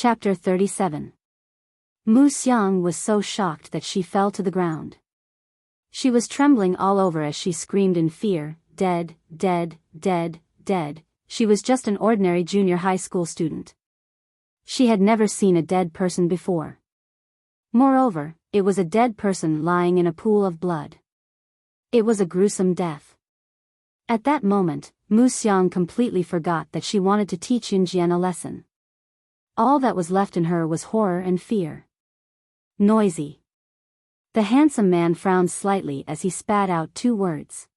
Chapter 37. Mu Xiang was so shocked that she fell to the ground. She was trembling all over as she screamed in fear, "Dead, dead, dead, dead." She was just an ordinary junior high school student. She had never seen a dead person before. Moreover, it was a dead person lying in a pool of blood. It was a gruesome death. At that moment, Mu Xiang completely forgot that she wanted to teach Yunjian a lesson. All that was left in her was horror and fear. Noisy. The handsome man frowned slightly as he spat out 2 words.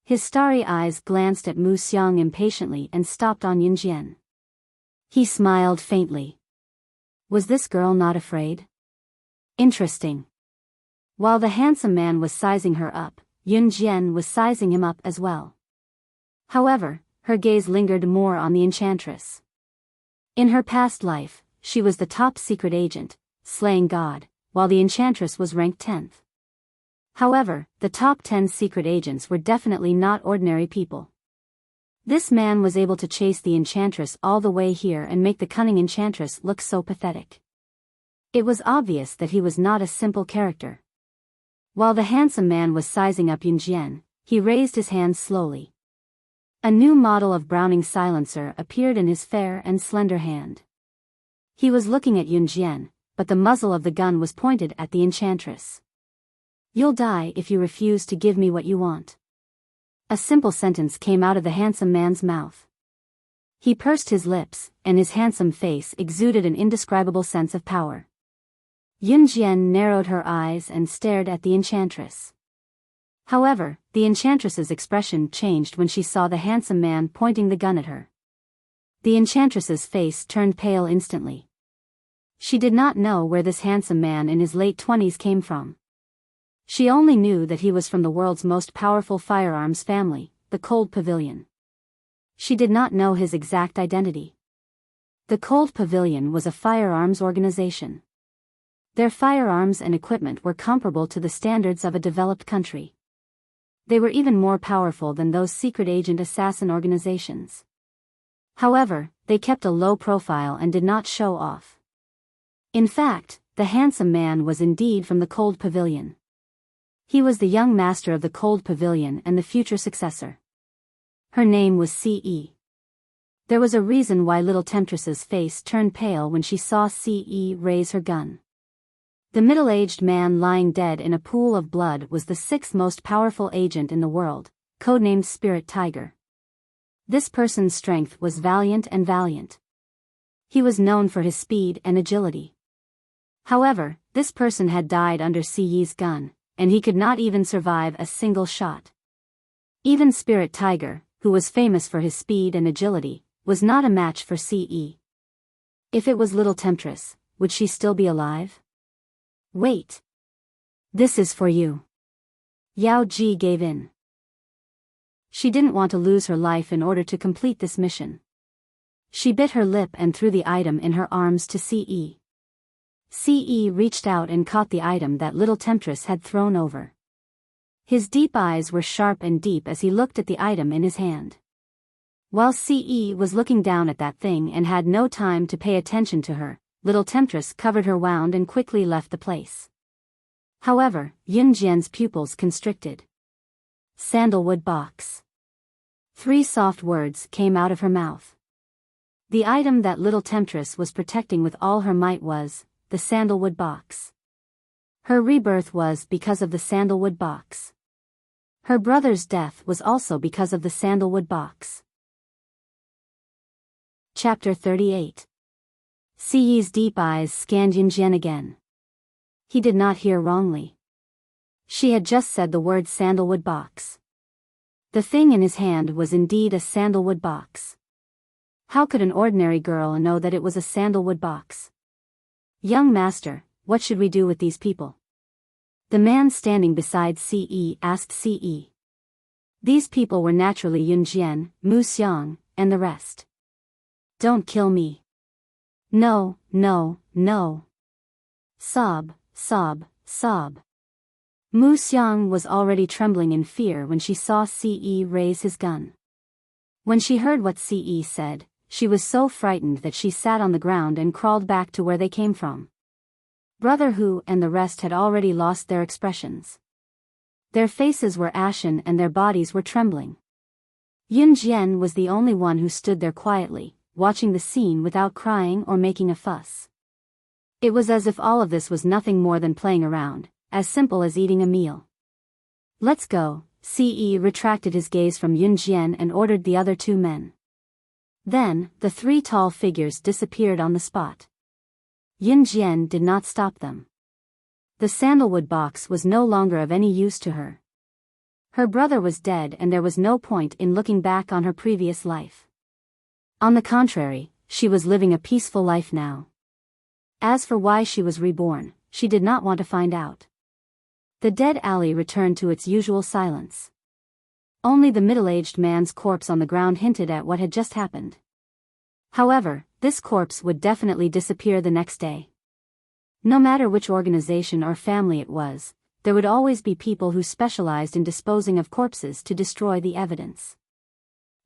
His starry eyes glanced at Mu Xiang impatiently and stopped on Yunjian. He smiled faintly. Was this girl not afraid? Interesting. While the handsome man was sizing her up, Yunjian was sizing him up as well. However, her gaze lingered more on the enchantress. In her past life, she was the top secret agent, slaying God, while the enchantress was ranked 10th. However, the top 10 secret agents were definitely not ordinary people. This man was able to chase the enchantress all the way here and make the cunning enchantress look so pathetic. It was obvious that he was not a simple character. While the handsome man was sizing up Yunjian, he raised his hand slowly. A new model of Browning silencer appeared in his fair and slender hand. He was looking at Yunjian, but the muzzle of the gun was pointed at the enchantress. "You'll die if you refuse to give me what you want." A simple sentence came out of the handsome man's mouth. He pursed his lips, and his handsome face exuded an indescribable sense of power. Yunjian narrowed her eyes and stared at the enchantress. However, the enchantress's expression changed when she saw the handsome man pointing the gun at her. The enchantress's face turned pale instantly. She did not know where this handsome man in his late 20s came from. She only knew that he was from the world's most powerful firearms family, the Cold Pavilion. She did not know his exact identity. The Cold Pavilion was a firearms organization. Their firearms and equipment were comparable to the standards of a developed country. They were even more powerful than those secret agent assassin organizations. However, they kept a low profile and did not show off. In fact, the handsome man was indeed from the Cold Pavilion. He was the young master of the Cold Pavilion and the future successor. Her name was C.E. There was a reason why little temptress's face turned pale when she saw C.E. raise her gun. The middle-aged man lying dead in a pool of blood was the 6th most powerful agent in the world, codenamed Spirit Tiger. This person's strength was valiant. He was known for his speed and agility. However, this person had died under C.E.'s gun, and he could not even survive a single shot. Even Spirit Tiger, who was famous for his speed and agility, was not a match for C.E. If it was little temptress, would she still be alive? Wait. This is for you. Yao Ji gave in. She didn't want to lose her life in order to complete this mission. She bit her lip and threw the item in her arms to C.E. C.E. reached out and caught the item that little temptress had thrown over. His deep eyes were sharp and deep as he looked at the item in his hand. While C.E. was looking down at that thing and had no time to pay attention to her, little temptress covered her wound and quickly left the place. However, Yunjian's pupils constricted. Sandalwood box. 3 soft words came out of her mouth. The item that little temptress was protecting with all her might was the sandalwood box. Her rebirth was because of the sandalwood box. Her brother's death was also because of the sandalwood box. Chapter 38. C.E.'s deep eyes scanned Yunjian again. He did not hear wrongly. She had just said the word sandalwood box. The thing in his hand was indeed a sandalwood box. How could an ordinary girl know that it was a sandalwood box? "Young master, what should we do with these people?" The man standing beside C.E. asked C.E. These people were naturally Yunjian, Mu Xiang, and the rest. "Don't kill me. No, no, no." Sob, sob, sob. Mu Xiang was already trembling in fear when she saw C.E. raise his gun. When she heard what C.E. said, she was so frightened that she sat on the ground and crawled back to where they came from. Brother Hu and the rest had already lost their expressions. Their faces were ashen and their bodies were trembling. Yun Jian was the only one who stood there quietly, watching the scene without crying or making a fuss. It was as if all of this was nothing more than playing around, as simple as eating a meal. "Let's go." Ce retracted his gaze from Yun Jian and ordered the other two men. Then, the three tall figures disappeared on the spot. Yun Jian did not stop them. The sandalwood box was no longer of any use to her. Her brother was dead and there was no point in looking back on her previous life. On the contrary, she was living a peaceful life now. As for why she was reborn, she did not want to find out. The dead alley returned to its usual silence. Only the middle-aged man's corpse on the ground hinted at what had just happened. However, this corpse would definitely disappear the next day. No matter which organization or family it was, there would always be people who specialized in disposing of corpses to destroy the evidence.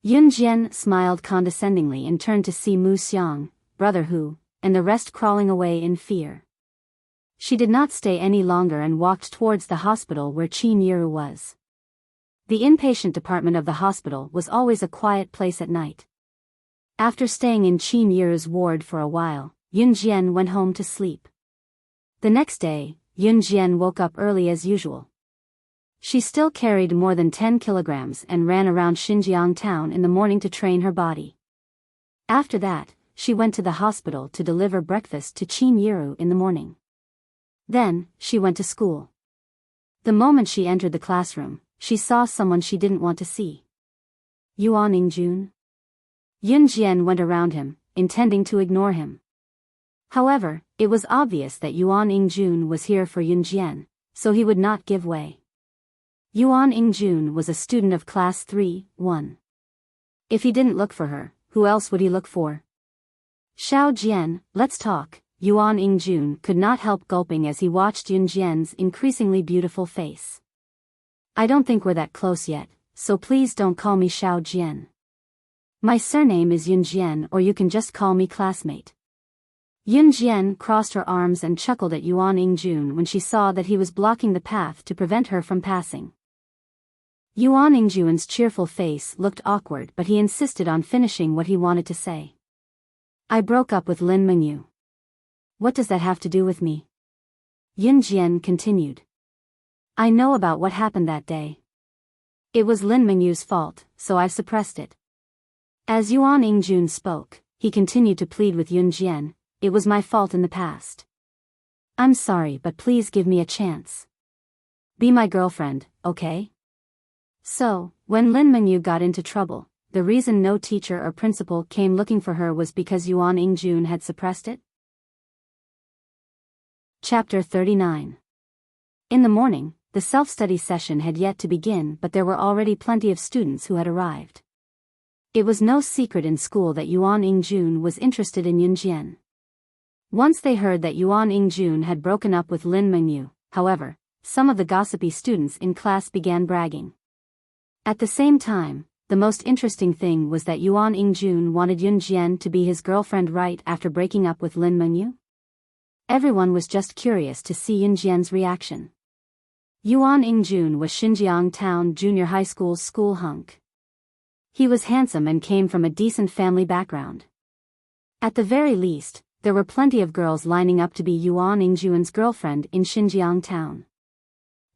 Yun Jian smiled condescendingly and turned to see Mu Xiang, Brother Hu, and the rest crawling away in fear. She did not stay any longer and walked towards the hospital where Qin Yiru was. The inpatient department of the hospital was always a quiet place at night. After staying in Qin Yiru's ward for a while, Yun Jian went home to sleep. The next day, Yun Jian woke up early as usual. She still carried more than 10 kilograms and ran around Xinjiang town in the morning to train her body. After that, she went to the hospital to deliver breakfast to Qin Yiru in the morning. Then, she went to school. The moment she entered the classroom, she saw someone she didn't want to see. Yuan Yingjun? Yun Jian went around him, intending to ignore him. However, it was obvious that Yuan Yingjun was here for Yun Jian, so he would not give way. Yuan Yingjun was a student of class 3-1. If he didn't look for her, who else would he look for? "Xiao Jian, let's talk." Yuan Yingjun could not help gulping as he watched Yun Jian's increasingly beautiful face. "I don't think we're that close yet, so please don't call me Xiao Jian. My surname is Yun Jian, or you can just call me classmate." Yun Jian crossed her arms and chuckled at Yuan Yingjun when she saw that he was blocking the path to prevent her from passing. Yuan Yingjun's cheerful face looked awkward, but he insisted on finishing what he wanted to say. "I broke up with Lin Mengyu." "What does that have to do with me?" Yun Jian continued. "I know about what happened that day. It was Lin Mengyu's fault, so I've suppressed it." As Yuan Yingjun spoke, he continued to plead with Yun Jian, "It was my fault in the past. I'm sorry, but please give me a chance. Be my girlfriend, okay?" So, when Lin Mengyu got into trouble, the reason no teacher or principal came looking for her was because Yuan Yingjun had suppressed it? Chapter 39. In the morning, the self-study session had yet to begin, but there were already plenty of students who had arrived. It was no secret in school that Yuan Yingjun was interested in Yun Jian. Once they heard that Yuan Yingjun had broken up with Lin Mengyu, however, some of the gossipy students in class began bragging. At the same time, the most interesting thing was that Yuan Yingjun wanted Yun Jian to be his girlfriend right after breaking up with Lin Mengyu. Everyone was just curious to see Yun Jian's reaction. Yuan Yingjun was Xinjiang Town Junior High School's school hunk. He was handsome and came from a decent family background. At the very least, there were plenty of girls lining up to be Yuan Yingjun's girlfriend in Xinjiang Town.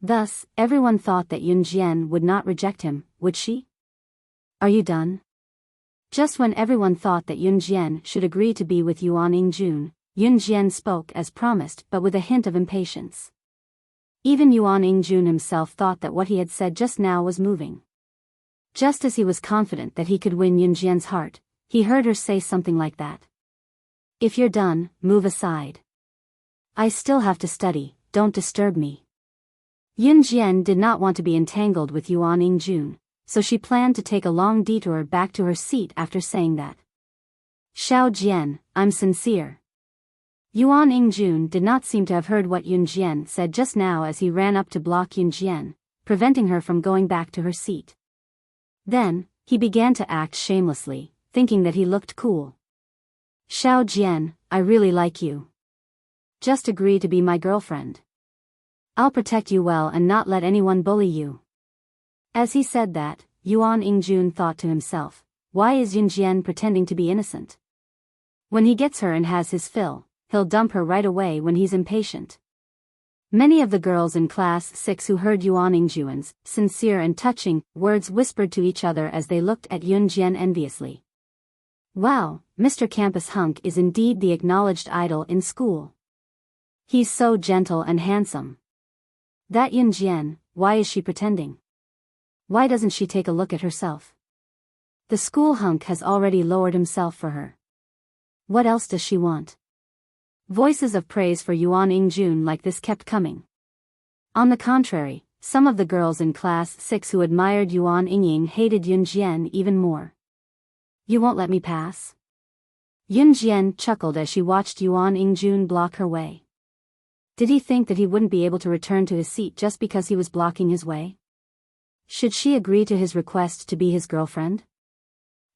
Thus, everyone thought that Yun Jian would not reject him, would she? "Are you done?" Just when everyone thought that Yun Jian should agree to be with Yuan Yingjun, Yun Jian spoke as promised but with a hint of impatience. Even Yuan Yingjun himself thought that what he had said just now was moving. Just as he was confident that he could win Yun Jian's heart, he heard her say something like that. "If you're done, move aside. I still have to study, don't disturb me." Yun Jian did not want to be entangled with Yuan Yingjun, so she planned to take a long detour back to her seat after saying that. "Xiao Jian, I'm sincere." Yuan Yingjun did not seem to have heard what Yun Jian said just now as he ran up to block Yun Jian, preventing her from going back to her seat. Then, he began to act shamelessly, thinking that he looked cool. Xiao Jian, I really like you. Just agree to be my girlfriend. I'll protect you well and not let anyone bully you. As he said that, Yuan Yingjun thought to himself, why is Yunjian pretending to be innocent? When he gets her and has his fill, he'll dump her right away when he's impatient. Many of the girls in class 6 who heard Yuan Yingjun's sincere and touching words whispered to each other as they looked at Yunjian enviously. Wow, Mr. Campus Hunk is indeed the acknowledged idol in school. He's so gentle and handsome. That Yunjian, why is she pretending? Why doesn't she take a look at herself? The school hunk has already lowered himself for her. What else does she want? Voices of praise for Yuan Yingjun like this kept coming. On the contrary, some of the girls in class 6 who admired Yuan Yingying hated Yunjian even more. You won't let me pass? Yunjian chuckled as she watched Yuan Yingjun block her way. Did he think that he wouldn't be able to return to his seat just because he was blocking his way? Should she agree to his request to be his girlfriend?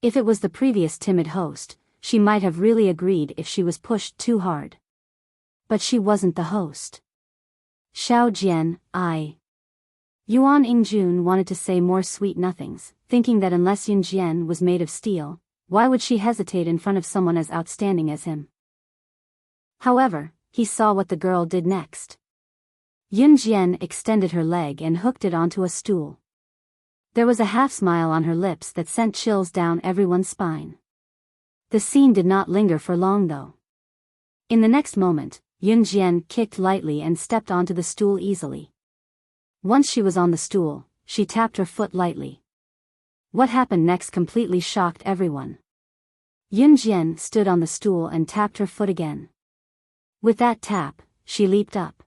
If it was the previous timid host, she might have really agreed if she was pushed too hard. But she wasn't the host. Xiao Jian, Yuan Yingjun wanted to say more sweet nothings, thinking that unless Yunjian was made of steel, why would she hesitate in front of someone as outstanding as him? However, he saw what the girl did next. Yunjian extended her leg and hooked it onto a stool. There was a half-smile on her lips that sent chills down everyone's spine. The scene did not linger for long though. In the next moment, Yunjian kicked lightly and stepped onto the stool easily. Once she was on the stool, she tapped her foot lightly. What happened next completely shocked everyone. Yunjian stood on the stool and tapped her foot again. With that tap, she leaped up.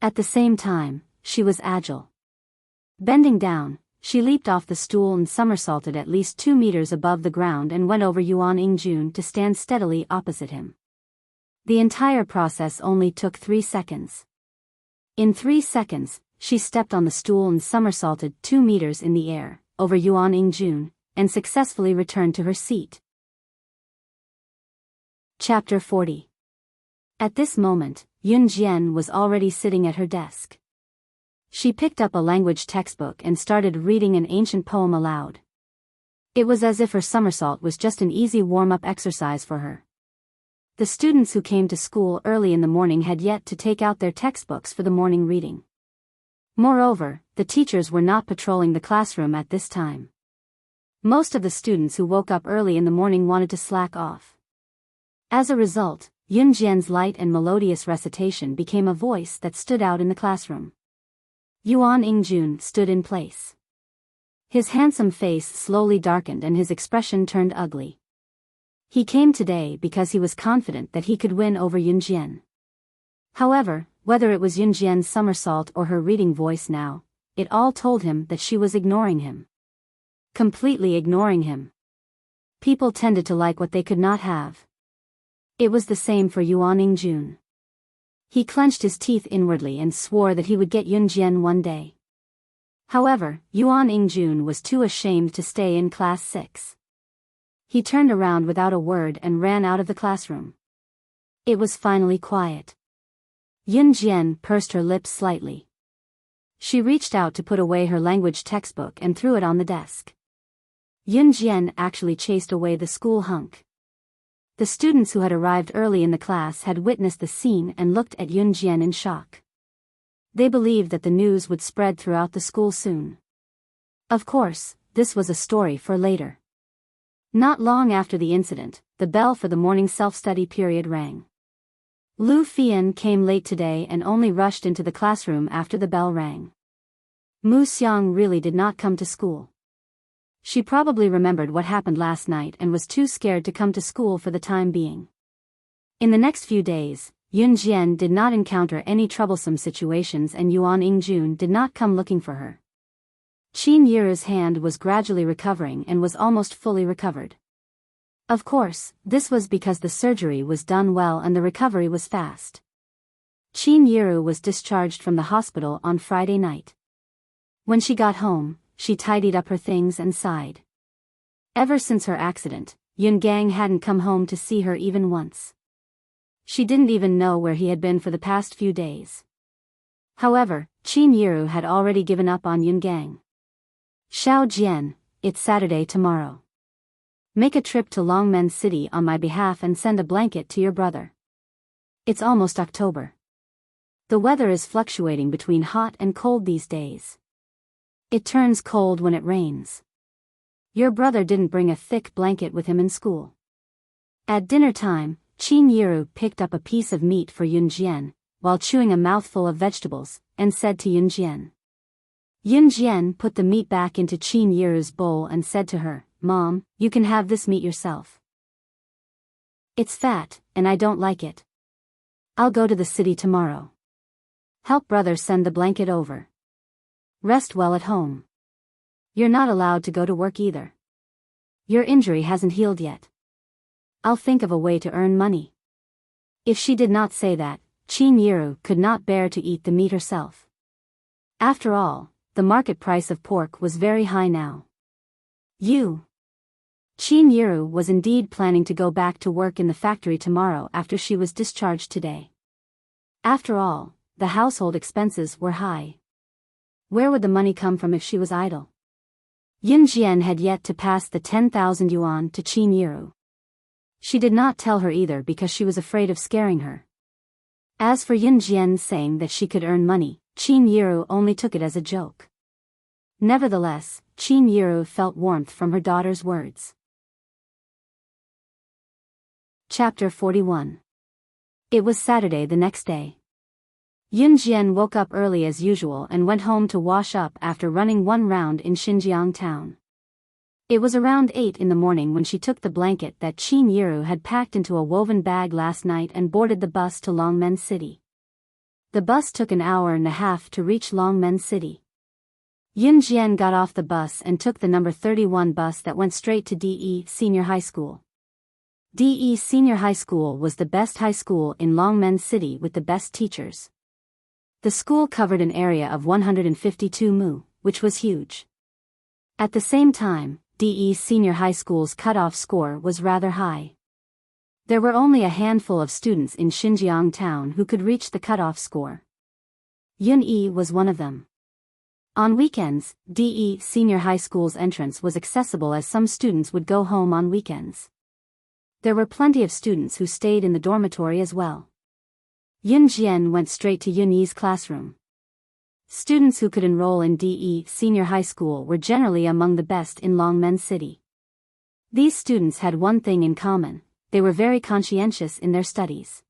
At the same time, she was agile. Bending down, she leaped off the stool and somersaulted at least 2 meters above the ground and went over Yuan Yingjun to stand steadily opposite him. The entire process only took 3 seconds. In 3 seconds, she stepped on the stool and somersaulted 2 meters in the air, over Yuan Yingjun, and successfully returned to her seat. Chapter 40. At this moment, Yunjian was already sitting at her desk. She picked up a language textbook and started reading an ancient poem aloud. It was as if her somersault was just an easy warm-up exercise for her. The students who came to school early in the morning had yet to take out their textbooks for the morning reading. Moreover, the teachers were not patrolling the classroom at this time. Most of the students who woke up early in the morning wanted to slack off. As a result, Yunjian's light and melodious recitation became a voice that stood out in the classroom. Yuan Yingjun stood in place. His handsome face slowly darkened and his expression turned ugly. He came today because he was confident that he could win over Yunjian. However, whether it was Yunjian's somersault or her reading voice now, it all told him that she was ignoring him. Completely ignoring him. People tended to like what they could not have. It was the same for Yuan Yingjun. He clenched his teeth inwardly and swore that he would get Yunjian one day. However, Yuan Yingjun was too ashamed to stay in class 6. He turned around without a word and ran out of the classroom. It was finally quiet. Yunjian pursed her lips slightly. She reached out to put away her language textbook and threw it on the desk. Yunjian actually chased away the school hunk. The students who had arrived early in the class had witnessed the scene and looked at Yunjian in shock. They believed that the news would spread throughout the school soon. Of course, this was a story for later. Not long after the incident, the bell for the morning self-study period rang. Lu Fian came late today and only rushed into the classroom after the bell rang. Mu Xiang really did not come to school. She probably remembered what happened last night and was too scared to come to school for the time being. In the next few days, Yunjian did not encounter any troublesome situations and Yuan Yingjun did not come looking for her. Qin Yiru's hand was gradually recovering and was almost fully recovered. Of course, this was because the surgery was done well and the recovery was fast. Qin Yiru was discharged from the hospital on Friday night. When she got home, she tidied up her things and sighed. Ever since her accident, Yun Gang hadn't come home to see her even once. She didn't even know where he had been for the past few days. However, Qin Yiru had already given up on Yun Gang. Xiao Jian, it's Saturday tomorrow. Make a trip to Longmen City on my behalf and send a blanket to your brother. It's almost October. The weather is fluctuating between hot and cold these days. It turns cold when it rains. Your brother didn't bring a thick blanket with him in school. At dinner time, Qin Yiru picked up a piece of meat for Yun Jian, while chewing a mouthful of vegetables, and said to Yun Jian. Yun Jian put the meat back into Qin Yiru's bowl and said to her, "Mom, you can have this meat yourself. It's fat, and I don't like it. I'll go to the city tomorrow. Help brother send the blanket over. Rest well at home. You're not allowed to go to work either. Your injury hasn't healed yet. I'll think of a way to earn money." If she did not say that, Qin Yiru could not bear to eat the meat herself. After all, the market price of pork was very high now. Qin Yiru was indeed planning to go back to work in the factory tomorrow after she was discharged today. After all, the household expenses were high. Where would the money come from if she was idle? Yun Jian had yet to pass the 10,000 yuan to Qin Yiru. She did not tell her either because she was afraid of scaring her. As for Yun Jian saying that she could earn money, Qin Yiru only took it as a joke. Nevertheless, Qin Yiru felt warmth from her daughter's words. Chapter 41. It was Saturday the next day. Yun Jian woke up early as usual and went home to wash up after running one round in Xinjiang town. It was around 8 in the morning when she took the blanket that Qin Yiru had packed into a woven bag last night and boarded the bus to Longmen City. The bus took an hour and a half to reach Longmen City. Yun Jian got off the bus and took the number 31 bus that went straight to DE Senior High School. DE Senior High School was the best high school in Longmen City with the best teachers. The school covered an area of 152 mu, which was huge. At the same time, DE Senior High School's cutoff score was rather high. There were only a handful of students in Xinjiang town who could reach the cutoff score. Yun Yi was one of them. On weekends, DE Senior High School's entrance was accessible as some students would go home on weekends. There were plenty of students who stayed in the dormitory as well. Yun Jian went straight to Yun Yi's classroom. Students who could enroll in DE Senior High School were generally among the best in Longmen City. These students had one thing in common: they were very conscientious in their studies.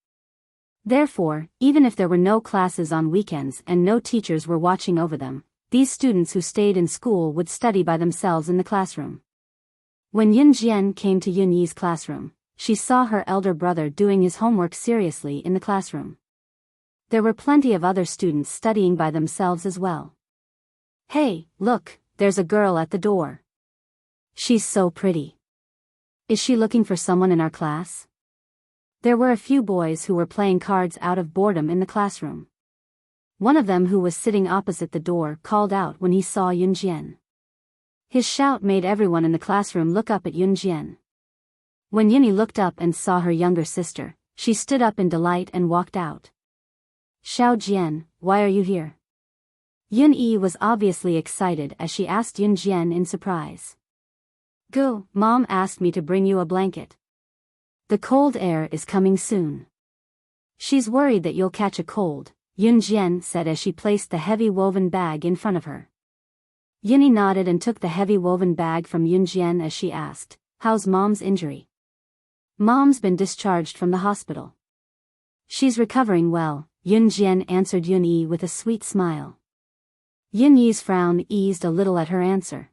Therefore, even if there were no classes on weekends and no teachers were watching over them, these students who stayed in school would study by themselves in the classroom. When Yun Jian came to Yun Yi's classroom, she saw her elder brother doing his homework seriously in the classroom. There were plenty of other students studying by themselves as well. "Hey, look, there's a girl at the door. She's so pretty. Is she looking for someone in our class?" There were a few boys who were playing cards out of boredom in the classroom. One of them, who was sitting opposite the door, called out when he saw Yun Jian. His shout made everyone in the classroom look up at Yun Jian. When Yun Yi looked up and saw her younger sister, she stood up in delight and walked out. "Xiao Jian, why are you here?" Yun Yi was obviously excited as she asked Yun Jian in surprise. "Go, Mom asked me to bring you a blanket. The cold air is coming soon. She's worried that you'll catch a cold," Yun Jian said as she placed the heavy woven bag in front of her. Yun Yi nodded and took the heavy woven bag from Yun Jian as she asked, "How's Mom's injury?" "Mom's been discharged from the hospital. She's recovering well," Yun Jian answered Yun Yi with a sweet smile. Yun Yi's frown eased a little at her answer.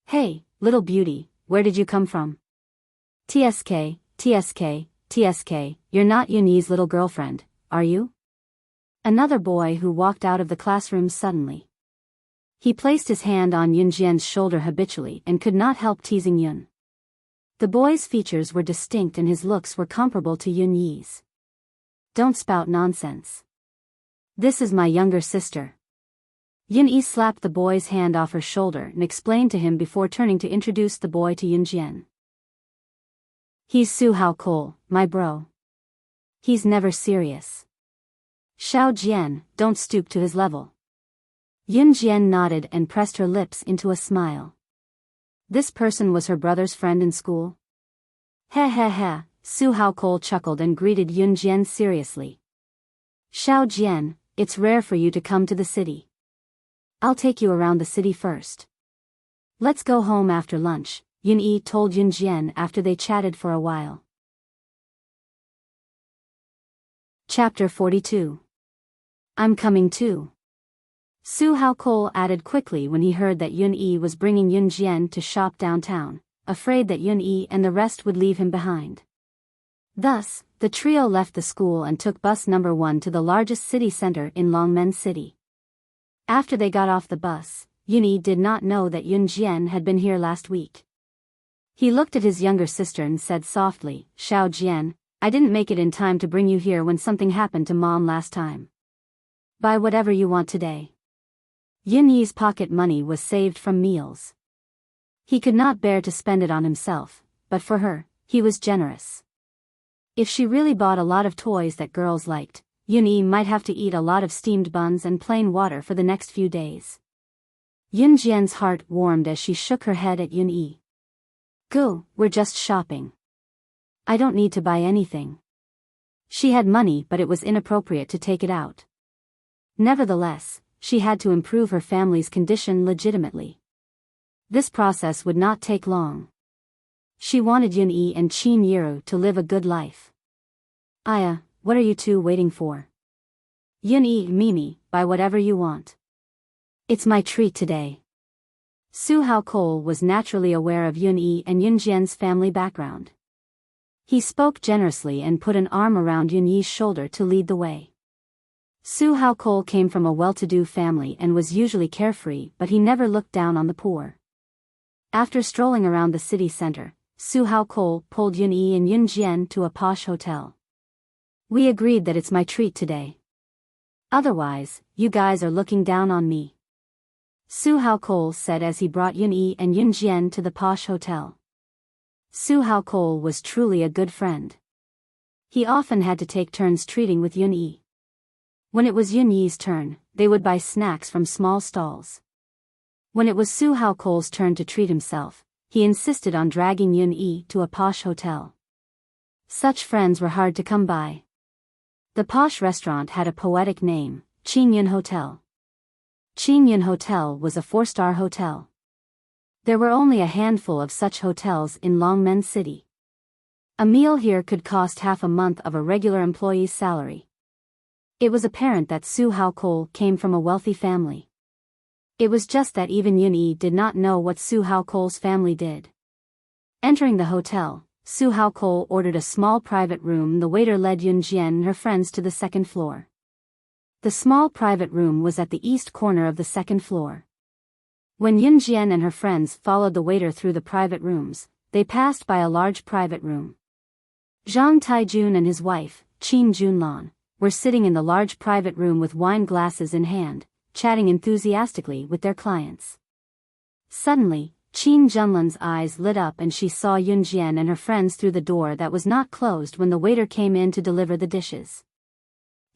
"Hey, little beauty, where did you come from?" "TSK, you're not Yun Yi's little girlfriend, are you?" Another boy who walked out of the classroom suddenly. He placed his hand on Yun Jian's shoulder habitually and could not help teasing Yun. The boy's features were distinct and his looks were comparable to Yun Yi's. "Don't spout nonsense. This is my younger sister." Yin-yi slapped the boy's hand off her shoulder and explained to him before turning to introduce the boy to Yunjian. He's Su Hao Cole, my bro. He's never serious. Xiao Jian, don't stoop to his level. Yunjian nodded and pressed her lips into a smile. This person was her brother's friend in school? Heh heh heh, Su Hao Cole chuckled and greeted Yunjian seriously. Xiao Jian, it's rare for you to come to the city. I'll take you around the city first. Let's go home after lunch, Yun-yi told Yunjian after they chatted for a while. Chapter 42. I'm coming too. Su Hao Cole added quickly when he heard that Yun-yi was bringing Yunjian to shop downtown, afraid that Yun-yi and the rest would leave him behind. Thus, the trio left the school and took bus number 1 to the largest city center in Longmen City. After they got off the bus, Yun-yi did not know that Yunjian had been here last week. He looked at his younger sister and said softly, Xiao Jian, I didn't make it in time to bring you here when something happened to Mom last time. Buy whatever you want today. Yun-yi's pocket money was saved from meals. He could not bear to spend it on himself, but for her, he was generous. If she really bought a lot of toys that girls liked, Yun-yi might have to eat a lot of steamed buns and plain water for the next few days. Yunjian's heart warmed as she shook her head at Yun-yi. Go, we're just shopping. I don't need to buy anything. She had money, but it was inappropriate to take it out. Nevertheless, she had to improve her family's condition legitimately. This process would not take long. She wanted Yun-yi and Qin Yiru to live a good life. Aya, what are you two waiting for? Yun-yi, Mimi, buy whatever you want. It's my treat today. Su Hao Cole was naturally aware of Yun-yi and Yunjian's family background. He spoke generously and put an arm around Yun-yi's shoulder to lead the way. Su Hao Cole came from a well-to-do family and was usually carefree, but he never looked down on the poor. After strolling around the city center, Su Hao Cole pulled Yun-yi and Yunjian to a posh hotel. We agreed that it's my treat today. Otherwise, you guys are looking down on me. Su Hao Cole said as he brought Yun-yi and Yunjian to the posh hotel. Su Hao Cole was truly a good friend. He often had to take turns treating with Yun-yi. When it was Yun-yi's turn, they would buy snacks from small stalls. When it was Su Hao Cole's turn to treat himself, he insisted on dragging Yun-yi to a posh hotel. Such friends were hard to come by. The posh restaurant had a poetic name, Qingyun Hotel. Qingyun Hotel was a 4-star hotel. There were only a handful of such hotels in Longmen City. A meal here could cost half a month of a regular employee's salary. It was apparent that Su Hao Cole came from a wealthy family. It was just that even Yun-yi did not know what Su Hao Cole's family did. Entering the hotel, Su Hao Cole ordered a small private room. The waiter led Yunjian and her friends to the second floor. The small private room was at the east corner of the second floor. When Yunjian and her friends followed the waiter through the private rooms, they passed by a large private room. Zhang Taijun and his wife, Qin Junlan, were sitting in the large private room with wine glasses in hand, chatting enthusiastically with their clients. Suddenly, Qin Junlan's eyes lit up and she saw Yunjian and her friends through the door that was not closed when the waiter came in to deliver the dishes.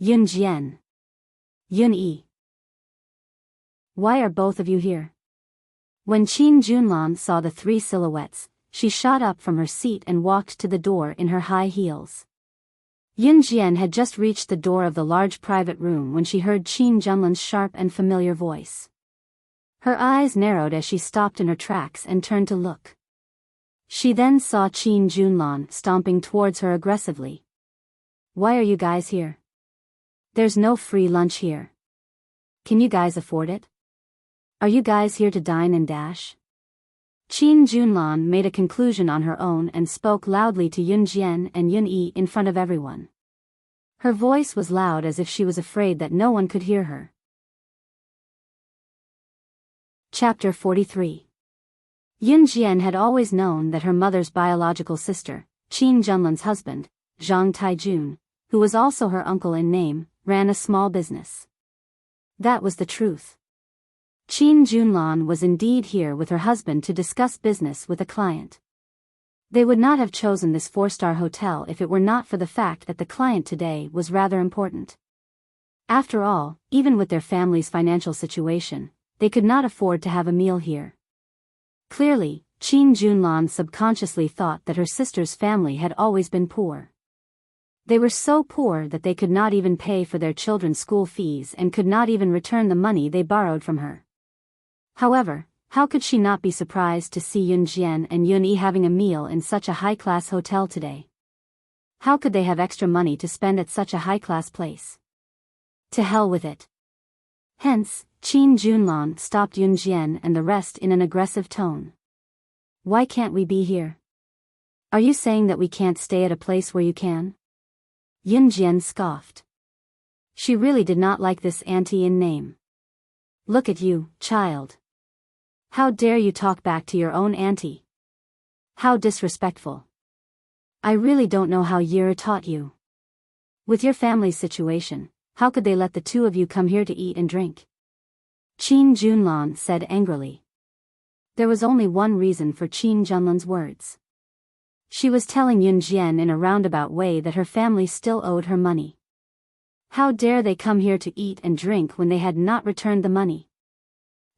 Yunjian. Yun-yi. Why are both of you here? When Qin Junlan saw the 3 silhouettes, she shot up from her seat and walked to the door in her high heels. Yunjian had just reached the door of the large private room when she heard Qin Junlan's sharp and familiar voice. Her eyes narrowed as she stopped in her tracks and turned to look. She then saw Qin Junlan stomping towards her aggressively. Why are you guys here? There's no free lunch here. Can you guys afford it? Are you guys here to dine and dash? Qin Junlan made a conclusion on her own and spoke loudly to Yunjian and Yun-yi in front of everyone. Her voice was loud as if she was afraid that no one could hear her. Chapter 43. Yunjian had always known that her mother's biological sister, Qin Junlan's husband, Zhang Taijun, who was also her uncle in name, ran a small business. That was the truth. Qin Junlan was indeed here with her husband to discuss business with a client. They would not have chosen this 4-star hotel if it were not for the fact that the client today was rather important. After all, even with their family's financial situation, they could not afford to have a meal here. Clearly, Qin Junlan subconsciously thought that her sister's family had always been poor. They were so poor that they could not even pay for their children's school fees and could not even return the money they borrowed from her. However, how could she not be surprised to see Yun Jian and Yun Yi having a meal in such a high-class hotel today? How could they have extra money to spend at such a high-class place? To hell with it. Hence, Qin Junlan stopped Yun Jian and the rest in an aggressive tone. Why can't we be here? Are you saying that we can't stay at a place where you can? Yun Jian scoffed. She really did not like this auntie in name. Look at you, child. How dare you talk back to your own auntie? How disrespectful. I really don't know how Yir taught you. With your family's situation, how could they let the two of you come here to eat and drink? Qin Junlan said angrily. There was only one reason for Qin Junlan's words. She was telling Yun Jian in a roundabout way that her family still owed her money. How dare they come here to eat and drink when they had not returned the money?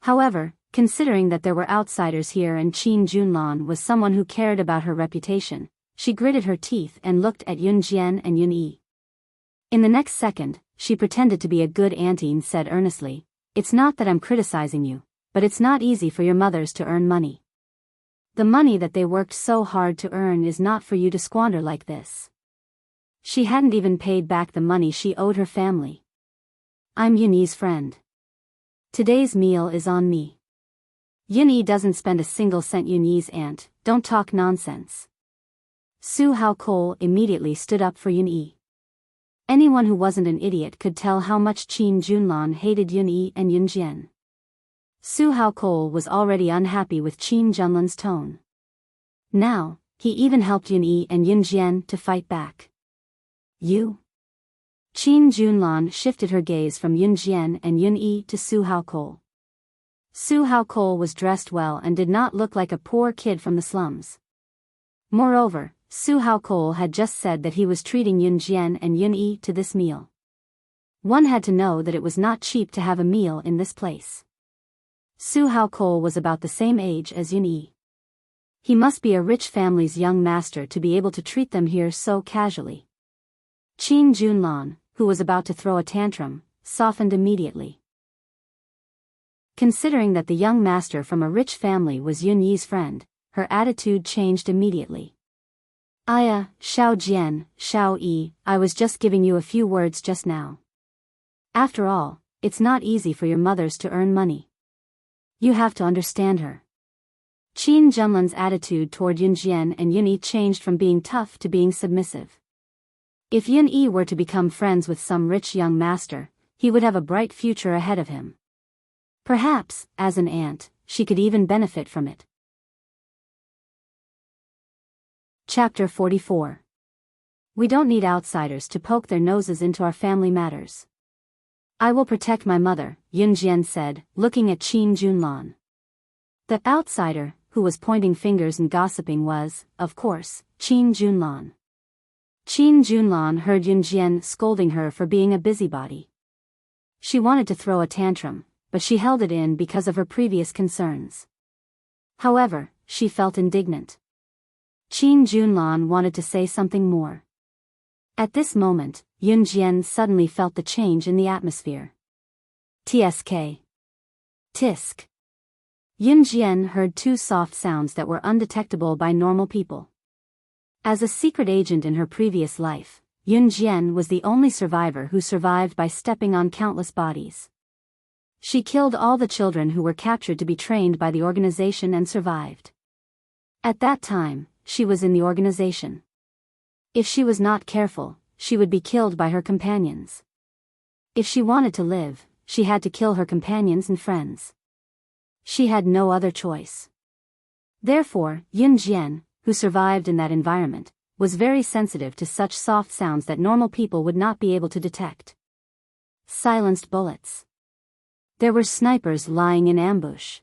However, considering that there were outsiders here and Qin Junlan was someone who cared about her reputation, she gritted her teeth and looked at Yun Jian and Yun Yi. In the next second, she pretended to be a good auntie and said earnestly, "It's not that I'm criticizing you, but it's not easy for your mothers to earn money. The money that they worked so hard to earn is not for you to squander like this." She hadn't even paid back the money she owed her family. I'm Yun Yi's friend. Today's meal is on me. Yun Yi doesn't spend a single cent. Yun Yi's aunt, don't talk nonsense. Su Hao Cole immediately stood up for Yun Yi. Anyone who wasn't an idiot could tell how much Qin Junlan hated Yun Yi and Yun Jian. Su Hao Cole was already unhappy with Qin Junlan's tone. Now, he even helped Yun Yi and Yun Jian to fight back. You? Qin Junlan shifted her gaze from Yun Jian and Yun Yi to Su Hao Cole. Su Hao Cole was dressed well and did not look like a poor kid from the slums. Moreover, Su Hao Cole had just said that he was treating Yun Jian and Yun Yi to this meal. One had to know that it was not cheap to have a meal in this place. Su Hao Cole was about the same age as Yun Yi. He must be a rich family's young master to be able to treat them here so casually. Qin Junlan, who was about to throw a tantrum, softened immediately. Considering that the young master from a rich family was Yun Yi's friend, her attitude changed immediately. Aya, Xiao Jian, Xiao Yi, I was just giving you a few words just now. After all, it's not easy for your mothers to earn money. You have to understand her. Qin Junlan's attitude toward Yun Jian and Yun Yi changed from being tough to being submissive. If Yun Yi were to become friends with some rich young master, he would have a bright future ahead of him. Perhaps, as an aunt, she could even benefit from it. Chapter 44. We don't need outsiders to poke their noses into our family matters. I will protect my mother, Yun Jian said, looking at Qin Junlan. The outsider, who was pointing fingers and gossiping was, of course, Qin Junlan. Qin Junlan heard Yun Jian scolding her for being a busybody. She wanted to throw a tantrum, but she held it in because of her previous concerns. However, she felt indignant. Qin Junlan wanted to say something more. At this moment, Yun Jian suddenly felt the change in the atmosphere. Tsk. Tisk. Yun Jian heard two soft sounds that were undetectable by normal people. As a secret agent in her previous life, Yun Jian was the only survivor who survived by stepping on countless bodies. She killed all the children who were captured to be trained by the organization and survived. At that time, she was in the organization. If she was not careful, she would be killed by her companions. If she wanted to live, she had to kill her companions and friends. She had no other choice. Therefore, Yun Jian, who survived in that environment, was very sensitive to such soft sounds that normal people would not be able to detect. Silenced bullets. There were snipers lying in ambush.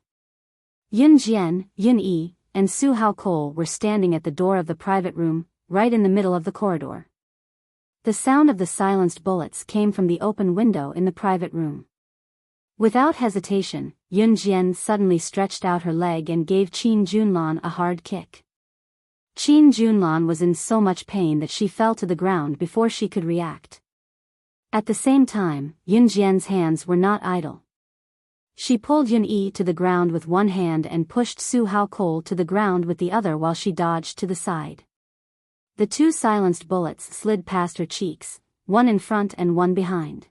Yun Jian, Yun Yi, and Su Hao Cole were standing at the door of the private room, right in the middle of the corridor. The sound of the silenced bullets came from the open window in the private room. Without hesitation, Yun Jian suddenly stretched out her leg and gave Qin Junlan a hard kick. Qin Junlan was in so much pain that she fell to the ground before she could react. At the same time, Yun Jian's hands were not idle. She pulled Yun Yi to the ground with one hand and pushed Su Hao Cole to the ground with the other while she dodged to the side. The two silenced bullets slid past her cheeks, one in front and one behind.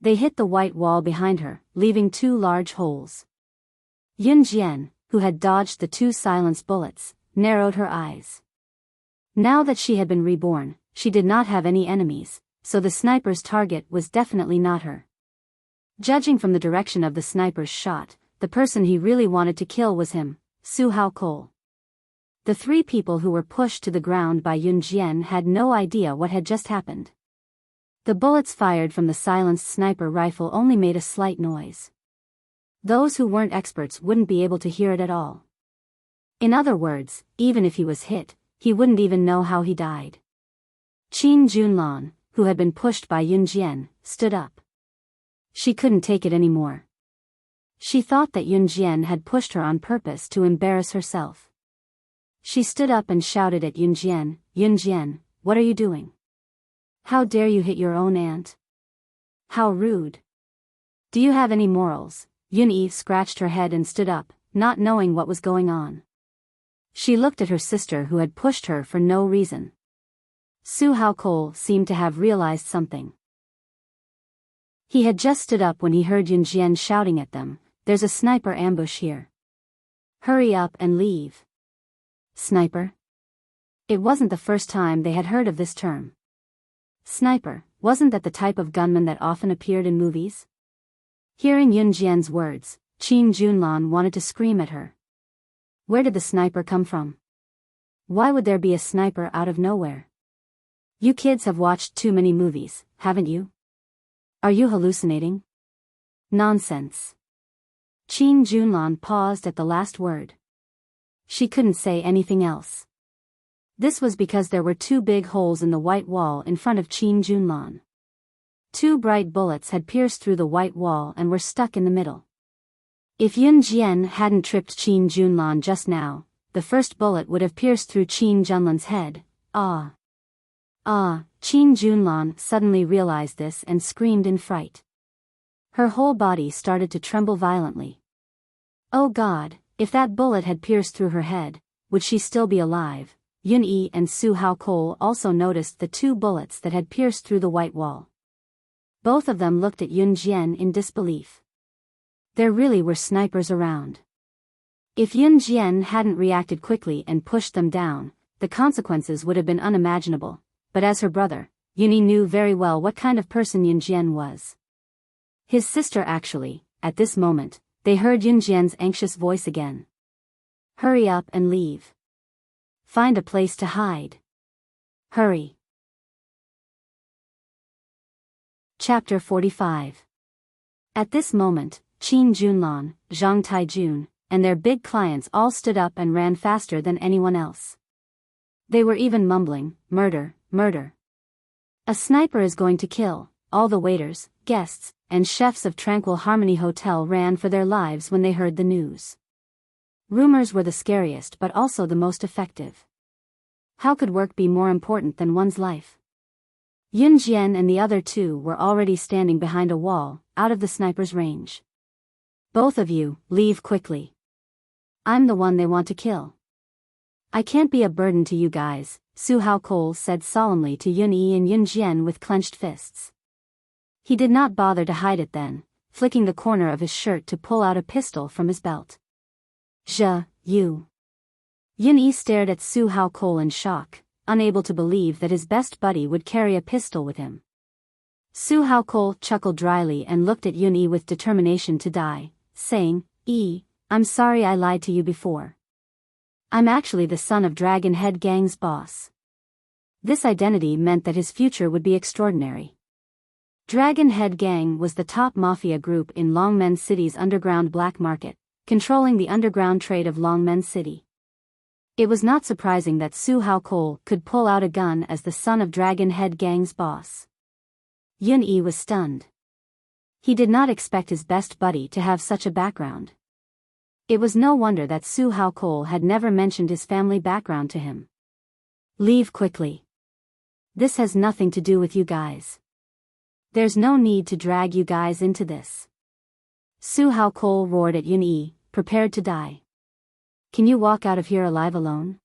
They hit the white wall behind her, leaving two large holes. Yun Jian, who had dodged the two silenced bullets, narrowed her eyes. Now that she had been reborn, she did not have any enemies, so the sniper's target was definitely not her. Judging from the direction of the sniper's shot, the person he really wanted to kill was him, Su Hao Cole. The three people who were pushed to the ground by Yun Jian had no idea what had just happened. The bullets fired from the silenced sniper rifle only made a slight noise. Those who weren't experts wouldn't be able to hear it at all. In other words, even if he was hit, he wouldn't even know how he died. Qin Junlan, who had been pushed by Yun Jian, stood up. She couldn't take it anymore. She thought that Yun Jian had pushed her on purpose to embarrass herself. She stood up and shouted at Yun Jian, what are you doing? How dare you hit your own aunt? How rude. Do you have any morals? Yun Yi scratched her head and stood up, not knowing what was going on. She looked at her sister who had pushed her for no reason. Su Hao Cole seemed to have realized something. He had just stood up when he heard Yun Jian shouting at them, there's a sniper ambush here. Hurry up and leave. Sniper? It wasn't the first time they had heard of this term. Sniper, wasn't that the type of gunman that often appeared in movies? Hearing Yun Jian's words, Qin Junlan wanted to scream at her. Where did the sniper come from? Why would there be a sniper out of nowhere? You kids have watched too many movies, haven't you? Are you hallucinating? Nonsense. Qin Junlan paused at the last word. She couldn't say anything else. This was because there were two big holes in the white wall in front of Qin Junlan. Two bright bullets had pierced through the white wall and were stuck in the middle. If Yun Jian hadn't tripped Qin Junlan just now, the first bullet would have pierced through Qin Junlan's head. Qin Junlan suddenly realized this and screamed in fright. Her whole body started to tremble violently. Oh God, if that bullet had pierced through her head, would she still be alive? Yun Yi and Su Hao Cole also noticed the two bullets that had pierced through the white wall. Both of them looked at Yun Jian in disbelief. There really were snipers around. If Yun Jian hadn't reacted quickly and pushed them down, the consequences would have been unimaginable, but as her brother, Yun Yi knew very well what kind of person Yun Jian was. His sister actually, at this moment, they heard Yun Jian's anxious voice again. Hurry up and leave. Find a place to hide. Hurry. Chapter 45. At this moment, Qin Junlan, Zhang Taijun, and their big clients all stood up and ran faster than anyone else. They were even mumbling, murder, murder. A sniper is going to kill. All the waiters, guests, and chefs of Tranquil Harmony Hotel ran for their lives when they heard the news. Rumors were the scariest but also the most effective. How could work be more important than one's life? Yun Jian and the other two were already standing behind a wall, out of the sniper's range. Both of you, leave quickly. I'm the one they want to kill. I can't be a burden to you guys, Su Hao Cole said solemnly to Yun Yi and Yun Jian with clenched fists. He did not bother to hide it then, flicking the corner of his shirt to pull out a pistol from his belt. You. Yun Yi stared at Su Hao Cole in shock, unable to believe that his best buddy would carry a pistol with him. Su Hao Cole chuckled dryly and looked at Yun Yi with determination to die, saying, I'm sorry I lied to you before. I'm actually the son of Dragon Head Gang's boss. This identity meant that his future would be extraordinary. Dragon Head Gang was the top mafia group in Longmen City's underground black market, controlling the underground trade of Longmen City. It was not surprising that Su Hao Cole could pull out a gun as the son of Dragon Head Gang's boss. Yun Yi was stunned. He did not expect his best buddy to have such a background. It was no wonder that Su Hao Cole had never mentioned his family background to him. Leave quickly. This has nothing to do with you guys. There's no need to drag you guys into this. Su Hao Cole roared at Yun Yi, prepared to die. Can you walk out of here alive alone?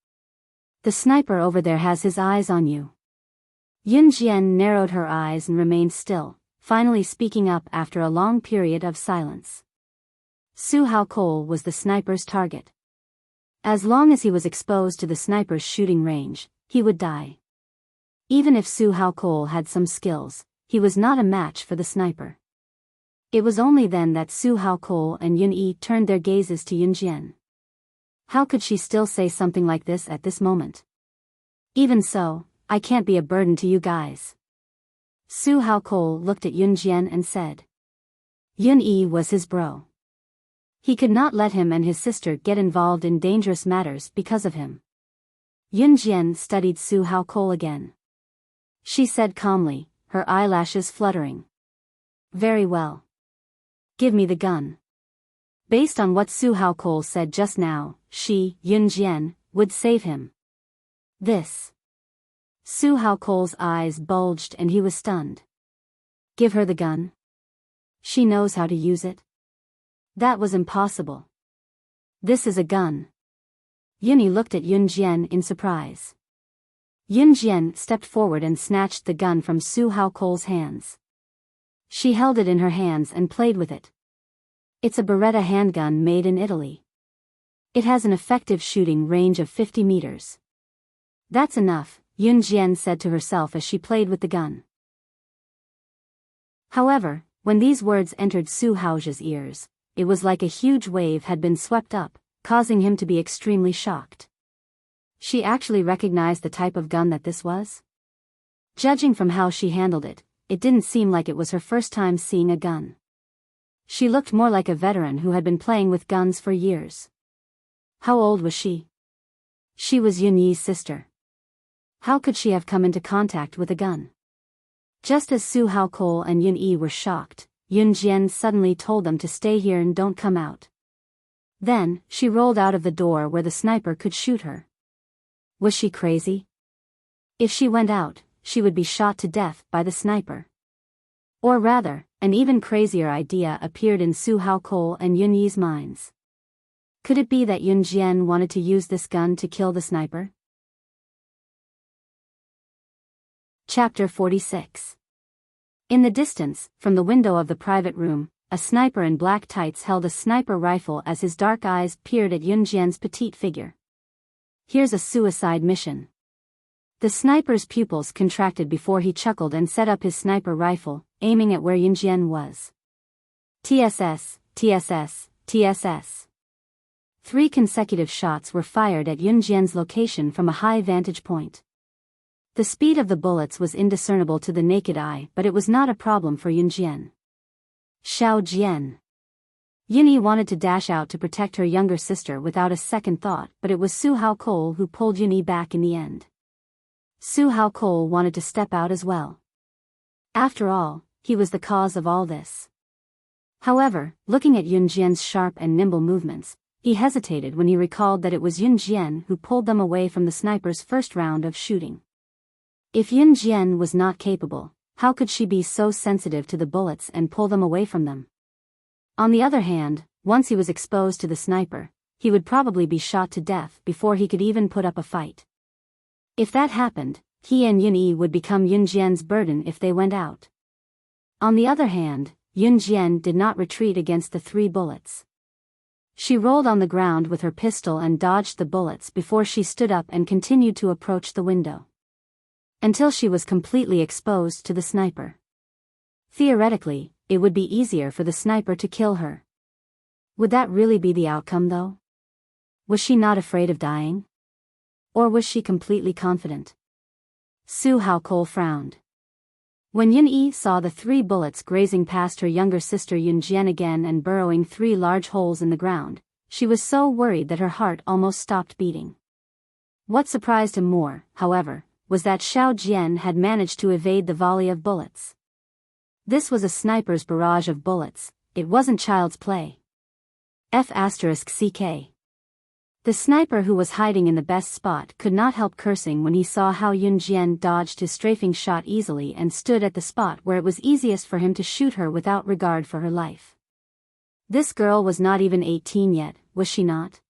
The sniper over there has his eyes on you. Yun Jian narrowed her eyes and remained still, finally speaking up after a long period of silence. Su Hao Cole was the sniper's target. As long as he was exposed to the sniper's shooting range, he would die. Even if Su Hao Cole had some skills, he was not a match for the sniper. It was only then that Su Hao Cole and Yun Yi turned their gazes to Yun Jian. How could she still say something like this at this moment? Even so, I can't be a burden to you guys. Su Hao Cole looked at Yun Jian and said. Yun Yi was his bro. He could not let him and his sister get involved in dangerous matters because of him. Yun Jian studied Su Hao Cole again. She said calmly, her eyelashes fluttering. Very well. Give me the gun. Based on what Su Hao Cole said just now, she, Yun Jian, would save him. This. Su Hao Cole's eyes bulged and he was stunned. Give her the gun. She knows how to use it. That was impossible. This is a gun. Yun Yi looked at Yun Jian in surprise. Yun Jian stepped forward and snatched the gun from Su Hao Cole's hands. She held it in her hands and played with it. It's a Beretta handgun made in Italy. It has an effective shooting range of 50 meters. That's enough, Yun Jian said to herself as she played with the gun. However, when these words entered Su Hao's ears, it was like a huge wave had been swept up, causing him to be extremely shocked. She actually recognized the type of gun that this was? Judging from how she handled it, it didn't seem like it was her first time seeing a gun. She looked more like a veteran who had been playing with guns for years. How old was she? She was Yun Yi's sister. How could she have come into contact with a gun? Just as Su Hao Cole and Yun Yi were shocked, Yun Jian suddenly told them to stay here and don't come out. Then, she rolled out of the door where the sniper could shoot her. Was she crazy? If she went out, she would be shot to death by the sniper. Or rather, an even crazier idea appeared in Su Hao Cole and Yun Yi's minds. Could it be that Yun Jian wanted to use this gun to kill the sniper? Chapter 46. In the distance, from the window of the private room, a sniper in black tights held a sniper rifle as his dark eyes peered at Yun Jian's petite figure. Here's a suicide mission. The sniper's pupils contracted before he chuckled and set up his sniper rifle, aiming at where Yun Jian was. TSS, TSS, TSS. 3 consecutive shots were fired at Yun Jian's location from a high vantage point. The speed of the bullets was indiscernible to the naked eye, but it was not a problem for Yun Jian. Xiao Jian. Yun Yi wanted to dash out to protect her younger sister without a second thought, but it was Su Hao Cole who pulled Yun Yi back in the end. Su Hao Cole wanted to step out as well. After all, he was the cause of all this. However, looking at Yun Jian's sharp and nimble movements, he hesitated when he recalled that it was Yun Jian who pulled them away from the sniper's first round of shooting. If Yun Jian was not capable, how could she be so sensitive to the bullets and pull them away from them? On the other hand, once he was exposed to the sniper, he would probably be shot to death before he could even put up a fight. If that happened, he and Yun Yi would become Yun Jian's burden if they went out. On the other hand, Yun Jian did not retreat against the 3 bullets. She rolled on the ground with her pistol and dodged the bullets before she stood up and continued to approach the window. Until she was completely exposed to the sniper. Theoretically, it would be easier for the sniper to kill her. Would that really be the outcome though? Was she not afraid of dying? Or was she completely confident? Su Hao Cole frowned. When Yun-yi saw the 3 bullets grazing past her younger sister Yun-jian again and burrowing 3 large holes in the ground, she was so worried that her heart almost stopped beating. What surprised him more, however, was that Xiao Jian had managed to evade the volley of bullets. This was a sniper's barrage of bullets, it wasn't child's play. F***ck. The sniper who was hiding in the best spot could not help cursing when he saw how Yun Jian dodged his strafing shot easily and stood at the spot where it was easiest for him to shoot her without regard for her life. This girl was not even 18 yet, was she not?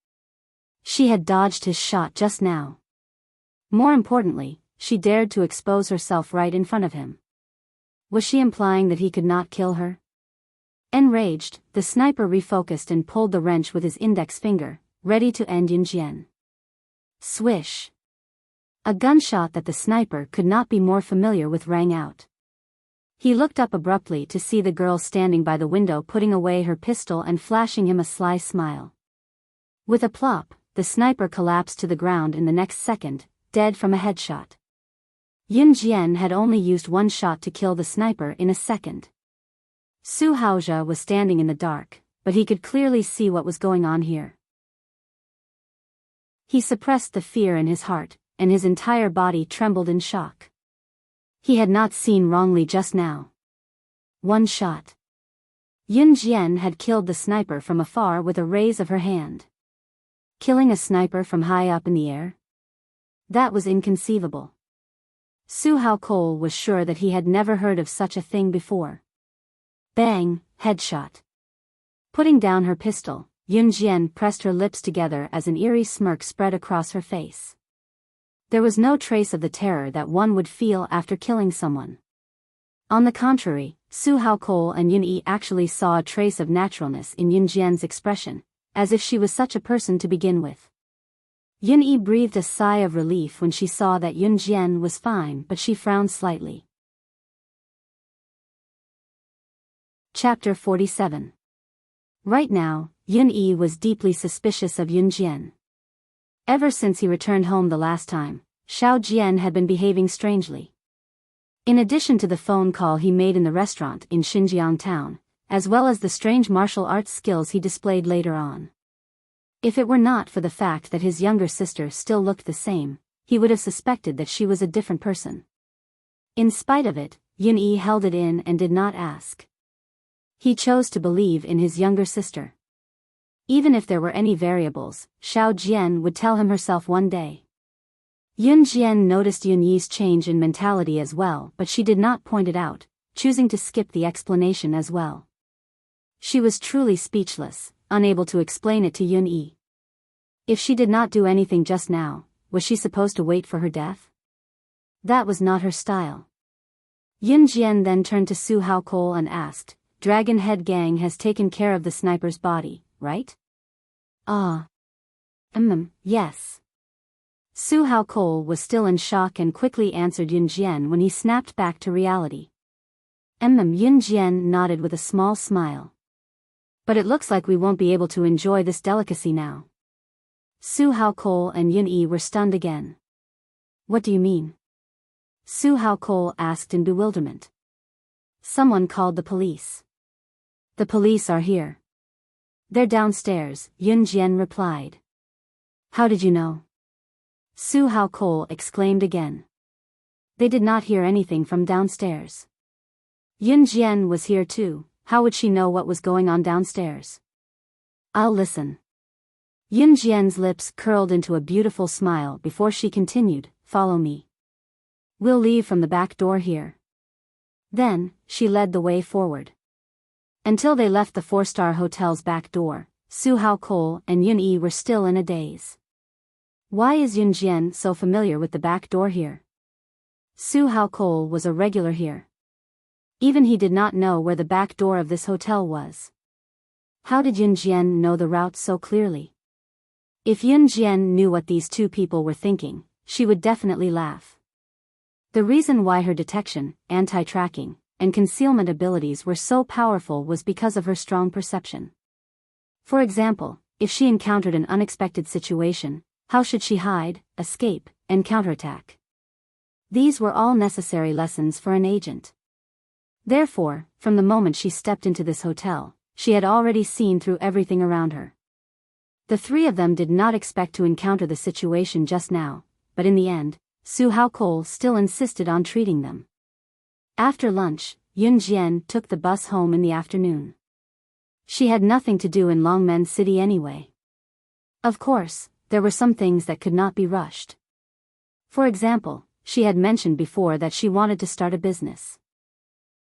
She had dodged his shot just now. More importantly, she dared to expose herself right in front of him. Was she implying that he could not kill her? Enraged, the sniper refocused and pulled the wrench with his index finger, ready to end Yun Jian. Swish! A gunshot that the sniper could not be more familiar with rang out. He looked up abruptly to see the girl standing by the window putting away her pistol and flashing him a sly smile. With a plop, the sniper collapsed to the ground in the next second, dead from a headshot. Yun Jian had only used 1 shot to kill the sniper in a second. Su Haozhe was standing in the dark, but he could clearly see what was going on here. He suppressed the fear in his heart, and his entire body trembled in shock. He had not seen wrongly just now. 1 shot. Yun Jian had killed the sniper from afar with a raise of her hand. Killing a sniper from high up in the air? That was inconceivable. Su Haozhe was sure that he had never heard of such a thing before. Bang, headshot. Putting down her pistol, Yun Jian pressed her lips together as an eerie smirk spread across her face. There was no trace of the terror that one would feel after killing someone. On the contrary, Su Haozhe and Yun-yi actually saw a trace of naturalness in Yun Jian's expression, as if she was such a person to begin with. Yun-yi breathed a sigh of relief when she saw that Yun Jian was fine, but she frowned slightly. Chapter 47. Right now, Yun-yi was deeply suspicious of Yun Jian. Ever since he returned home the last time, Xiao Jian had been behaving strangely. In addition to the phone call he made in the restaurant in Xinjiang town, as well as the strange martial arts skills he displayed later on. If it were not for the fact that his younger sister still looked the same, he would have suspected that she was a different person. In spite of it, Yun-yi held it in and did not ask. He chose to believe in his younger sister. Even if there were any variables, Xiao Jian would tell him herself one day. Yun Jian noticed Yun-yi's change in mentality as well, but she did not point it out, choosing to skip the explanation as well. She was truly speechless, unable to explain it to Yun-yi. If she did not do anything just now, was she supposed to wait for her death? That was not her style. Yun Jian then turned to Su Haozhe and asked, "Dragon Head Gang has taken care of the sniper's body, right?" "Ah. Yes." Su Haozhe was still in shock and quickly answered Yun Jian when he snapped back to reality. Yun Jian nodded with a small smile. "But it looks like we won't be able to enjoy this delicacy now." Su Haozhe and Yun-yi were stunned again. "What do you mean?" Su Haozhe asked in bewilderment. "Someone called the police." "The police are here." "They're downstairs," Yun Jian replied. "How did you know?" Su Haozhe exclaimed again. They did not hear anything from downstairs. Yun Jian was here too, how would she know what was going on downstairs? "I'll listen." Yun Jian's lips curled into a beautiful smile before she continued, "Follow me. We'll leave from the back door here." Then, she led the way forward. Until they left the 4-star hotel's back door, Su Haozhe and Yun-yi were still in a daze. Why is Yun Jian so familiar with the back door here? Su Haozhe was a regular here. Even he did not know where the back door of this hotel was. How did Yun Jian know the route so clearly? If Yun Jian knew what these two people were thinking, she would definitely laugh. The reason why her detection, anti-tracking, and concealment abilities were so powerful was because of her strong perception. For example, if she encountered an unexpected situation, how should she hide, escape, and counterattack? These were all necessary lessons for an agent. Therefore, from the moment she stepped into this hotel, she had already seen through everything around her. The three of them did not expect to encounter the situation just now, but in the end, Su Haokol still insisted on treating them. After lunch, Yun Jian took the bus home in the afternoon. She had nothing to do in Longmen City anyway. Of course, there were some things that could not be rushed. For example, she had mentioned before that she wanted to start a business.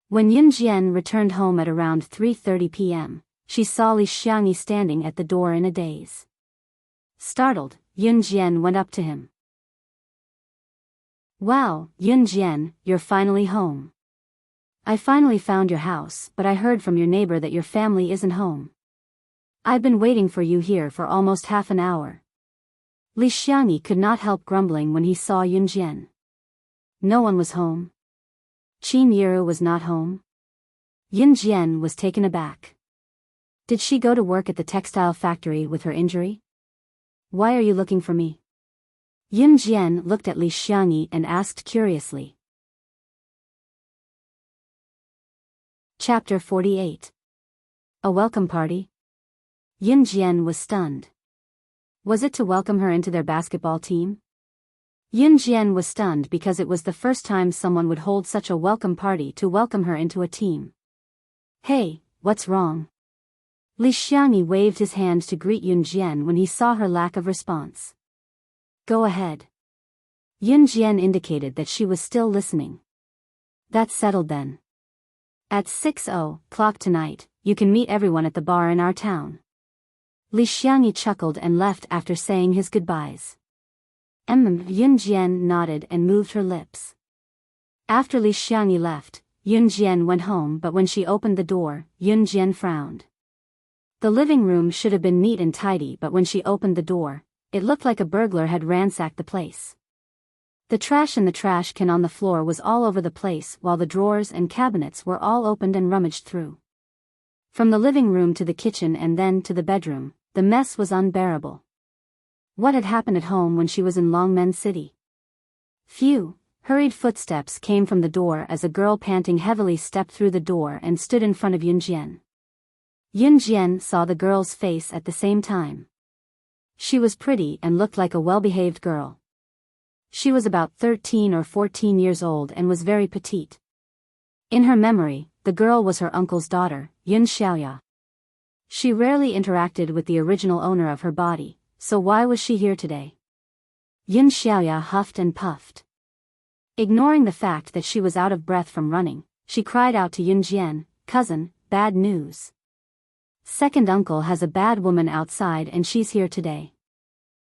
When Yun Jian returned home at around 3:30 p.m., she saw Li Xiangyi standing at the door in a daze. Startled, Yun Jian went up to him. "Wow, Yun Jian, you're finally home. I finally found your house, but I heard from your neighbor that your family isn't home. I've been waiting for you here for almost half an hour." Li Xiangyi could not help grumbling when he saw Yun Jian. No one was home. Qin Yiru was not home. Yun Jian was taken aback. Did she go to work at the textile factory with her injury? "Why are you looking for me?" Yun Jian looked at Li Xiangyi and asked curiously. Chapter 48. A welcome party? Yun Jian was stunned. Was it to welcome her into their basketball team? Yun Jian was stunned because it was the first time someone would hold such a welcome party to welcome her into a team. "Hey, what's wrong?" Li Xiangyi waved his hand to greet Yun Jian when he saw her lack of response. "Go ahead." Yun Jian indicated that she was still listening. "That's settled then. At 6:00 tonight, you can meet everyone at the bar in our town." Li Xiangyi chuckled and left after saying his goodbyes. Yun Jian nodded and moved her lips. After Li Xiangyi left, Yun Jian went home, but when she opened the door, Yun Jian frowned. The living room should have been neat and tidy, but when she opened the door, it looked like a burglar had ransacked the place. The trash in the trash can on the floor was all over the place, while the drawers and cabinets were all opened and rummaged through. From the living room to the kitchen and then to the bedroom, the mess was unbearable. What had happened at home when she was in Longmen City? Few, hurried footsteps came from the door as a girl panting heavily stepped through the door and stood in front of Yun Jian. Yun Jian saw the girl's face at the same time. She was pretty and looked like a well-behaved girl. She was about 13 or 14 years old and was very petite. In her memory, the girl was her uncle's daughter, Yun Xiaoya. She rarely interacted with the original owner of her body, so why was she here today? Yun Xiaoya huffed and puffed. Ignoring the fact that she was out of breath from running, she cried out to Yun Jian, "Cousin, bad news. Second uncle has a bad woman outside and she's here today.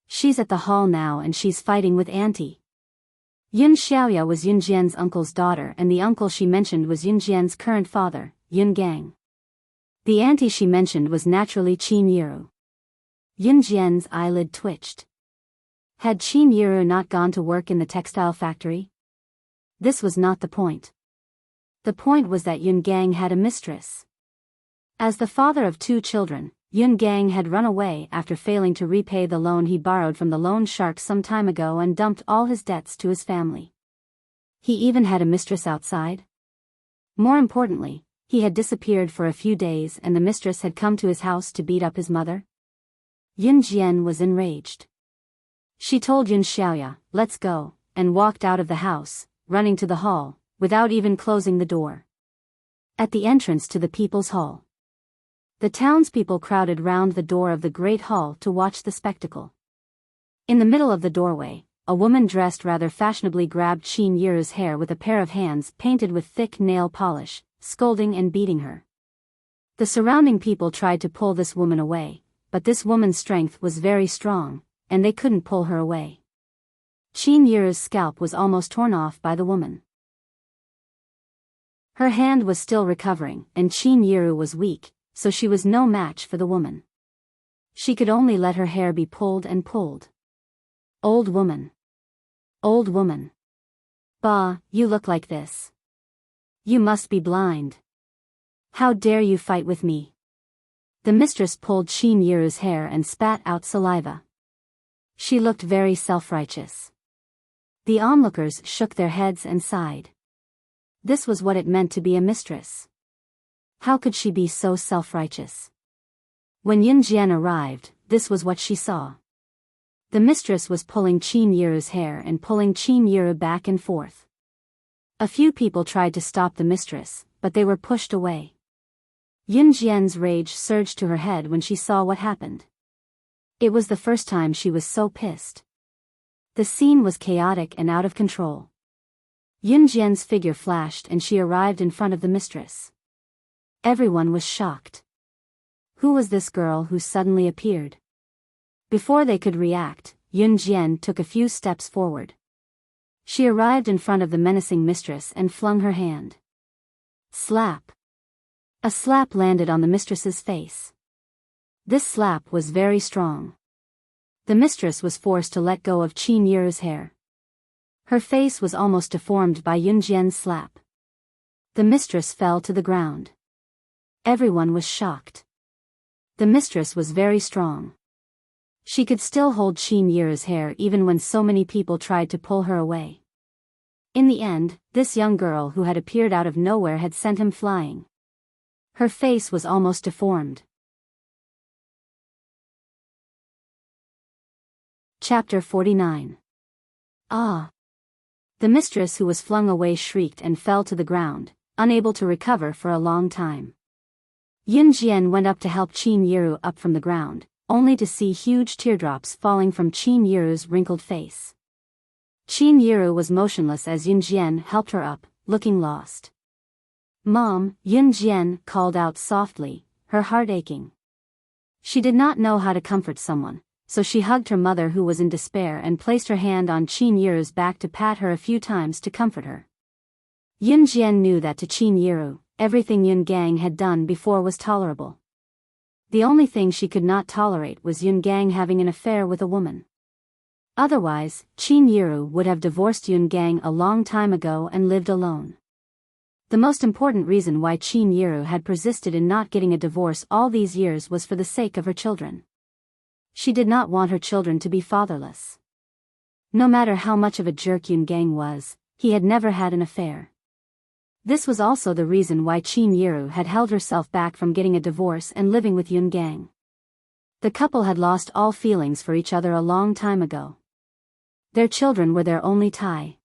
She's at the hall now and she's fighting with Auntie." Yun Xiaoya was Yun Jian's uncle's daughter, and the uncle she mentioned was Yun Jian's current father, Yun Gang. The auntie she mentioned was naturally Qin Yiru. Yun Jian's eyelid twitched. Had Qin Yiru not gone to work in the textile factory? This was not the point. The point was that Yun Gang had a mistress. As the father of 2 children, Yun Gang had run away after failing to repay the loan he borrowed from the loan shark some time ago and dumped all his debts to his family. He even had a mistress outside? More importantly, he had disappeared for a few days and the mistress had come to his house to beat up his mother? Yun Jian was enraged. She told Yun Xiaoya, "Let's go," and walked out of the house, running to the hall, without even closing the door. At the entrance to the People's Hall, the townspeople crowded round the door of the great hall to watch the spectacle. In the middle of the doorway, a woman dressed rather fashionably grabbed Qin Yiru's hair with a pair of hands painted with thick nail polish, scolding and beating her. The surrounding people tried to pull this woman away, but this woman's strength was very strong, and they couldn't pull her away. Qin Yiru's scalp was almost torn off by the woman. Her hand was still recovering, and Qin Yiru was weak, so she was no match for the woman. She could only let her hair be pulled and pulled. "Old woman. Old woman. Bah, you look like this. You must be blind. How dare you fight with me?" The mistress pulled Qin Yiru's hair and spat out saliva. She looked very self-righteous. The onlookers shook their heads and sighed. This was what it meant to be a mistress. How could she be so self-righteous? When Yun Jian arrived, this was what she saw. The mistress was pulling Qin Yiru's hair and pulling Qin Yiru back and forth. A few people tried to stop the mistress, but they were pushed away. Yun Jian's rage surged to her head when she saw what happened. It was the first time she was so pissed. The scene was chaotic and out of control. Yun Jian's figure flashed and she arrived in front of the mistress. Everyone was shocked. Who was this girl who suddenly appeared? Before they could react, Yun Jian took a few steps forward. She arrived in front of the menacing mistress and flung her hand. Slap. A slap landed on the mistress's face. This slap was very strong. The mistress was forced to let go of Qin Yiru's hair. Her face was almost deformed by Yun Jian's slap. The mistress fell to the ground. Everyone was shocked. The mistress was very strong. She could still hold Qin Yiru's hair even when so many people tried to pull her away. In the end, this young girl who had appeared out of nowhere had sent him flying. Her face was almost deformed. Chapter 49. Ah! The mistress who was flung away shrieked and fell to the ground, unable to recover for a long time. Yun Jian went up to help Qin Yiru up from the ground, only to see huge teardrops falling from Qin Yiru's wrinkled face. Qin Yiru was motionless as Yun Jian helped her up, looking lost. "Mom," Yun Jian called out softly, her heart aching. She did not know how to comfort someone, so she hugged her mother who was in despair and placed her hand on Qin Yiru's back to pat her a few times to comfort her. Yun Jian knew that to Qin Yiru, everything Yun Gang had done before was tolerable. The only thing she could not tolerate was Yun Gang having an affair with a woman. Otherwise, Qin Yiru would have divorced Yun Gang a long time ago and lived alone. The most important reason why Qin Yiru had persisted in not getting a divorce all these years was for the sake of her children. She did not want her children to be fatherless. No matter how much of a jerk Yun Gang was, he had never had an affair. This was also the reason why Qin Yiru had held herself back from getting a divorce and living with Yun Gang. The couple had lost all feelings for each other a long time ago. Their children were their only tie.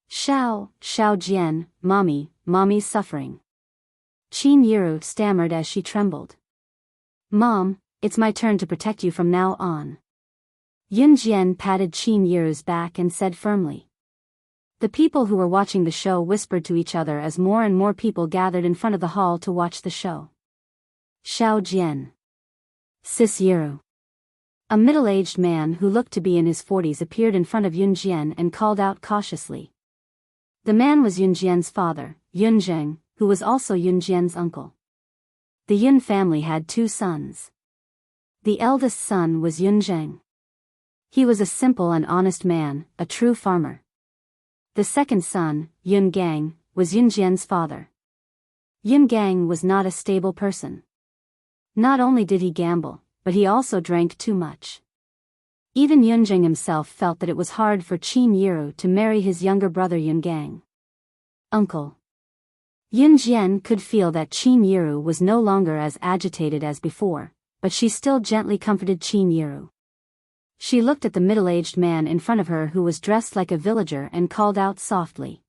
Xiao Jian, mommy's suffering. Qin Yiru stammered as she trembled. "Mom, it's my turn to protect you from now on." Yun Jian patted Qin Yiru's back and said firmly. The people who were watching the show whispered to each other as more and more people gathered in front of the hall to watch the show. Xiao Jian. Sis Yiru. A middle-aged man who looked to be in his 40s appeared in front of Yun Jian and called out cautiously. The man was Yun Jian's father, Yun Zheng, who was also Yun Jian's uncle. The Yun family had 2 sons. The eldest son was Yun Zheng. He was a simple and honest man, a true farmer. The second son, Yun Gang, was Yun Jian's father. Yun Gang was not a stable person. Not only did he gamble, but he also drank too much. Even Yun Zheng himself felt that it was hard for Qin Yiru to marry his younger brother Yun Gang. Uncle. Yun Jian could feel that Qin Yiru was no longer as agitated as before, but she still gently comforted Qin Yiru. She looked at the middle-aged man in front of her who was dressed like a villager and called out softly.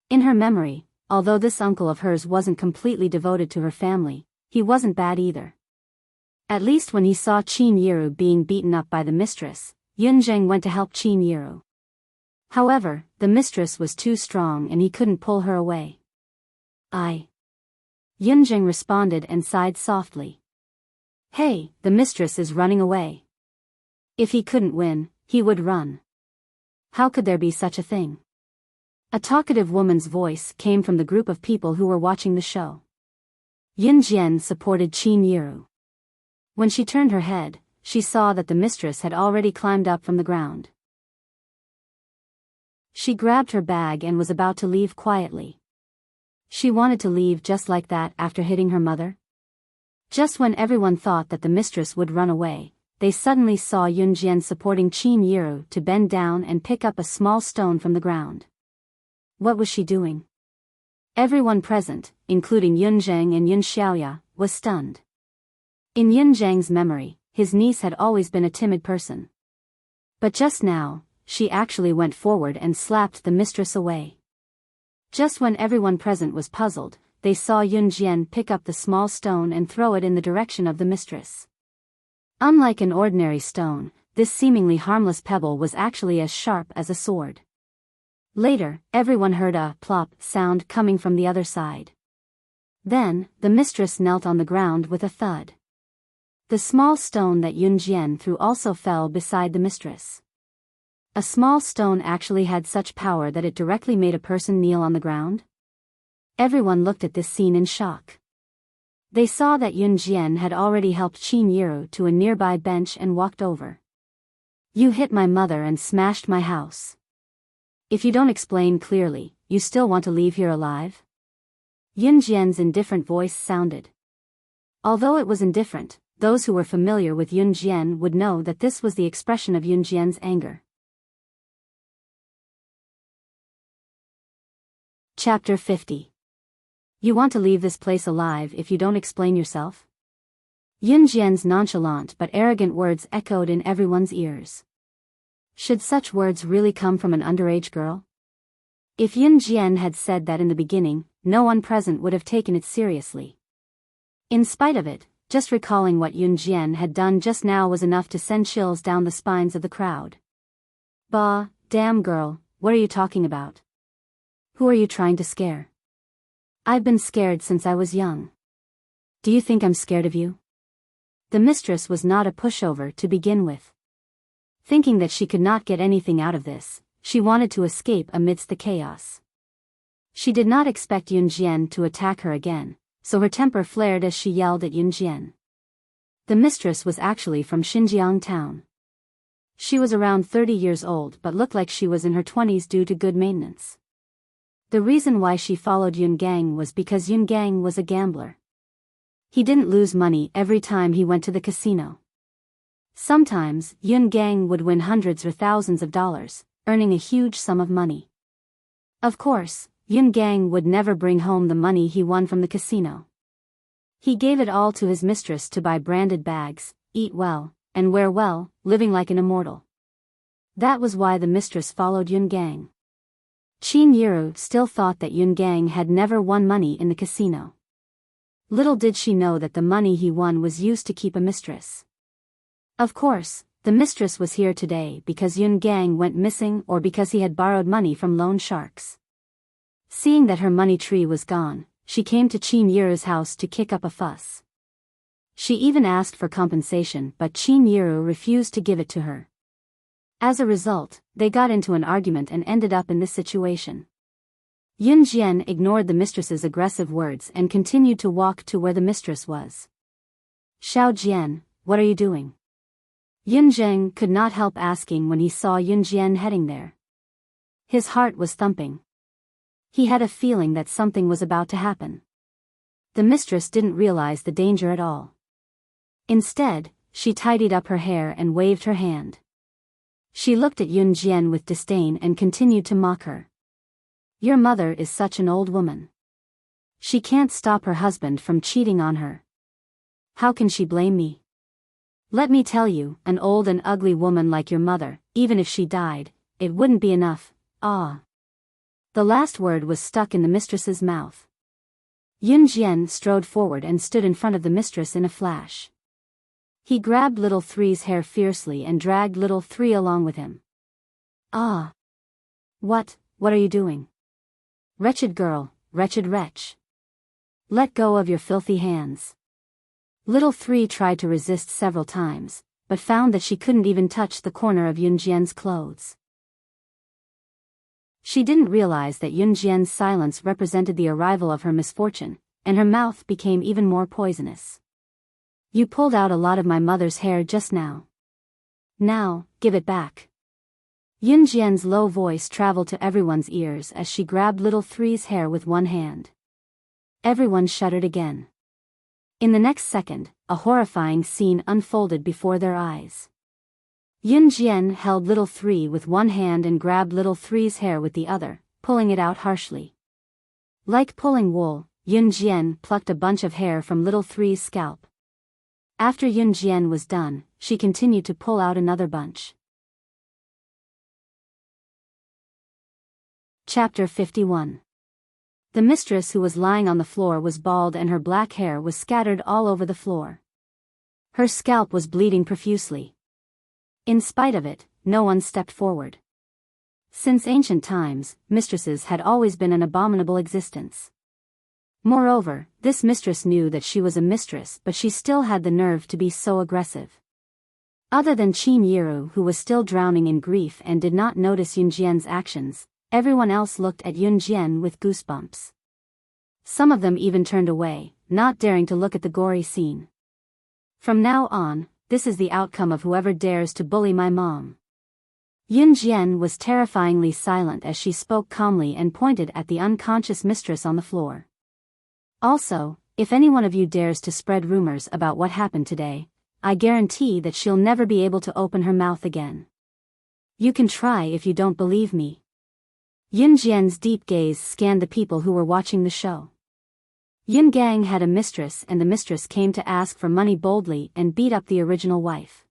In her memory, although this uncle of hers wasn't completely devoted to her family, he wasn't bad either. At least when he saw Qin Yiru being beaten up by the mistress, Yun Zheng went to help Qin Yiru. However, the mistress was too strong and he couldn't pull her away. Yun Zheng responded and sighed softly. Hey, the mistress is running away. If he couldn't win, he would run. How could there be such a thing? A talkative woman's voice came from the group of people who were watching the show. Yun Jian supported Qin Yiru. When she turned her head, she saw that the mistress had already climbed up from the ground. She grabbed her bag and was about to leave quietly. She wanted to leave just like that after hitting her mother. Just when everyone thought that the mistress would run away, they suddenly saw Yun Jian supporting Qin Yiru to bend down and pick up a small stone from the ground. What was she doing? Everyone present, including Yun Zheng and Yun Xiaoya, was stunned. In Yun Zheng's memory, his niece had always been a timid person. But just now, she actually went forward and slapped the mistress away. Just when everyone present was puzzled, they saw Yun Jian pick up the small stone and throw it in the direction of the mistress. Unlike an ordinary stone, this seemingly harmless pebble was actually as sharp as a sword. Later, everyone heard a plop sound coming from the other side. Then, the mistress knelt on the ground with a thud. The small stone that Yun Jian threw also fell beside the mistress. A small stone actually had such power that it directly made a person kneel on the ground? Everyone looked at this scene in shock. They saw that Yun Jian had already helped Qin Yiru to a nearby bench and walked over. "You hit my mother and smashed my house. If you don't explain clearly, you still want to leave here alive?" Yun Jian's indifferent voice sounded. Although it was indifferent, those who were familiar with Yun Jian would know that this was the expression of Yun Jian's anger. Chapter 50. You want to leave this place alive if you don't explain yourself? Yun Jian's nonchalant but arrogant words echoed in everyone's ears. Should such words really come from an underage girl? If Yun Jian had said that in the beginning, no one present would have taken it seriously. In spite of it, just recalling what Yun Jian had done just now was enough to send chills down the spines of the crowd. Bah, damn girl, what are you talking about? Who are you trying to scare? I've been scared since I was young. Do you think I'm scared of you? The mistress was not a pushover to begin with. Thinking that she could not get anything out of this, she wanted to escape amidst the chaos. She did not expect Yun Jian to attack her again, so her temper flared as she yelled at Yun Jian. The mistress was actually from Xinjiang town. She was around 30 years old but looked like she was in her 20s due to good maintenance. The reason why she followed Yun Gang was because Yun Gang was a gambler. He didn't lose money every time he went to the casino. Sometimes, Yun Gang would win hundreds or thousands of dollars, earning a huge sum of money. Of course, Yun Gang would never bring home the money he won from the casino. He gave it all to his mistress to buy branded bags, eat well, and wear well, living like an immortal. That was why the mistress followed Yun Gang. Qin Yiru still thought that Yun Gang had never won money in the casino. Little did she know that the money he won was used to keep a mistress. Of course, the mistress was here today because Yun Gang went missing or because he had borrowed money from loan sharks. Seeing that her money tree was gone, she came to Qin Yiru's house to kick up a fuss. She even asked for compensation but Qin Yiru refused to give it to her. As a result, they got into an argument and ended up in this situation. Yun Jian ignored the mistress's aggressive words and continued to walk to where the mistress was. "Xiao Jian, what are you doing?" Yun Zheng could not help asking when he saw Yun Jian heading there. His heart was thumping. He had a feeling that something was about to happen. The mistress didn't realize the danger at all. Instead, she tidied up her hair and waved her hand. She looked at Yun Jian with disdain and continued to mock her. "Your mother is such an old woman. She can't stop her husband from cheating on her. How can she blame me? Let me tell you, an old and ugly woman like your mother, even if she died, it wouldn't be enough." Ah. The last word was stuck in the mistress's mouth. Yun Jian strode forward and stood in front of the mistress in a flash. He grabbed Little Three's hair fiercely and dragged Little Three along with him. "Ah! What are you doing? Wretched girl, wretched wretch! Let go of your filthy hands." Little Three tried to resist several times, but found that she couldn't even touch the corner of Yun Jian's clothes. She didn't realize that Yun Jian's silence represented the arrival of her misfortune, and her mouth became even more poisonous. "You pulled out a lot of my mother's hair just now. Now, give it back." Yun Jian's low voice traveled to everyone's ears as she grabbed Little Three's hair with one hand. Everyone shuddered again. In the next second, a horrifying scene unfolded before their eyes. Yun Jian held Little Three with one hand and grabbed Little Three's hair with the other, pulling it out harshly. Like pulling wool, Yun Jian plucked a bunch of hair from little Three's scalp. After Yun Jian was done, she continued to pull out another bunch. Chapter 51. The mistress who was lying on the floor was bald and her black hair was scattered all over the floor. Her scalp was bleeding profusely. In spite of it, no one stepped forward. Since ancient times, mistresses had always been an abominable existence. Moreover, this mistress knew that she was a mistress, but she still had the nerve to be so aggressive. Other than Qin Yiru, who was still drowning in grief and did not notice Yun Jian's actions, everyone else looked at Yun Jian with goosebumps. Some of them even turned away, not daring to look at the gory scene. From now on, this is the outcome of whoever dares to bully my mom. Yun Jian was terrifyingly silent as she spoke calmly and pointed at the unconscious mistress on the floor. Also, if any one of you dares to spread rumors about what happened today, I guarantee that she'll never be able to open her mouth again. You can try if you don't believe me. Yun Jian's deep gaze scanned the people who were watching the show. Yun Gang had a mistress and the mistress came to ask for money boldly and beat up the original wife.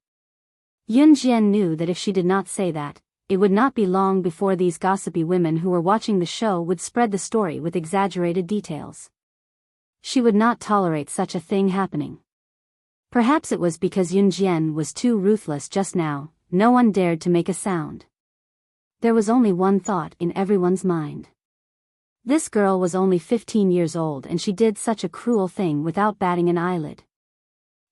Yun Jian knew that if she did not say that, it would not be long before these gossipy women who were watching the show would spread the story with exaggerated details. She would not tolerate such a thing happening. Perhaps it was because Yun Jian was too ruthless just now, no one dared to make a sound. There was only one thought in everyone's mind. This girl was only 15 years old and she did such a cruel thing without batting an eyelid.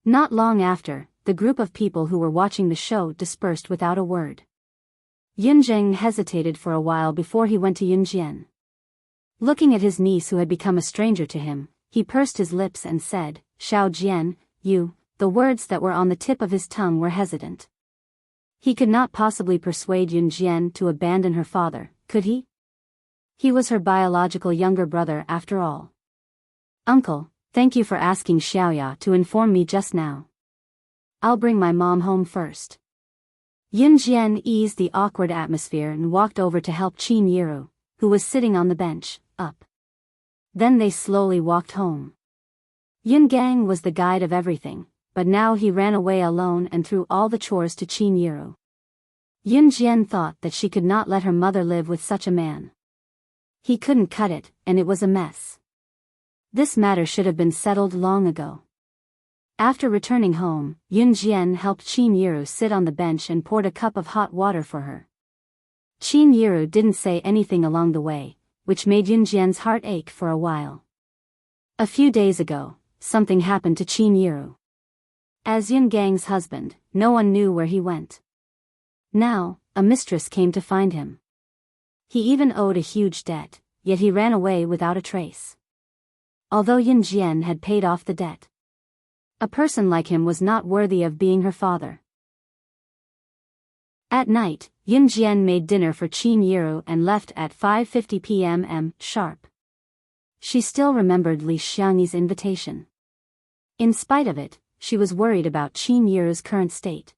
Not long after, the group of people who were watching the show dispersed without a word. Yun Zheng hesitated for a while before he went to Yun Jian. Looking at his niece who had become a stranger to him, he pursed his lips and said, "Xiao Jian, you," the words that were on the tip of his tongue were hesitant. He could not possibly persuade Yun Jian to abandon her father, could he? He was her biological younger brother after all. "Uncle, thank you for asking Xiaoya to inform me just now. I'll bring my mom home first." Yun Jian eased the awkward atmosphere and walked over to help Qin Yiru, who was sitting on the bench, up. Then they slowly walked home. Yun Gang was the guide of everything, but now he ran away alone and threw all the chores to Qin Yiru. Yun Jian thought that she could not let her mother live with such a man. He couldn't cut it, and it was a mess. This matter should have been settled long ago. After returning home, Yun Jian helped Qin Yiru sit on the bench and poured a cup of hot water for her. Qin Yiru didn't say anything along the way, which made Yun Jian's heart ache for a while. A few days ago, something happened to Qin Yiru. As Yun Gang's husband, no one knew where he went. Now, a mistress came to find him. He even owed a huge debt, yet he ran away without a trace. Although Yun Jian had paid off the debt, a person like him was not worthy of being her father. At night, Yun Jian made dinner for Qin Yiru and left at 5:50 p.m. sharp. She still remembered Li Xiangyi's invitation. In spite of it, she was worried about Qin Yiru's current state.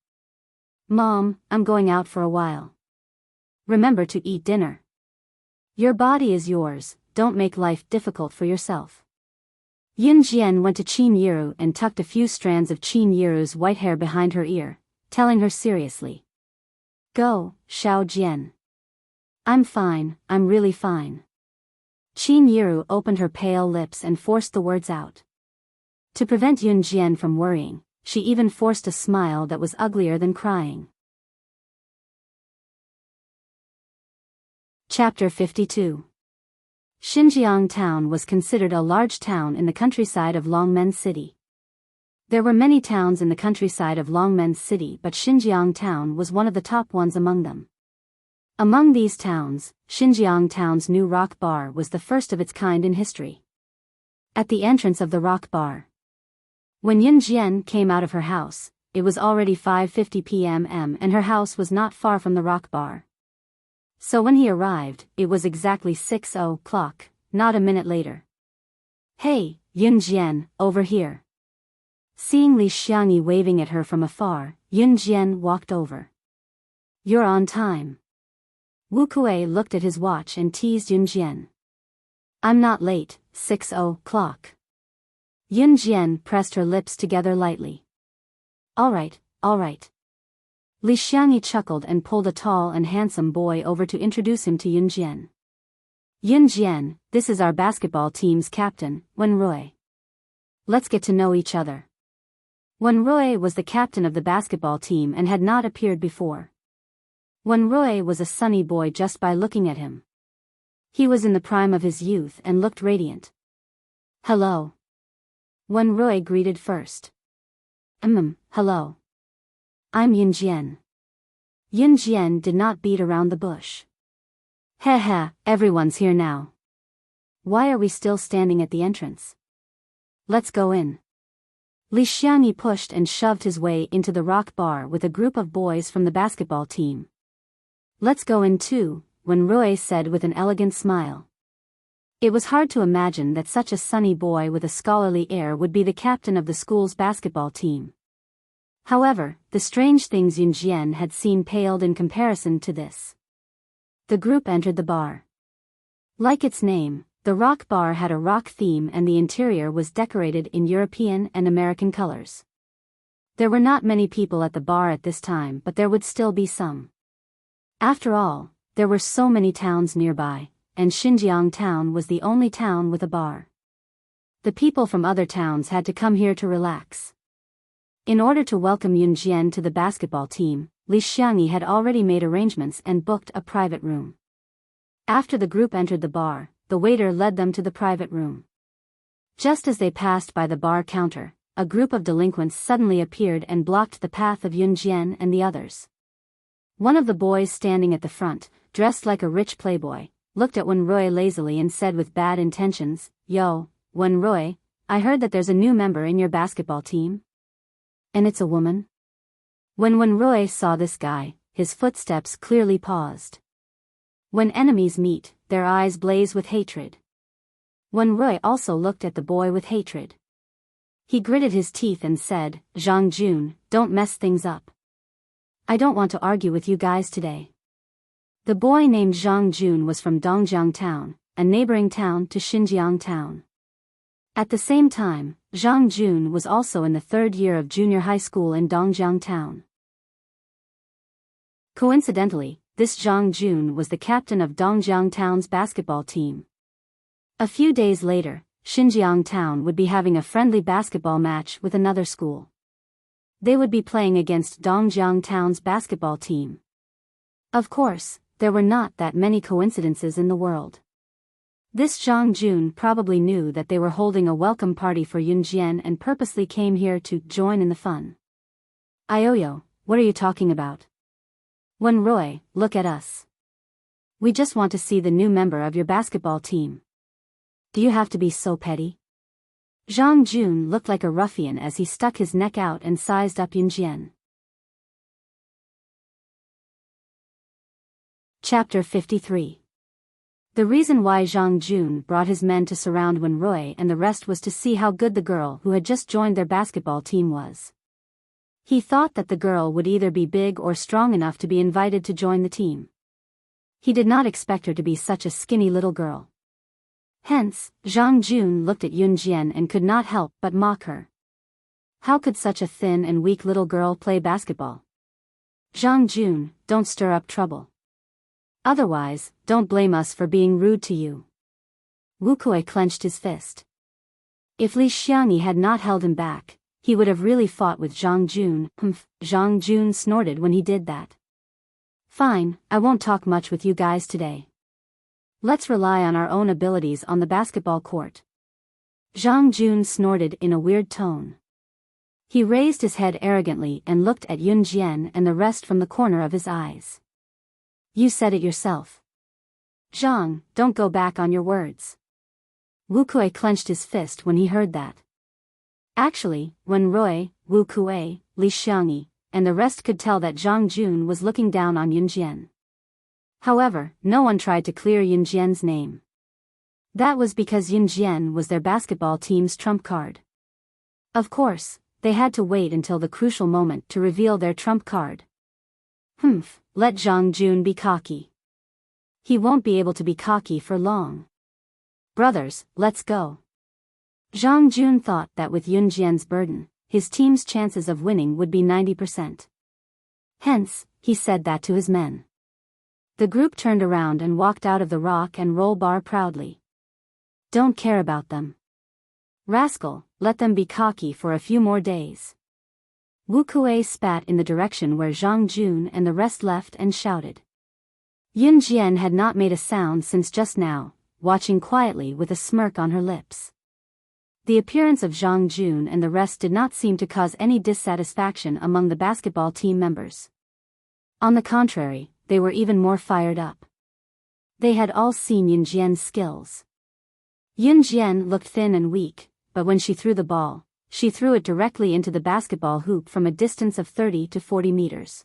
"Mom, I'm going out for a while. Remember to eat dinner. Your body is yours, don't make life difficult for yourself." Yun Jian went to Qin Yiru and tucked a few strands of Qin Yiru's white hair behind her ear, telling her seriously. "Go, Xiao Jian. I'm fine, I'm really fine." Qin Yiru opened her pale lips and forced the words out. To prevent Yun Jian from worrying, she even forced a smile that was uglier than crying. Chapter 52. Xinjiang town was considered a large town in the countryside of Longmen City. There were many towns in the countryside of Longmen City, but Xinjiang town was one of the top ones among them. Among these towns, Xinjiang town's new rock bar was the first of its kind in history. At the entrance of the rock bar, when Yun Jian came out of her house, it was already 5:50 p.m. and her house was not far from the rock bar. So when he arrived, it was exactly 6:00, not a minute later. "Hey, Yun Jian, over here." Seeing Li Xiangyi waving at her from afar, Yun Jian walked over. "You're on time." Wu Kuei looked at his watch and teased Yun Jian. I'm not late, 6 o'clock. Yun Jian pressed her lips together lightly. All right, all right. Li Xiangyi chuckled and pulled a tall and handsome boy over to introduce him to Yun Jian. Yun Jian, this is our basketball team's captain, Wen Rui. Let's get to know each other. Wen Rui was the captain of the basketball team and had not appeared before. Wen Rui was a sunny boy just by looking at him. He was in the prime of his youth and looked radiant. Hello. Wen Rui greeted first. Hello. I'm Yun Jian. Yun Jian did not beat around the bush. Heh, everyone's here now. Why are we still standing at the entrance? Let's go in. Li Xiangyi pushed and shoved his way into the rock bar with a group of boys from the basketball team. Let's go in too, Wen Rui said with an elegant smile. It was hard to imagine that such a sunny boy with a scholarly air would be the captain of the school's basketball team. However, the strange things Yun Jian had seen paled in comparison to this. The group entered the bar. Like its name, the rock bar had a rock theme and the interior was decorated in European and American colors. There were not many people at the bar at this time, but there would still be some. After all, there were so many towns nearby, and Xinjiang town was the only town with a bar. The people from other towns had to come here to relax. In order to welcome Yun Jian to the basketball team, Li Xiangyi had already made arrangements and booked a private room. After the group entered the bar, the waiter led them to the private room. Just as they passed by the bar counter, a group of delinquents suddenly appeared and blocked the path of Yun Jian and the others. One of the boys standing at the front, dressed like a rich playboy, looked at Wen Rui lazily and said with bad intentions, Yo, Wen Rui, I heard that there's a new member in your basketball team? And it's a woman? When Wen Rui saw this guy, his footsteps clearly paused. When enemies meet, their eyes blaze with hatred. Wen Rui also looked at the boy with hatred. He gritted his teeth and said, Zhang Jun, don't mess things up. I don't want to argue with you guys today. The boy named Zhang Jun was from Dongjiang town, a neighboring town to Xinjiang town. At the same time, Zhang Jun was also in the third year of junior high school in Dongjiang town. Coincidentally, this Zhang Jun was the captain of Dongjiang town's basketball team. A few days later, Xinjiang town would be having a friendly basketball match with another school. They would be playing against Dongjiang town's basketball team. Of course, there were not that many coincidences in the world. This Zhang Jun probably knew that they were holding a welcome party for Yun Jian and purposely came here to join in the fun. Ioyo, what are you talking about? Wen Rui, look at us. We just want to see the new member of your basketball team. Do you have to be so petty? Zhang Jun looked like a ruffian as he stuck his neck out and sized up Yun Jian. Chapter 53. The reason why Zhang Jun brought his men to surround Wen Rui and the rest was to see how good the girl who had just joined their basketball team was. He thought that the girl would either be big or strong enough to be invited to join the team. He did not expect her to be such a skinny little girl. Hence, Zhang Jun looked at Yun Jian and could not help but mock her. How could such a thin and weak little girl play basketball? Zhang Jun, don't stir up trouble. Otherwise, don't blame us for being rude to you. Wu Kui clenched his fist. If Li Xiangyi had not held him back, he would have really fought with Zhang Jun. Zhang Jun snorted when he did that. Fine, I won't talk much with you guys today. Let's rely on our own abilities on the basketball court. Zhang Jun snorted in a weird tone. He raised his head arrogantly and looked at Yun Jian and the rest from the corner of his eyes. You said it yourself. Zhang, don't go back on your words. Wu Kui clenched his fist when he heard that. Actually, Wen Rui, Wu Kui, Li Xiangyi, and the rest could tell that Zhang Jun was looking down on Yun Jian. However, no one tried to clear Yun Jian's name. That was because Yun Jian was their basketball team's trump card. Of course, they had to wait until the crucial moment to reveal their trump card. Let Zhang Jun be cocky. He won't be able to be cocky for long. Brothers, let's go. Zhang Jun thought that with Yun Jian's burden, his team's chances of winning would be 90%. Hence, he said that to his men. The group turned around and walked out of the rock and roll bar proudly. Don't care about them. Rascal, let them be cocky for a few more days. Wu Kuei spat in the direction where Zhang Jun and the rest left and shouted. Yun Jian had not made a sound since just now, watching quietly with a smirk on her lips. The appearance of Zhang Jun and the rest did not seem to cause any dissatisfaction among the basketball team members. On the contrary, they were even more fired up. They had all seen Yun Jian's skills. Yun Jian looked thin and weak, but when she threw the ball, she threw it directly into the basketball hoop from a distance of 30 to 40 meters.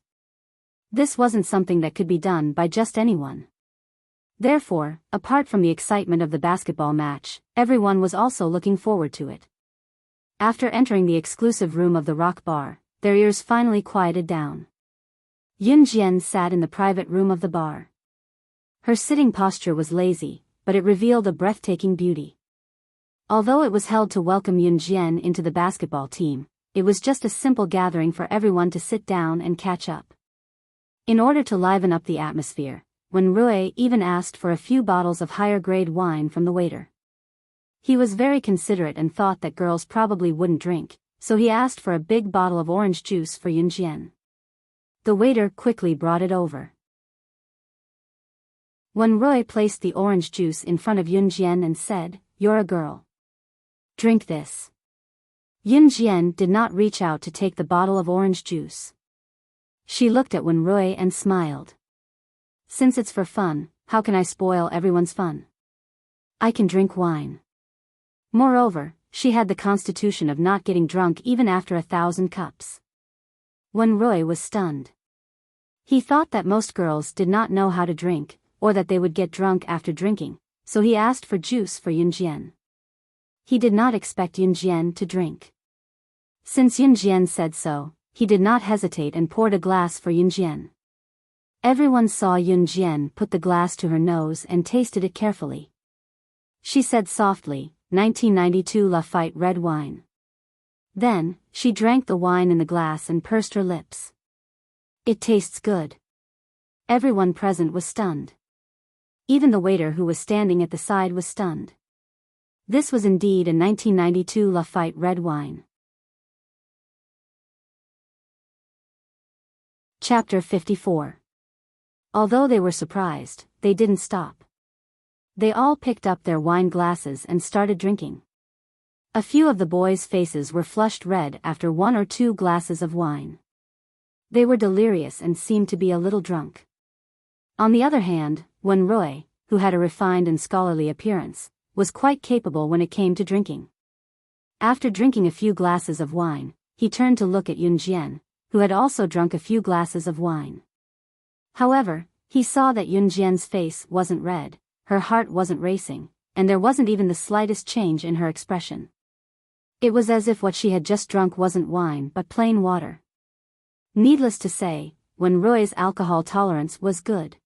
This wasn't something that could be done by just anyone. Therefore, apart from the excitement of the basketball match, everyone was also looking forward to it. After entering the exclusive room of the rock bar, their ears finally quieted down. Yun Jian sat in the private room of the bar. Her sitting posture was lazy, but it revealed a breathtaking beauty. Although it was held to welcome Yun Jian into the basketball team, it was just a simple gathering for everyone to sit down and catch up. In order to liven up the atmosphere, Wen Rui even asked for a few bottles of higher-grade wine from the waiter. He was very considerate and thought that girls probably wouldn't drink, so he asked for a big bottle of orange juice for Yun Jian. The waiter quickly brought it over. Wen Rui placed the orange juice in front of Yun Jian and said, "You're a girl. Drink this." Yun Jian did not reach out to take the bottle of orange juice. She looked at Wen Rui and smiled. "Since it's for fun, how can I spoil everyone's fun? I can drink wine." Moreover, she had the constitution of not getting drunk even after 1,000 cups. Wen Rui was stunned. He thought that most girls did not know how to drink, or that they would get drunk after drinking, so he asked for juice for Yun Jian. He did not expect Yun Jian to drink. Since Yun Jian said so, he did not hesitate and poured a glass for Yun Jian. Everyone saw Yun Jian put the glass to her nose and tasted it carefully. She said softly, 1992 Lafite red wine. Then, she drank the wine in the glass and pursed her lips. "It tastes good." Everyone present was stunned. Even the waiter who was standing at the side was stunned. This was indeed a 1992 Lafite red wine. Chapter 54. Although they were surprised, they didn't stop. They all picked up their wine glasses and started drinking. A few of the boys' faces were flushed red after 1 or 2 glasses of wine. They were delirious and seemed to be a little drunk. On the other hand, Wen Rui, who had a refined and scholarly appearance, was quite capable when it came to drinking. After drinking a few glasses of wine, he turned to look at Yun Jian, who had also drunk a few glasses of wine. However, he saw that Yun Jian's face wasn't red, her heart wasn't racing, and there wasn't even the slightest change in her expression. It was as if what she had just drunk wasn't wine but plain water. Needless to say, Wen Rui's alcohol tolerance was good.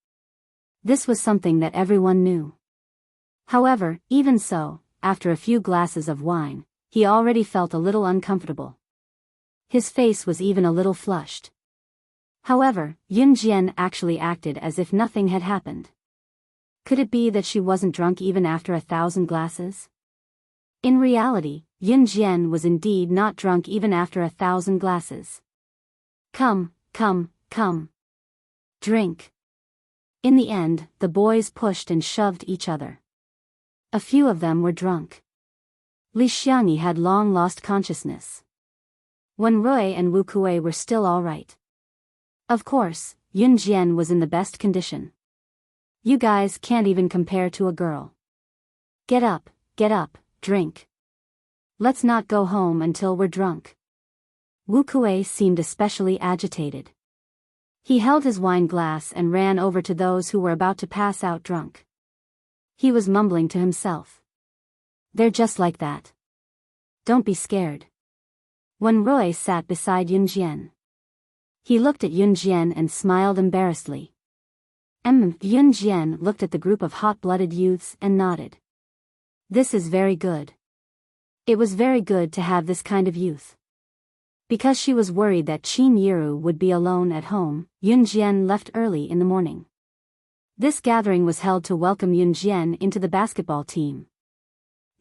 This was something that everyone knew. However, even so, after a few glasses of wine, he already felt a little uncomfortable. His face was even a little flushed. However, Yun Jian actually acted as if nothing had happened. Could it be that she wasn't drunk even after 1,000 glasses? In reality, Yun Jian was indeed not drunk even after 1,000 glasses. Come, come, come. Drink. In the end, the boys pushed and shoved each other. A few of them were drunk. Li Xiangyi had long lost consciousness. Wen Rui and Wu Kuei were still all right. Of course, Yun Jian was in the best condition. "You guys can't even compare to a girl. Get up, drink. Let's not go home until we're drunk." Wu Kuei seemed especially agitated. He held his wine glass and ran over to those who were about to pass out drunk. He was mumbling to himself. "They're just like that. Don't be scared." Wen Rui sat beside Yun Jian. He looked at Yun Jian and smiled embarrassedly. Yun Jian looked at the group of hot-blooded youths and nodded. This is very good. It was very good to have this kind of youth. Because she was worried that Qin Yiru would be alone at home, Yun Jian left early in the morning. This gathering was held to welcome Yun Jian into the basketball team.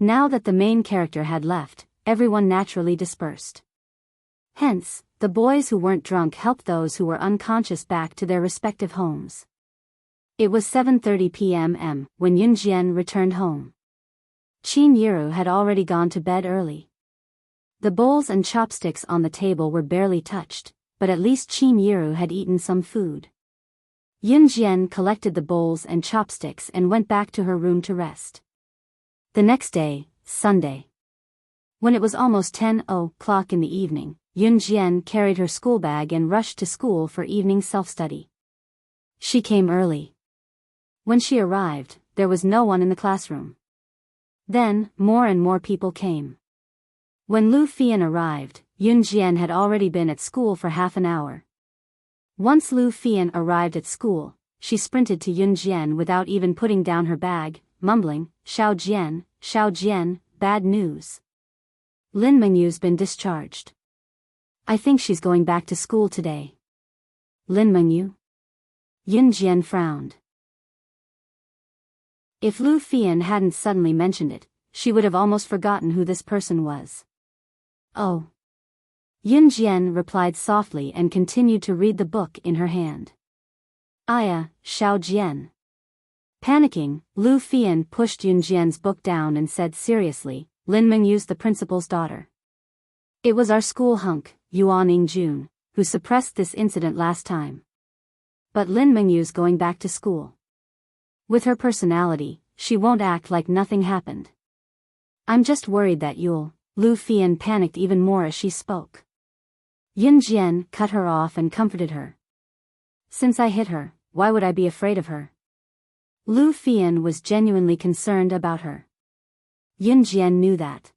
Now that the main character had left, everyone naturally dispersed. Hence, the boys who weren't drunk helped those who were unconscious back to their respective homes. It was 7:30 p.m. when Yun Jian returned home. Qin Yiru had already gone to bed early. The bowls and chopsticks on the table were barely touched, but at least Qin Yiru had eaten some food. Yun Jian collected the bowls and chopsticks and went back to her room to rest. The next day, Sunday. When it was almost 10 o'clock in the evening, Yun Jian carried her school bag and rushed to school for evening self-study. She came early. When she arrived, there was no one in the classroom. Then, more and more people came. When Lu Fian arrived, Yun Jian had already been at school for half an hour. Once Lu Fian arrived at school, she sprinted to Yun Jian without even putting down her bag, mumbling, Xiao Jian, bad news. Lin Mengyu's been discharged. I think she's going back to school today. Lin Mengyu? Yun Jian frowned. If Lu Fian hadn't suddenly mentioned it, she would have almost forgotten who this person was. Oh. Yun Jian replied softly and continued to read the book in her hand. Aya, Xiao Jian. Panicking, Lu Fian pushed Yun Jian's book down and said seriously, Lin Mengyu's the principal's daughter. It was our school hunk, Yuan Jun, who suppressed this incident last time. But Lin Mengyu's going back to school. With her personality, she won't act like nothing happened. I'm just worried that you'll. Lu Fian panicked even more as she spoke. Yun Jian cut her off and comforted her. Since I hit her, why would I be afraid of her? Lu Fian was genuinely concerned about her. Yun Jian knew that.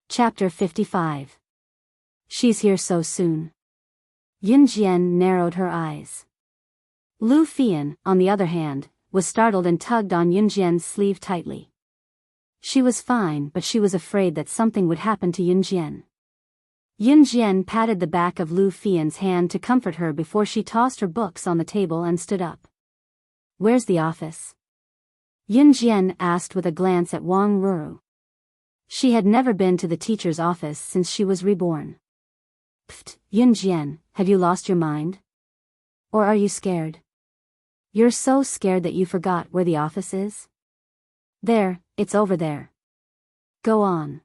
Chapter 55. She's here so soon. Yun Jian narrowed her eyes. Lu Fian, on the other hand, was startled and tugged on Yun Jian's sleeve tightly. She was fine, but she was afraid that something would happen to Yun Jian. Yun Jian patted the back of Lu Fian's hand to comfort her before she tossed her books on the table and stood up. Where's the office? Yun Jian asked with a glance at Wang Ruru. She had never been to the teacher's office since she was reborn. Pfft, Yun Jian, have you lost your mind? Or are you scared? You're so scared that you forgot where the office is? There, it's over there. Go on.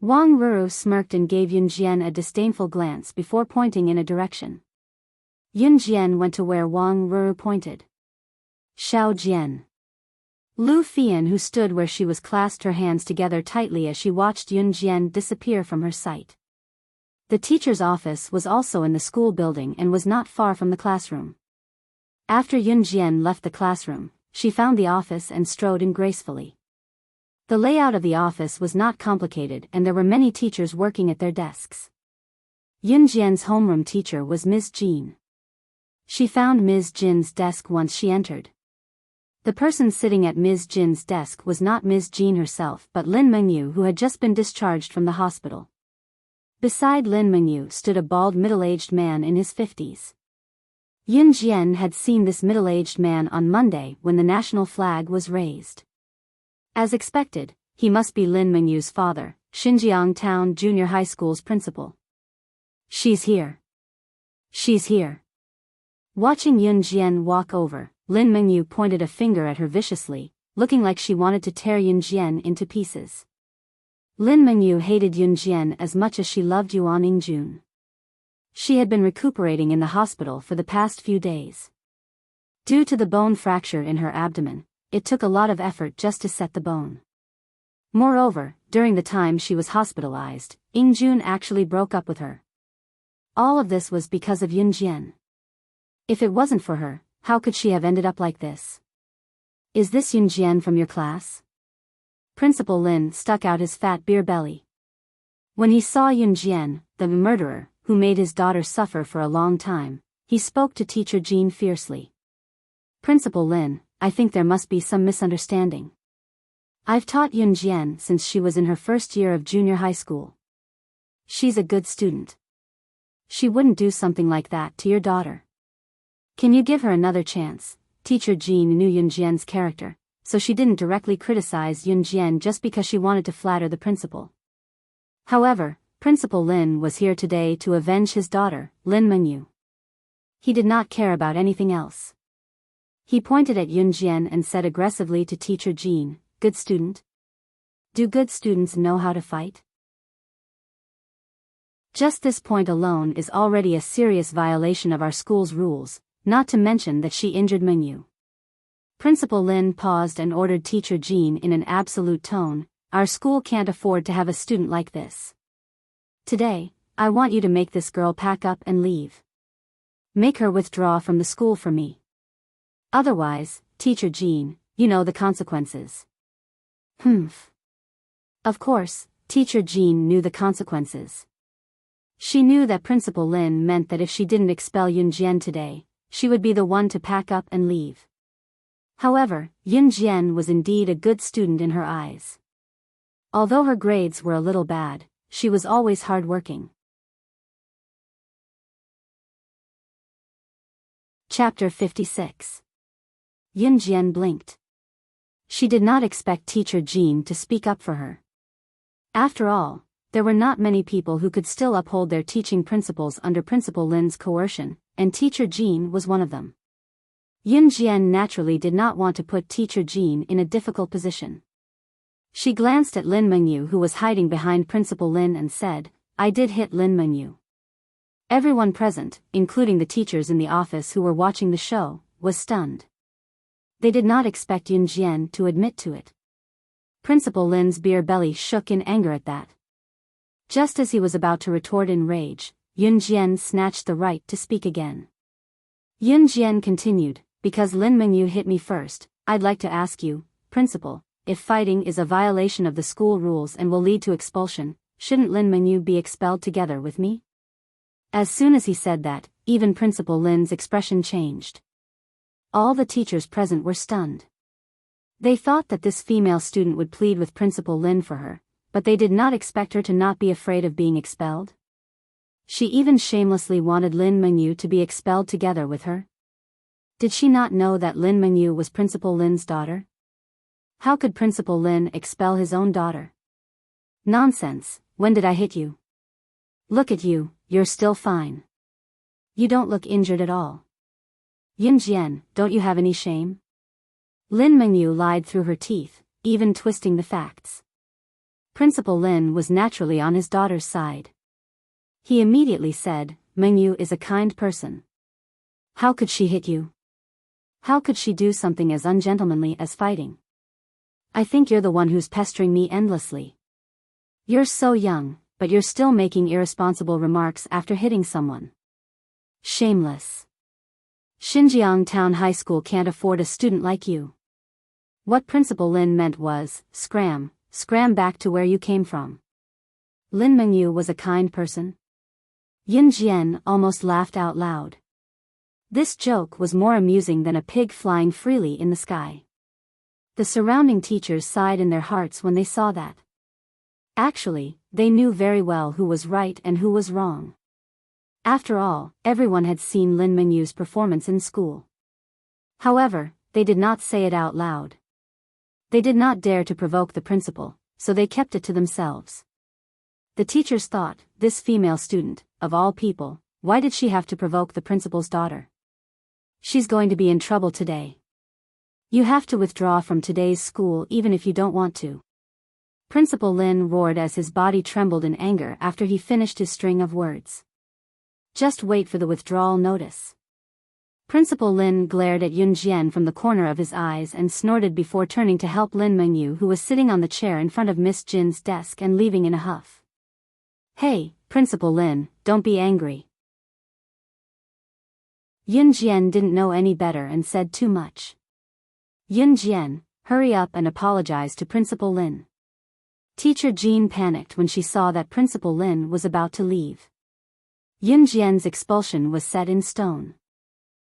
Wang Ruru smirked and gave Yun Jian a disdainful glance before pointing in a direction. Yun Jian went to where Wang Ruru pointed. Xiao Jian. Lu Fian, who stood where she was, clasped her hands together tightly as she watched Yun Jian disappear from her sight. The teacher's office was also in the school building and was not far from the classroom. After Yun Jian left the classroom, she found the office and strode in gracefully. The layout of the office was not complicated and there were many teachers working at their desks. Yun Jian's homeroom teacher was Ms. Jean. She found Ms. Jin's desk once she entered. The person sitting at Ms. Jin's desk was not Ms. Jean herself but Lin Mengyu, who had just been discharged from the hospital. Beside Lin Mengyu stood a bald middle-aged man in his 50s. Yun Jian had seen this middle-aged man on Monday when the national flag was raised. As expected, he must be Lin Mengyu's father, Xinjiang Town Junior High School's principal. She's here. She's here. Watching Yun Jian walk over, Lin Mengyu pointed a finger at her viciously, looking like she wanted to tear Yun Jian into pieces. Lin Mengyu hated Yun Jian as much as she loved Yuan Jun. She had been recuperating in the hospital for the past few days. Due to the bone fracture in her abdomen, it took a lot of effort just to set the bone. Moreover, during the time she was hospitalized, Jun actually broke up with her. All of this was because of Yun Jian. If it wasn't for her, how could she have ended up like this? Is this Yun Jian from your class? Principal Lin stuck out his fat beer belly. When he saw Yun Jian, the murderer, who made his daughter suffer for a long time, he spoke to teacher Jean fiercely. Principal Lin, I think there must be some misunderstanding. I've taught Yunjian since she was in her first year of junior high school. She's a good student. She wouldn't do something like that to your daughter. Can you give her another chance? Teacher Jean knew Yunjian's character, so she didn't directly criticize Yunjian just because she wanted to flatter the principal. However, Principal Lin was here today to avenge his daughter, Lin Mengyu. He did not care about anything else. He pointed at Yunjian and said aggressively to Teacher Jean, "Good student? Do good students know how to fight?" Just this point alone is already a serious violation of our school's rules, not to mention that she injured Mengyu. Principal Lin paused and ordered Teacher Jean in an absolute tone, "Our school can't afford to have a student like this. Today, I want you to make this girl pack up and leave. Make her withdraw from the school for me. Otherwise, Teacher Jean, you know the consequences." Humph. Of course, Teacher Jean knew the consequences. She knew that Principal Lin meant that if she didn't expel Yunjian today, she would be the one to pack up and leave. However, Yunjian was indeed a good student in her eyes. Although her grades were a little bad, she was always hardworking. Chapter 56. Yunjian blinked. She did not expect Teacher Jean to speak up for her. After all, there were not many people who could still uphold their teaching principles under Principal Lin's coercion, and Teacher Jean was one of them. Yunjian naturally did not want to put Teacher Jean in a difficult position. She glanced at Lin Mengyu, who was hiding behind Principal Lin, and said, "I did hit Lin Mengyu." Everyone present, including the teachers in the office who were watching the show, was stunned. They did not expect Yunjian to admit to it. Principal Lin's beer belly shook in anger at that. Just as he was about to retort in rage, Yunjian snatched the right to speak again. Yunjian continued, "Because Lin Mengyu hit me first, I'd like to ask you, Principal, if fighting is a violation of the school rules and will lead to expulsion, shouldn't Lin Mengyu be expelled together with me?" As soon as he said that, even Principal Lin's expression changed. All the teachers present were stunned. They thought that this female student would plead with Principal Lin for her, but they did not expect her to not be afraid of being expelled. She even shamelessly wanted Lin Mengyu to be expelled together with her. Did she not know that Lin Mengyu was Principal Lin's daughter? How could Principal Lin expel his own daughter? Nonsense, when did I hit you? Look at you, you're still fine. You don't look injured at all. Yunjian, don't you have any shame? Lin Mengyu lied through her teeth, even twisting the facts. Principal Lin was naturally on his daughter's side. He immediately said, "Mengyu is a kind person. How could she hit you? How could she do something as ungentlemanly as fighting? I think you're the one who's pestering me endlessly. You're so young, but you're still making irresponsible remarks after hitting someone. Shameless. Xinjiang Town High School can't afford a student like you." What Principal Lin meant was, scram back to where you came from. Lin Mengyu was a kind person. Yunjian almost laughed out loud. This joke was more amusing than a pig flying freely in the sky. The surrounding teachers sighed in their hearts when they saw that. Actually, they knew very well who was right and who was wrong. After all, everyone had seen Lin Mengyu's performance in school. However, they did not say it out loud. They did not dare to provoke the principal, so they kept it to themselves. The teachers thought, this female student, of all people, why did she have to provoke the principal's daughter? She's going to be in trouble today. You have to withdraw from today's school even if you don't want to. Principal Lin roared as his body trembled in anger after he finished his string of words. Just wait for the withdrawal notice. Principal Lin glared at Yunjian from the corner of his eyes and snorted before turning to help Lin Mengyu, who was sitting on the chair in front of Miss Jin's desk and leaving in a huff. Hey, Principal Lin, don't be angry. Yunjian didn't know any better and said too much. Yunjian, hurry up and apologize to Principal Lin. Teacher Jean panicked when she saw that Principal Lin was about to leave. Yunjian's expulsion was set in stone.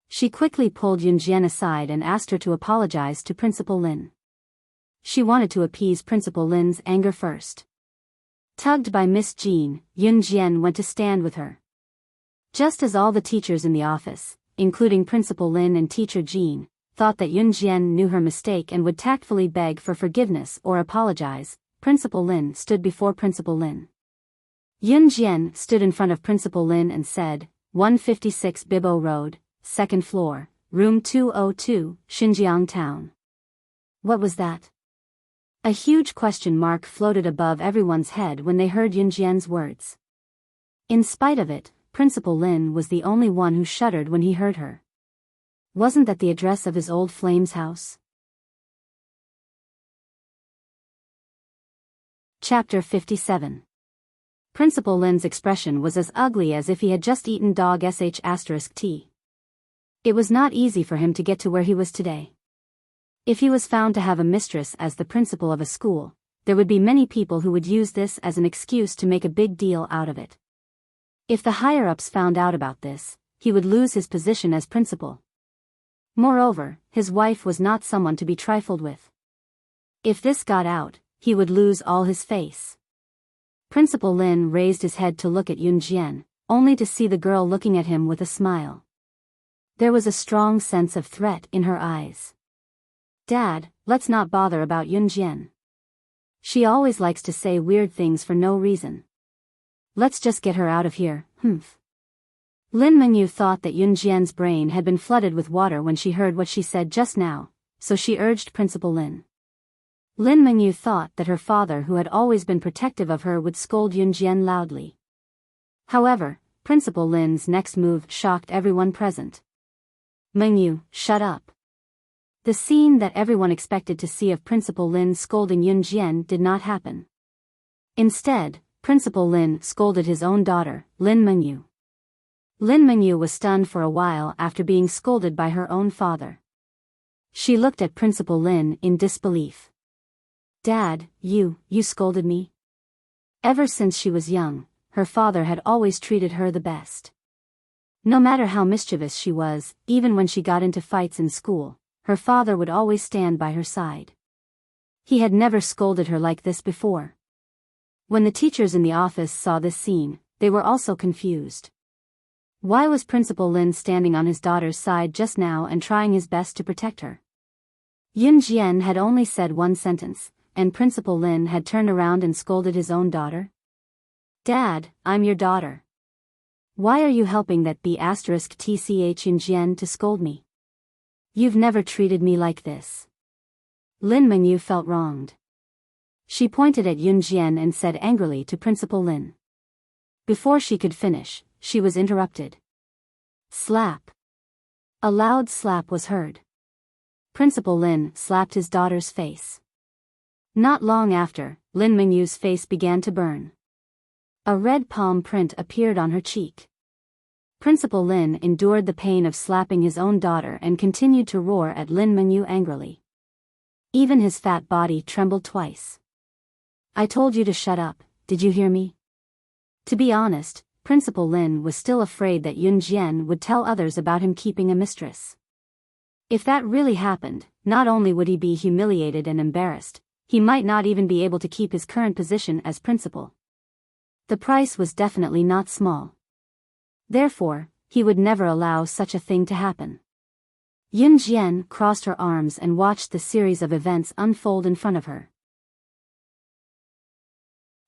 She quickly pulled Yunjian aside and asked her to apologize to Principal Lin. She wanted to appease Principal Lin's anger first. Tugged by Miss Jean, Yunjian went to stand with her. Just as all the teachers in the office, including Principal Lin and Teacher Jean, thought that Yunjian knew her mistake and would tactfully beg for forgiveness or apologize, Principal Lin stood before Principal Lin. Yunjian stood in front of Principal Lin and said, 156 Bibo Road, 2nd floor, room 202, Xinjiang Town. What was that? A huge question mark floated above everyone's head when they heard Yunjian's words. In spite of it, Principal Lin was the only one who shuddered when he heard her. Wasn't that the address of his old flame's house? Chapter 57. Principal Lin's expression was as ugly as if he had just eaten dog sh*t. It was not easy for him to get to where he was today. If he was found to have a mistress as the principal of a school, there would be many people who would use this as an excuse to make a big deal out of it. If the higher-ups found out about this, he would lose his position as principal. Moreover, his wife was not someone to be trifled with. If this got out, he would lose all his face. Principal Lin raised his head to look at Yunjian, only to see the girl looking at him with a smile. There was a strong sense of threat in her eyes. Dad, let's not bother about Yunjian. She always likes to say weird things for no reason. Let's just get her out of here, humph. Lin Mengyu thought that Yunjian's brain had been flooded with water when she heard what she said just now, so she urged Principal Lin. Lin Mengyu thought that her father, who had always been protective of her, would scold Yunjian loudly. However, Principal Lin's next move shocked everyone present. Mengyu, shut up. The scene that everyone expected to see of Principal Lin scolding Yunjian did not happen. Instead, Principal Lin scolded his own daughter, Lin Mengyu. Lin Mengyu was stunned for a while after being scolded by her own father. She looked at Principal Lin in disbelief. Dad, you scolded me? Ever since she was young, her father had always treated her the best. No matter how mischievous she was, even when she got into fights in school, her father would always stand by her side. He had never scolded her like this before. When the teachers in the office saw this scene, they were also confused. Why was Principal Lin standing on his daughter's side just now and trying his best to protect her? Yunjian had only said one sentence, and Principal Lin had turned around and scolded his own daughter? Dad, I'm your daughter. Why are you helping that B*tch Yunjian to scold me? You've never treated me like this. Lin Mengyu felt wronged. She pointed at Yunjian and said angrily to Principal Lin. Before she could finish, she was interrupted. Slap. A loud slap was heard. Principal Lin slapped his daughter's face. Not long after, Lin Mengyu's face began to burn. A red palm print appeared on her cheek. Principal Lin endured the pain of slapping his own daughter and continued to roar at Lin Mengyu angrily. Even his fat body trembled twice. I told you to shut up, did you hear me? To be honest, Principal Lin was still afraid that Yunjian would tell others about him keeping a mistress. If that really happened, not only would he be humiliated and embarrassed, he might not even be able to keep his current position as principal. The price was definitely not small. Therefore, he would never allow such a thing to happen. Yunjian crossed her arms and watched the series of events unfold in front of her.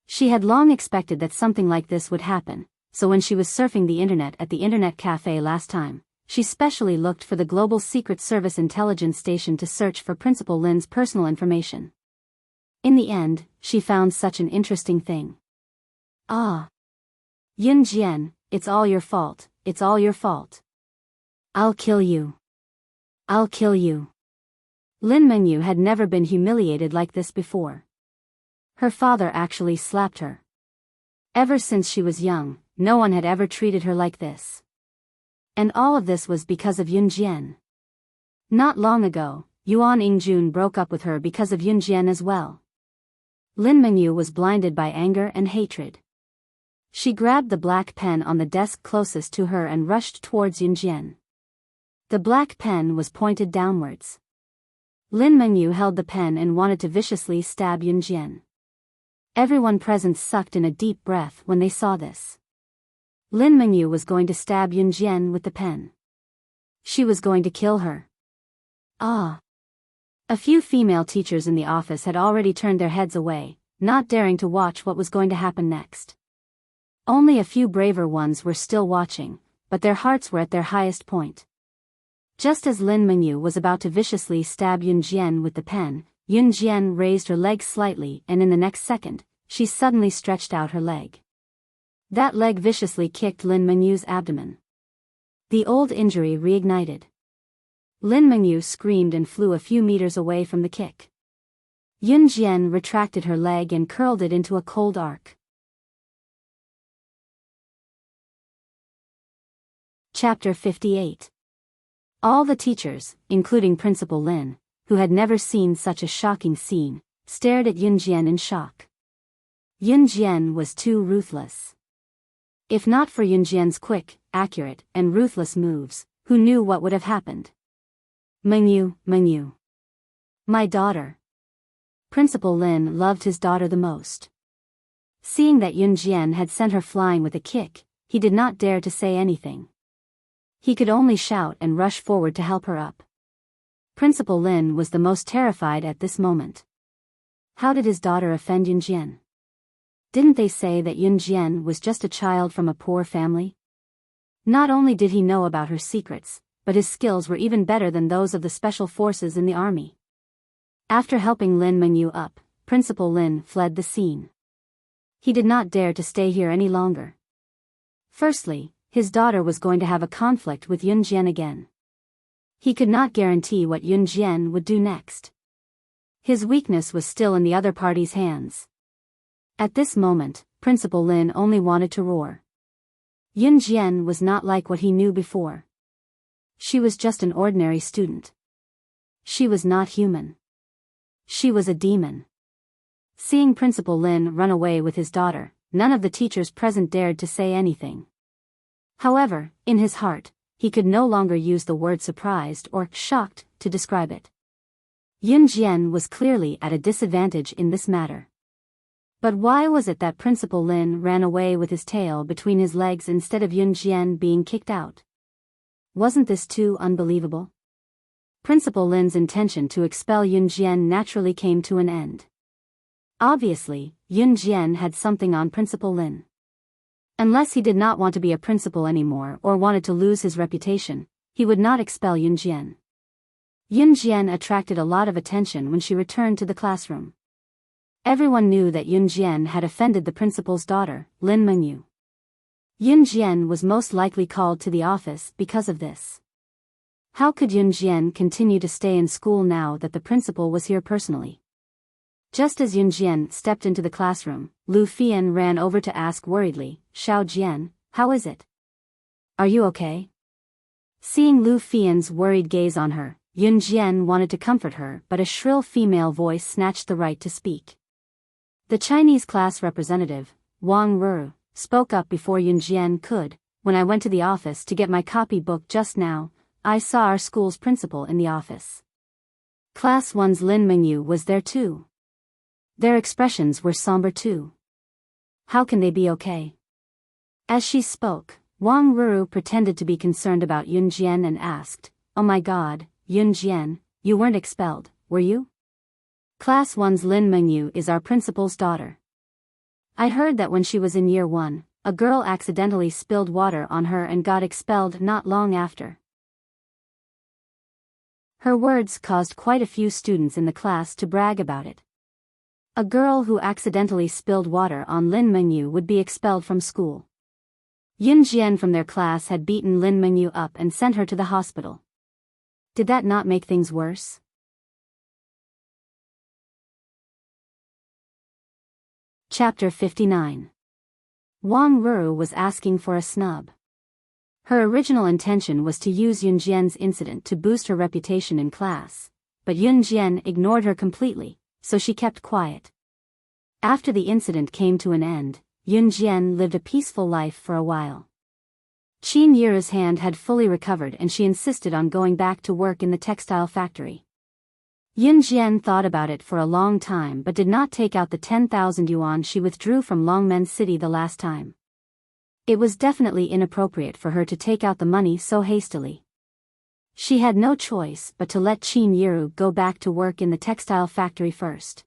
She had long expected that something like this would happen, so when she was surfing the internet at the internet cafe last time, she specially looked for the Global Secret Service intelligence station to search for Principal Lin's personal information. In the end, she found such an interesting thing. Ah. Yunjian, it's all your fault, it's all your fault. I'll kill you. I'll kill you. Lin Mengyu had never been humiliated like this before. Her father actually slapped her. Ever since she was young, no one had ever treated her like this. And all of this was because of Yunjian. Not long ago, Yuan Yingjun broke up with her because of Yunjian as well. Lin Mengyu was blinded by anger and hatred. She grabbed the black pen on the desk closest to her and rushed towards Yunjian. The black pen was pointed downwards. Lin Mengyu held the pen and wanted to viciously stab Yun Jian. Everyone present sucked in a deep breath when they saw this. Lin Mengyu was going to stab Yun Jian with the pen. She was going to kill her. Ah! A few female teachers in the office had already turned their heads away, not daring to watch what was going to happen next. Only a few braver ones were still watching, but their hearts were at their highest point. Just as Lin Mengyu was about to viciously stab Yun Jian with the pen, Yun Jian raised her leg slightly and in the next second, she suddenly stretched out her leg. That leg viciously kicked Lin Mengyu's abdomen. The old injury reignited. Lin Mengyu screamed and flew a few meters away from the kick. Yun Jian retracted her leg and curled it into a cold arc. Chapter 58. All the teachers, including Principal Lin, who had never seen such a shocking scene, stared at Yun Jian in shock. Yun Jian was too ruthless. If not for Yun Jian's quick, accurate, and ruthless moves, who knew what would have happened? Mengyu, Mengyu. My daughter. Principal Lin loved his daughter the most. Seeing that Yun Jian had sent her flying with a kick, he did not dare to say anything. He could only shout and rush forward to help her up. Principal Lin was the most terrified at this moment. How did his daughter offend Yun Jian? Didn't they say that Yun Jian was just a child from a poor family? Not only did he know about her secrets, but his skills were even better than those of the special forces in the army. After helping Lin Mengyu up, Principal Lin fled the scene. He did not dare to stay here any longer. Firstly, his daughter was going to have a conflict with Yun Jian again. He could not guarantee what Yun Jian would do next. His weakness was still in the other party's hands. At this moment, Principal Lin only wanted to roar. Yun Jian was not like what he knew before. She was just an ordinary student. She was not human. She was a demon. Seeing Principal Lin run away with his daughter, none of the teachers present dared to say anything. However, in his heart, he could no longer use the word surprised or shocked to describe it. Yun Jian was clearly at a disadvantage in this matter. But why was it that Principal Lin ran away with his tail between his legs instead of Yun Jian being kicked out? Wasn't this too unbelievable? Principal Lin's intention to expel Yun Jian naturally came to an end. Obviously, Yun Jian had something on Principal Lin. Unless he did not want to be a principal anymore or wanted to lose his reputation, he would not expel Yun Jian. Yun Jian attracted a lot of attention when she returned to the classroom. Everyone knew that Yun Jian had offended the principal's daughter, Lin Mengyu. Yun Jian was most likely called to the office because of this. How could Yun Jian continue to stay in school now that the principal was here personally? Just as Yun Jian stepped into the classroom, Lu Fian ran over to ask worriedly, Xiao Jian, how is it? Are you okay? Seeing Lu Fian's worried gaze on her, Yun Jian wanted to comfort her, but a shrill female voice snatched the right to speak. The Chinese class representative, Wang Ruru, spoke up before Yun Jian could. When I went to the office to get my copybook just now, I saw our school's principal in the office. Class 1's Lin Mengyu was there too. Their expressions were somber too. How can they be okay? As she spoke, Wang Ruru pretended to be concerned about Yun Jian and asked, Oh my god, Yun Jian, you weren't expelled, were you? Class 1's Lin Mengyu is our principal's daughter. I heard that when she was in year 1, a girl accidentally spilled water on her and got expelled not long after. Her words caused quite a few students in the class to brag about it. A girl who accidentally spilled water on Lin Mengyu would be expelled from school. Yun Jian from their class had beaten Lin Mengyu up and sent her to the hospital. Did that not make things worse? Chapter 59. Wang Ruru was asking for a snub. Her original intention was to use Yun Jian's incident to boost her reputation in class, but Yun Jian ignored her completely, so she kept quiet. After the incident came to an end, Yun Jian lived a peaceful life for a while. Qin Yiru's hand had fully recovered and she insisted on going back to work in the textile factory. Yun Jian thought about it for a long time but did not take out the 10,000 yuan she withdrew from Longmen City the last time. It was definitely inappropriate for her to take out the money so hastily. She had no choice but to let Qin Yiru go back to work in the textile factory first.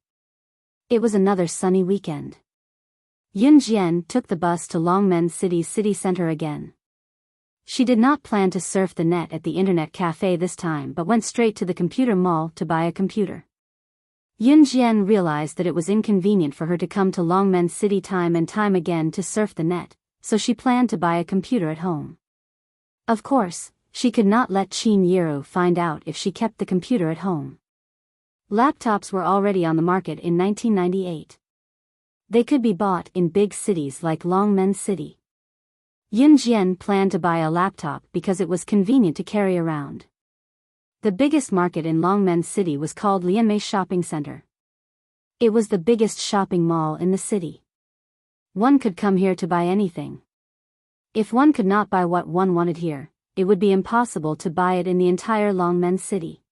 It was another sunny weekend. Yun Jian took the bus to Longmen City's city center again. She did not plan to surf the net at the internet cafe this time but went straight to the computer mall to buy a computer. Yun Jian realized that it was inconvenient for her to come to Longmen City time and time again to surf the net, so she planned to buy a computer at home. Of course, she could not let Qin Yiru find out if she kept the computer at home. Laptops were already on the market in 1998. They could be bought in big cities like Longmen City. Yun Jian planned to buy a laptop because it was convenient to carry around. The biggest market in Longmen City was called Lianmei Shopping Center. It was the biggest shopping mall in the city. One could come here to buy anything. If one could not buy what one wanted here, it would be impossible to buy it in the entire Longmen City.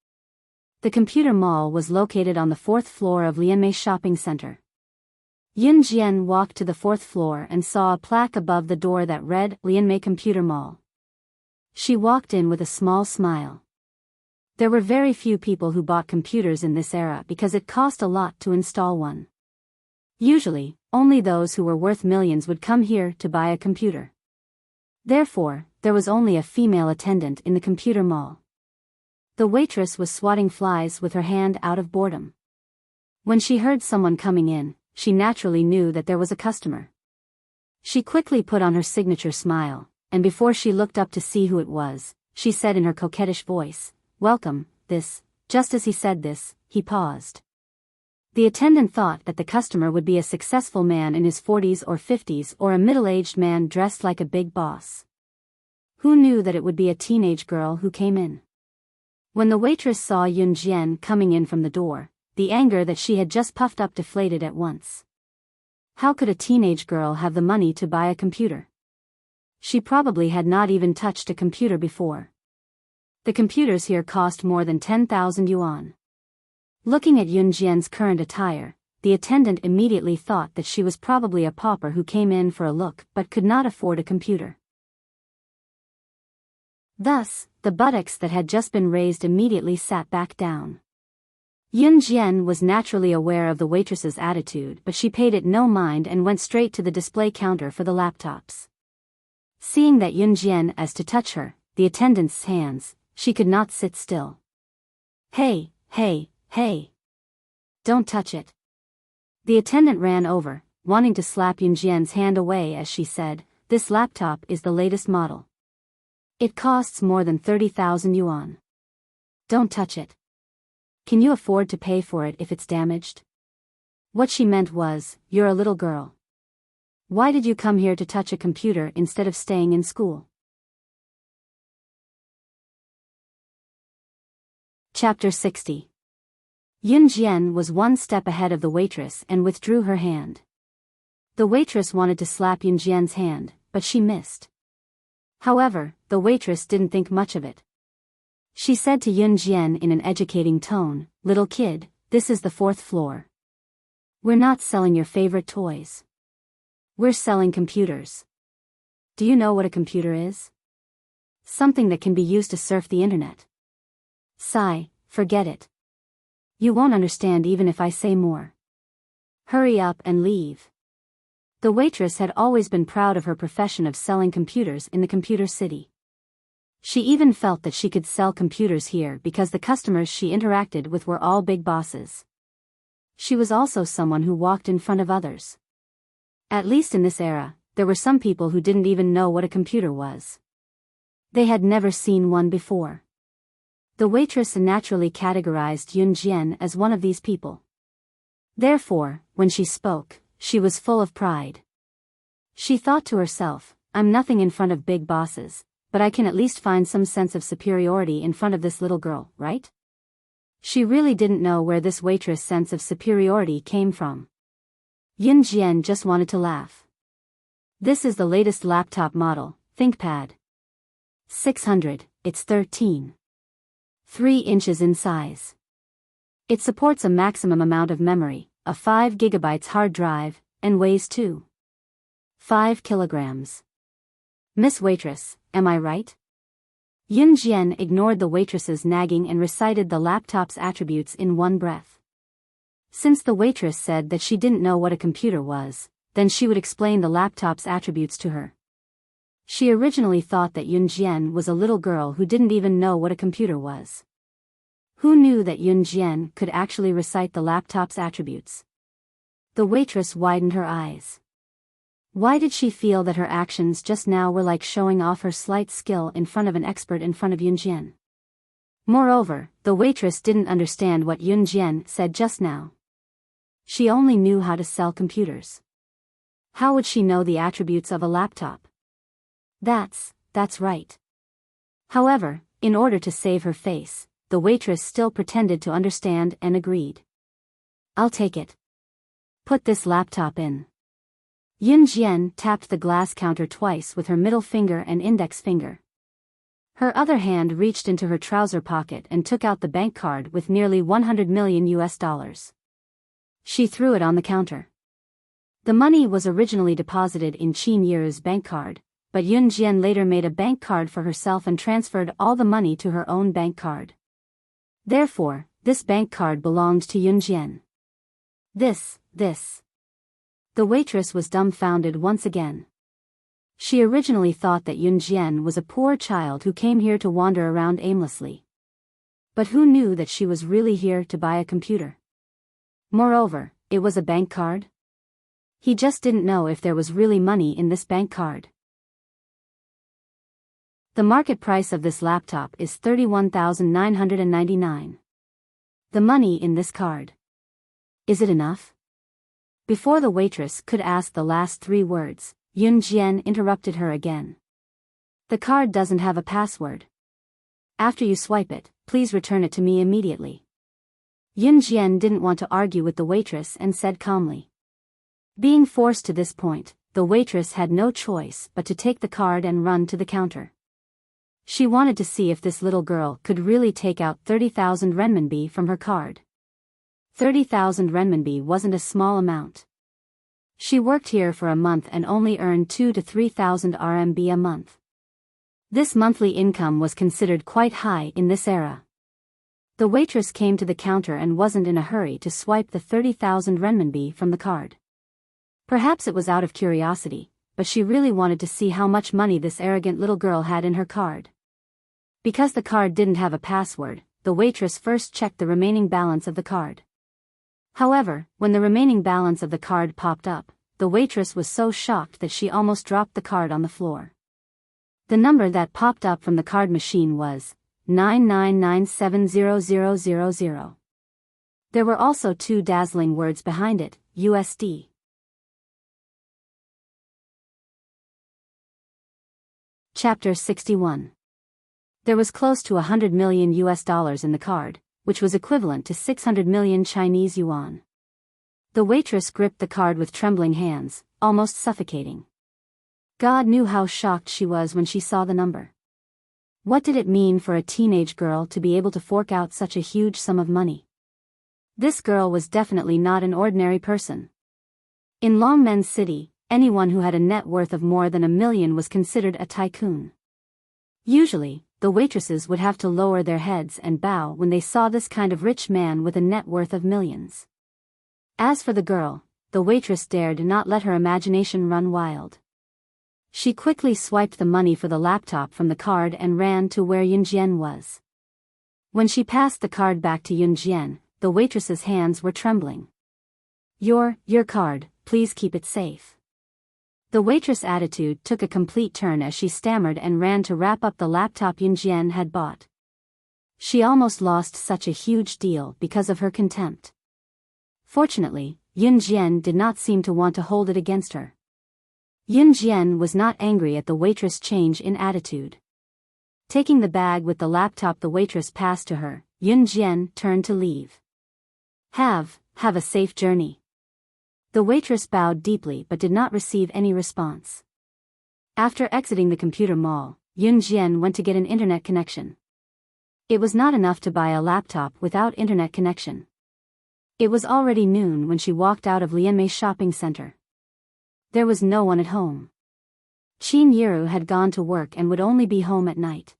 The computer mall was located on the 4th floor of Lianmei Shopping Center. Yun Jian walked to the 4th floor and saw a plaque above the door that read Lianmei Computer Mall. She walked in with a small smile. There were very few people who bought computers in this era because it cost a lot to install one. Usually, only those who were worth millions would come here to buy a computer. Therefore, there was only a female attendant in the computer mall. The waitress was swatting flies with her hand out of boredom. When she heard someone coming in, she naturally knew that there was a customer. She quickly put on her signature smile, and before she looked up to see who it was, she said in her coquettish voice, "Welcome." Just as he said this, he paused. The attendant thought that the customer would be a successful man in his 40s or 50s or a middle-aged man dressed like a big boss. Who knew that it would be a teenage girl who came in? When the waitress saw Yun Jian coming in from the door, the anger that she had just puffed up deflated at once. How could a teenage girl have the money to buy a computer? She probably had not even touched a computer before. The computers here cost more than 10,000 yuan. Looking at Yun Jian's current attire, the attendant immediately thought that she was probably a pauper who came in for a look but could not afford a computer. Thus, the buttocks that had just been raised immediately sat back down. Yun Jian was naturally aware of the waitress's attitude but she paid it no mind and went straight to the display counter for the laptops. Seeing that Yun Jian as to touch her, the attendant's hands, she could not sit still. Hey. Don't touch it. The attendant ran over, wanting to slap Yun Jian's hand away as she said, "This laptop is the latest model. It costs more than 30,000 yuan. Don't touch it. Can you afford to pay for it if it's damaged?" What she meant was, "You're a little girl. Why did you come here to touch a computer instead of staying in school?" Chapter 60. Yun Jian was one step ahead of the waitress and withdrew her hand. The waitress wanted to slap Yun Jian's hand, but she missed. However, the waitress didn't think much of it. She said to Yun Jian in an educating tone, "Little kid, this is the 4th floor. We're not selling your favorite toys. We're selling computers. Do you know what a computer is? Something that can be used to surf the internet. Sigh, forget it. You won't understand even if I say more. Hurry up and leave." The waitress had always been proud of her profession of selling computers in the computer city. She even felt that she could sell computers here because the customers she interacted with were all big bosses. She was also someone who walked in front of others. At least in this era, there were some people who didn't even know what a computer was. They had never seen one before. The waitress naturally categorized Yun Jian as one of these people. Therefore, when she spoke, she was full of pride. She thought to herself, "I'm nothing in front of big bosses, but I can at least find some sense of superiority in front of this little girl, right?" She really didn't know where this waitress' sense of superiority came from. Yun Jian just wanted to laugh. "This is the latest laptop model, ThinkPad. 600, it's 13.3 inches in size. It supports a maximum amount of memory, a 5 GB hard drive, and weighs 2.5 kilograms. Miss Waitress, am I right? Yun Jian ignored the waitress's nagging and recited the laptop's attributes in one breath. Since the waitress said that she didn't know what a computer was, then she would explain the laptop's attributes to her. She originally thought that Yun Jian was a little girl who didn't even know what a computer was. Who knew that Yun Jian could actually recite the laptop's attributes? The waitress widened her eyes. Why did she feel that her actions just now were like showing off her slight skill in front of an expert in front of Yun Jian? Moreover, the waitress didn't understand what Yun Jian said just now. She only knew how to sell computers. How would she know the attributes of a laptop? That's right. However, in order to save her face, the waitress still pretended to understand and agreed. I'll take it. Put this laptop in. Yun Jian tapped the glass counter twice with her middle finger and index finger. Her other hand reached into her trouser pocket and took out the bank card with nearly $100 million. She threw it on the counter. The money was originally deposited in Qin Ye's bank card, but Yun Jian later made a bank card for herself and transferred all the money to her own bank card. Therefore, this bank card belonged to Yun Jian. This. The waitress was dumbfounded once again. She originally thought that Yun Jian was a poor child who came here to wander around aimlessly. But who knew that she was really here to buy a computer? Moreover, it was a bank card? He just didn't know if there was really money in this bank card. The market price of this laptop is $31,999. The money in this card. Is it enough? Before the waitress could ask the last 3 words, Yun Jian interrupted her again. The card doesn't have a password. After you swipe it, please return it to me immediately. Yun Jian didn't want to argue with the waitress and said calmly. Being forced to this point, the waitress had no choice but to take the card and run to the counter. She wanted to see if this little girl could really take out 30,000 renminbi from her card. 30,000 renminbi wasn't a small amount. She worked here for a month and only earned 2,000 to 3,000 RMB a month. This monthly income was considered quite high in this era. The waitress came to the counter and wasn't in a hurry to swipe the 30,000 renminbi from the card. Perhaps it was out of curiosity, but she really wanted to see how much money this arrogant little girl had in her card. Because the card didn't have a password, the waitress first checked the remaining balance of the card. However, when the remaining balance of the card popped up, the waitress was so shocked that she almost dropped the card on the floor. The number that popped up from the card machine was 999700000. There were also 2 dazzling words behind it, USD. Chapter 61. There was close to $100 million in the card, which was equivalent to 600 million Chinese yuan. The waitress gripped the card with trembling hands, almost suffocating. God knew how shocked she was when she saw the number. What did it mean for a teenage girl to be able to fork out such a huge sum of money? This girl was definitely not an ordinary person. In Longmen City, anyone who had a net worth of more than $1 million was considered a tycoon. Usually, the waitresses would have to lower their heads and bow when they saw this kind of rich man with a net worth of millions. As for the girl, the waitress dared not let her imagination run wild. She quickly swiped the money for the laptop from the card and ran to where Yun Jian was. When she passed the card back to Yun Jian, the waitress's hands were trembling. Your card, please keep it safe. The waitress' attitude took a complete turn as she stammered and ran to wrap up the laptop Yun Jian had bought. She almost lost such a huge deal because of her contempt. Fortunately, Yun Jian did not seem to want to hold it against her. Yun Jian was not angry at the waitress' change in attitude. Taking the bag with the laptop the waitress passed to her, Yun Jian turned to leave. Have a safe journey. The waitress bowed deeply but did not receive any response. After exiting the computer mall, Yun Jian went to get an internet connection. It was not enough to buy a laptop without internet connection. It was already noon when she walked out of Lianmei shopping center. There was no one at home. Qin Yiru had gone to work and would only be home at night.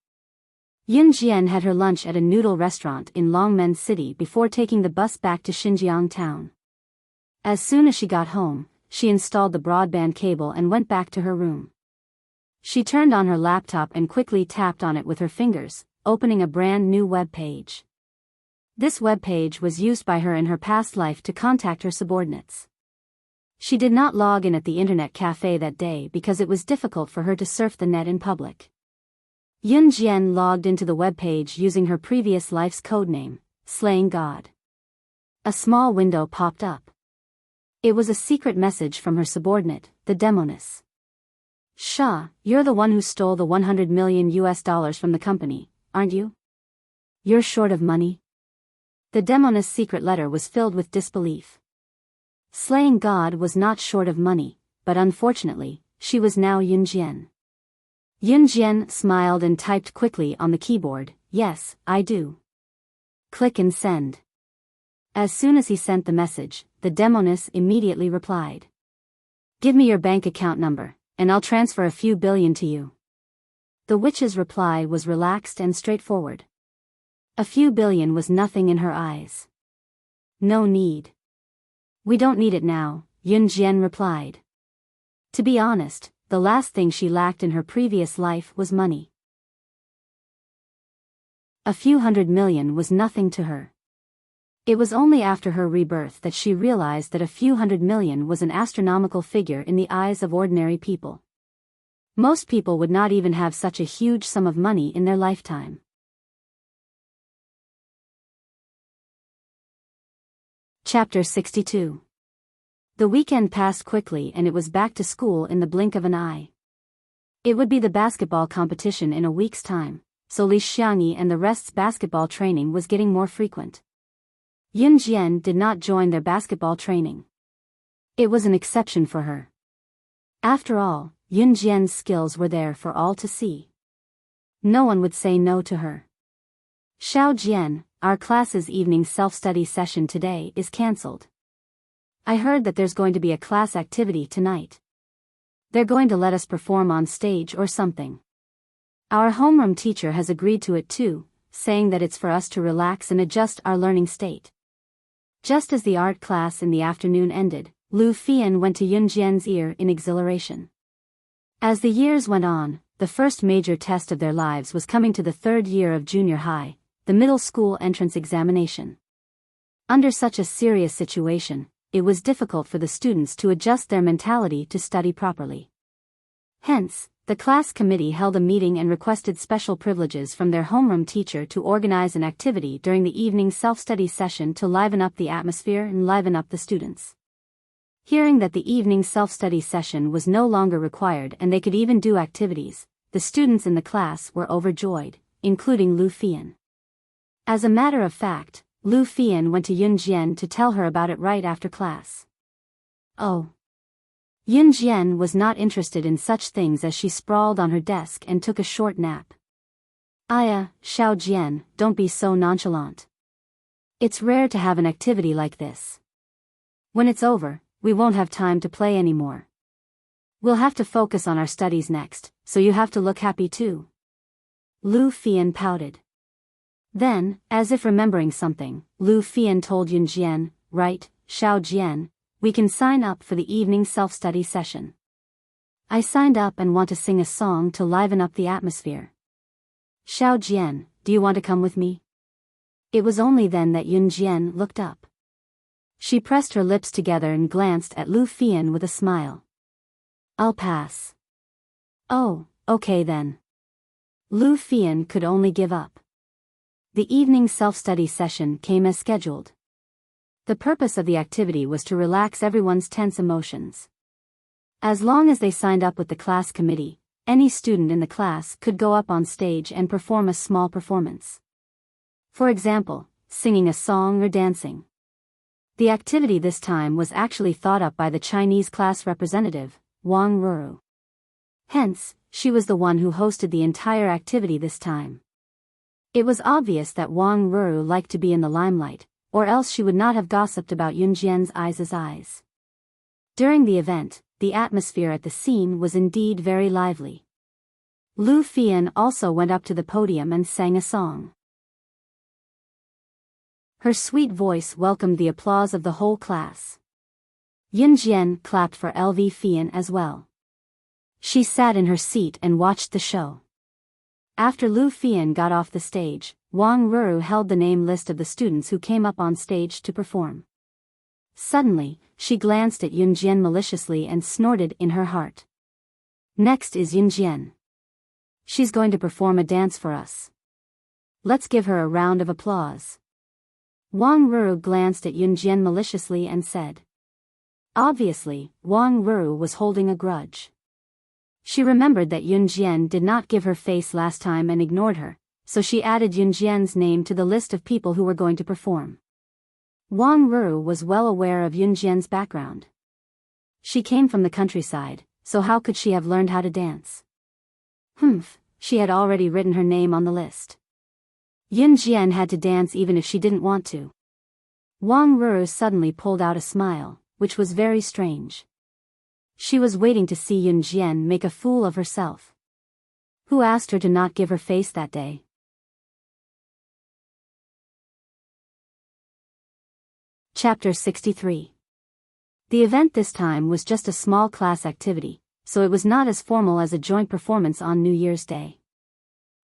Yun Jian had her lunch at a noodle restaurant in Longmen City before taking the bus back to Xinjiang town. As soon as she got home, she installed the broadband cable and went back to her room. She turned on her laptop and quickly tapped on it with her fingers, opening a brand new web page. This web page was used by her in her past life to contact her subordinates. She did not log in at the internet cafe that day because it was difficult for her to surf the net in public. Yun Jian logged into the web page using her previous life's codename, Slaying God. A small window popped up. It was a secret message from her subordinate, the Demoness. Shah, you're the one who stole the $100 million from the company, aren't you? You're short of money? The Demoness' secret letter was filled with disbelief. Slaying God was not short of money, but unfortunately, she was now Yun Jian. Yun Jian smiled and typed quickly on the keyboard, yes, I do. Click and send. As soon as he sent the message, the Demoness immediately replied. Give me your bank account number, and I'll transfer a few billion to you. The witch's reply was relaxed and straightforward. A few billion was nothing in her eyes. No need. We don't need it now, Yun Jian replied. To be honest, the last thing she lacked in her previous life was money. A few $100 million was nothing to her. It was only after her rebirth that she realized that a few $100 million was an astronomical figure in the eyes of ordinary people. Most people would not even have such a huge sum of money in their lifetime. Chapter 62. The weekend passed quickly and it was back to school in the blink of an eye. It would be the basketball competition in a week's time, so Li Xiangyi and the rest's basketball training was getting more frequent. Yun Jian did not join their basketball training. It was an exception for her. After all, Yun Jian's skills were there for all to see. No one would say no to her. Xiao Jian, our class's evening self-study session today is cancelled. I heard that there's going to be a class activity tonight. They're going to let us perform on stage or something. Our homeroom teacher has agreed to it too, saying that it's for us to relax and adjust our learning state. Just as the art class in the afternoon ended, Lu Fian went to Yun Jian's ear in exhilaration. As the years went on, the first major test of their lives was coming to the third year of junior high, the middle school entrance examination. Under such a serious situation, it was difficult for the students to adjust their mentality to study properly. Hence, the class committee held a meeting and requested special privileges from their homeroom teacher to organize an activity during the evening self-study session to liven up the atmosphere and liven up the students. Hearing that the evening self-study session was no longer required and they could even do activities, the students in the class were overjoyed, including Lu Fian. As a matter of fact, Lu Fian went to Yun Jian to tell her about it right after class. Oh. Yun Jian was not interested in such things as she sprawled on her desk and took a short nap. Aya, Xiao Jian, don't be so nonchalant. It's rare to have an activity like this. When it's over, we won't have time to play anymore. We'll have to focus on our studies next, so you have to look happy too. Lu Fian pouted. Then, as if remembering something, Lu Fian told Yun Jian, right, Xiao Jian, we can sign up for the evening self-study session. I signed up and want to sing a song to liven up the atmosphere. Xiao Jian, do you want to come with me? It was only then that Yun Jian looked up. She pressed her lips together and glanced at Lu Fian with a smile. I'll pass. Oh, okay then. Lu Fian could only give up. The evening self-study session came as scheduled. The purpose of the activity was to relax everyone's tense emotions. As long as they signed up with the class committee, any student in the class could go up on stage and perform a small performance. For example, singing a song or dancing. The activity this time was actually thought up by the Chinese class representative, Wang Ruru. Hence, she was the one who hosted the entire activity this time. It was obvious that Wang Ruru liked to be in the limelight, or else she would not have gossiped about Yunjian's eyes. During the event, the atmosphere at the scene was indeed very lively. Lu Fian also went up to the podium and sang a song. Her sweet voice welcomed the applause of the whole class. Yunjian clapped for LV Fian as well. She sat in her seat and watched the show. After Lu Fian got off the stage, Wang Ruru held the name list of the students who came up on stage to perform. Suddenly, she glanced at Yunjian maliciously and snorted in her heart. Next is Yunjian. She's going to perform a dance for us. Let's give her a round of applause. Wang Ruru glanced at Yunjian maliciously and said. Obviously, Wang Ruru was holding a grudge. She remembered that Yunjian did not give her face last time and ignored her, so she added Yunjian's name to the list of people who were going to perform. Wang Ruru was well aware of Yunjian's background. She came from the countryside, so how could she have learned how to dance? She had already written her name on the list. Yunjian had to dance even if she didn't want to. Wang Ruru suddenly pulled out a smile, which was very strange. She was waiting to see Yunjian make a fool of herself. Who asked her to not give her face that day? Chapter 63. The event this time was just a small class activity, so it was not as formal as a joint performance on New Year's Day.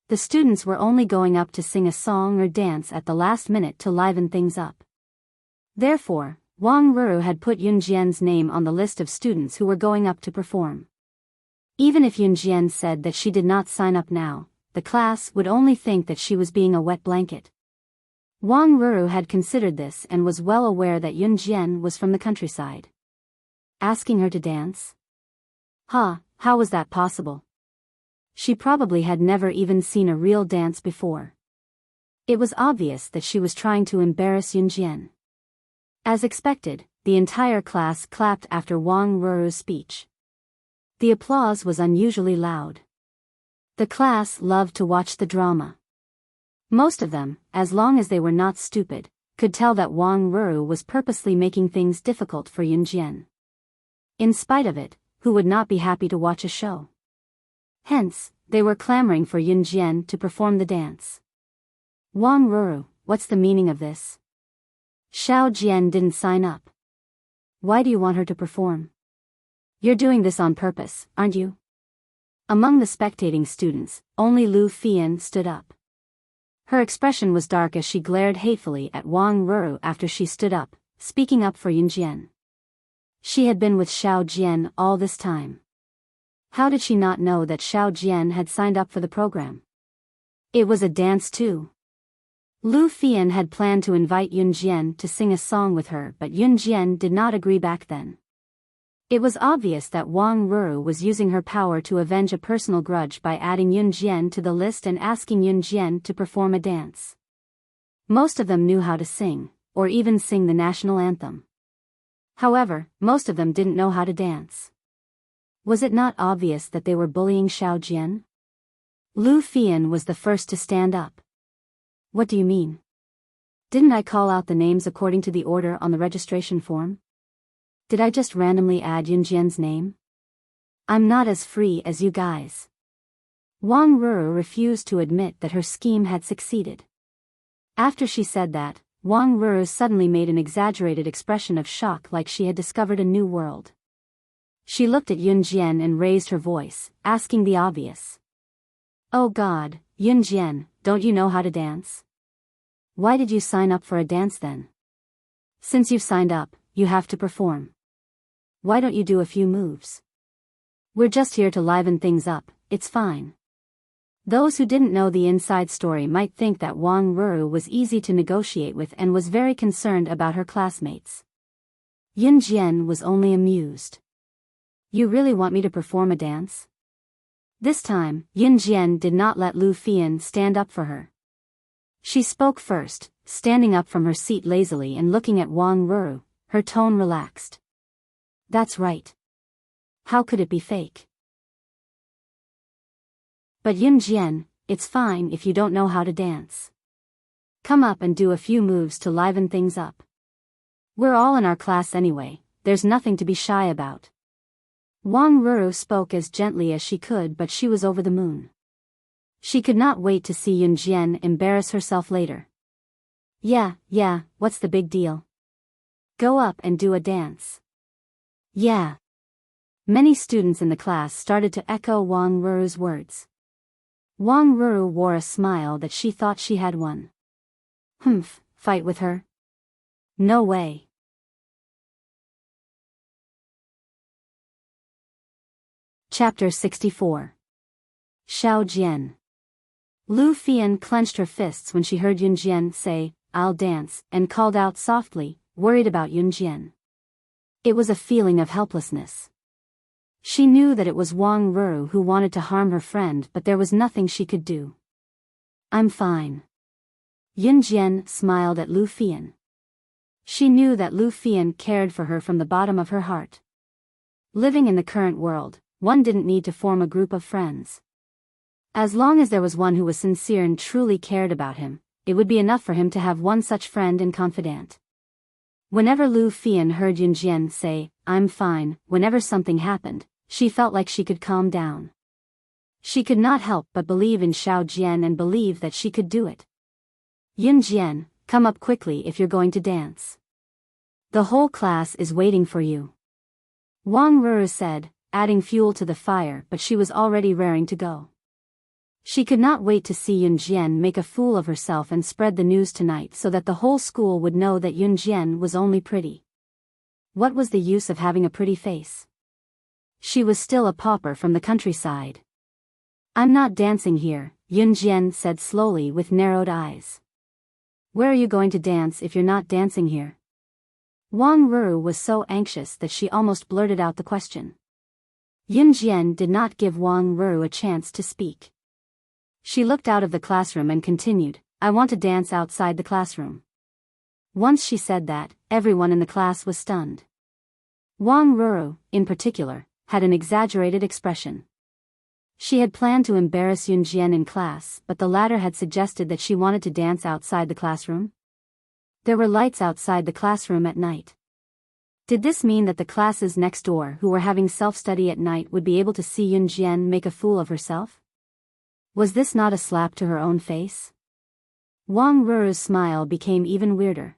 The students were only going up to sing a song or dance at the last minute to liven things up. Therefore, Wang Ruru had put Yunjian's name on the list of students who were going up to perform. Even if Yunjian said that she did not sign up now, the class would only think that she was being a wet blanket. Wang Ruru had considered this and was well aware that Yunjian was from the countryside. Asking her to dance? How was that possible? She probably had never even seen a real dance before. It was obvious that she was trying to embarrass Yunjian. As expected, the entire class clapped after Wang Ruru's speech. The applause was unusually loud. The class loved to watch the drama. Most of them, as long as they were not stupid, could tell that Wang Ruru was purposely making things difficult for Yunjian. In spite of it, who would not be happy to watch a show? Hence, they were clamoring for Yunjian to perform the dance. Wang Ruru, what's the meaning of this? Xiao Jian didn't sign up. Why do you want her to perform? You're doing this on purpose, aren't you? Among the spectating students, only Lu Fian stood up. Her expression was dark as she glared hatefully at Wang Ruru after she stood up, speaking up for Yunjian. She had been with Xiao Jian all this time. How did she not know that Xiao Jian had signed up for the program? It was a dance too. Lu Fian had planned to invite Yunjian to sing a song with her, but Yunjian did not agree back then. It was obvious that Wang Ruru was using her power to avenge a personal grudge by adding Yunjian to the list and asking Yunjian to perform a dance. Most of them knew how to sing, or even sing the national anthem. However, most of them didn't know how to dance. Was it not obvious that they were bullying Xiao Jian? Lu Fian was the first to stand up. What do you mean? Didn't I call out the names according to the order on the registration form? Did I just randomly add Yunjian's name? I'm not as free as you guys. Wang Ruru refused to admit that her scheme had succeeded. After she said that, Wang Ruru suddenly made an exaggerated expression of shock like she had discovered a new world. She looked at Yunjian and raised her voice, asking the obvious. Oh God, Yunjian, don't you know how to dance? Why did you sign up for a dance then? Since you've signed up, you have to perform. Why don't you do a few moves? We're just here to liven things up, it's fine. Those who didn't know the inside story might think that Wang Ruru was easy to negotiate with and was very concerned about her classmates. Yunjian was only amused. You really want me to perform a dance? This time, Yunjian did not let Lu Fian stand up for her. She spoke first, standing up from her seat lazily and looking at Wang Ruru, her tone relaxed. That's right. How could it be fake? But Yunjian, it's fine if you don't know how to dance. Come up and do a few moves to liven things up. We're all in our class anyway, there's nothing to be shy about. Wang Ruru spoke as gently as she could, but she was over the moon. She could not wait to see Yunjian embarrass herself later. Yeah, what's the big deal? Go up and do a dance. Yeah. Many students in the class started to echo Wang Ruru's words. Wang Ruru wore a smile that she thought she had won. Fight with her? No way. Chapter 64. Xiao Jian. Lu Fian clenched her fists when she heard Yunjian say, "I'll dance," and called out softly, worried about Yunjian. It was a feeling of helplessness. She knew that it was Wang Ruru who wanted to harm her friend, but there was nothing she could do. "I'm fine." Yunjian smiled at Lu Fian. She knew that Lu Fian cared for her from the bottom of her heart. Living in the current world, one didn't need to form a group of friends. As long as there was one who was sincere and truly cared about him, it would be enough for him to have one such friend and confidant. Whenever Lu Fian heard Yunjian say, "I'm fine," whenever something happened, she felt like she could calm down. She could not help but believe in Xiao Jian and believe that she could do it. "Yunjian, come up quickly if you're going to dance. The whole class is waiting for you," Wang Ruru said, adding fuel to the fire, but she was already raring to go. She could not wait to see Yunjian make a fool of herself and spread the news tonight so that the whole school would know that Yunjian was only pretty. What was the use of having a pretty face? She was still a pauper from the countryside. "I'm not dancing here," Yunjian said slowly with narrowed eyes. "Where are you going to dance if you're not dancing here?" Wang Ruru was so anxious that she almost blurted out the question. Yunjian did not give Wang Ruru a chance to speak. She looked out of the classroom and continued, "I want to dance outside the classroom." Once she said that, everyone in the class was stunned. Wang Ruru, in particular, had an exaggerated expression. She had planned to embarrass Yunjian in class, but the latter had suggested that she wanted to dance outside the classroom. There were lights outside the classroom at night. Did this mean that the classes next door who were having self-study at night would be able to see Yunjian make a fool of herself? Was this not a slap to her own face? Wang Ruru's smile became even weirder.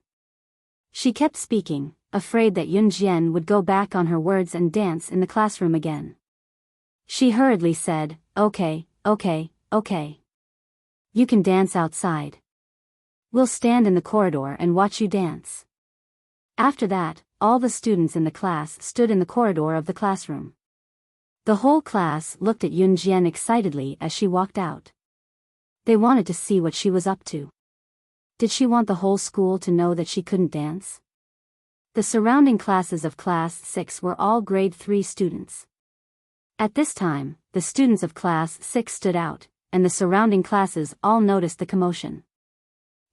She kept speaking, afraid that Yunjian would go back on her words and dance in the classroom again. She hurriedly said, Okay. You can dance outside. We'll stand in the corridor and watch you dance." After that, all the students in the class stood in the corridor of the classroom. The whole class looked at Yunjian excitedly as she walked out. They wanted to see what she was up to. Did she want the whole school to know that she couldn't dance? The surrounding classes of Class 6 were all Grade 3 students. At this time, the students of Class 6 stood out, and the surrounding classes all noticed the commotion.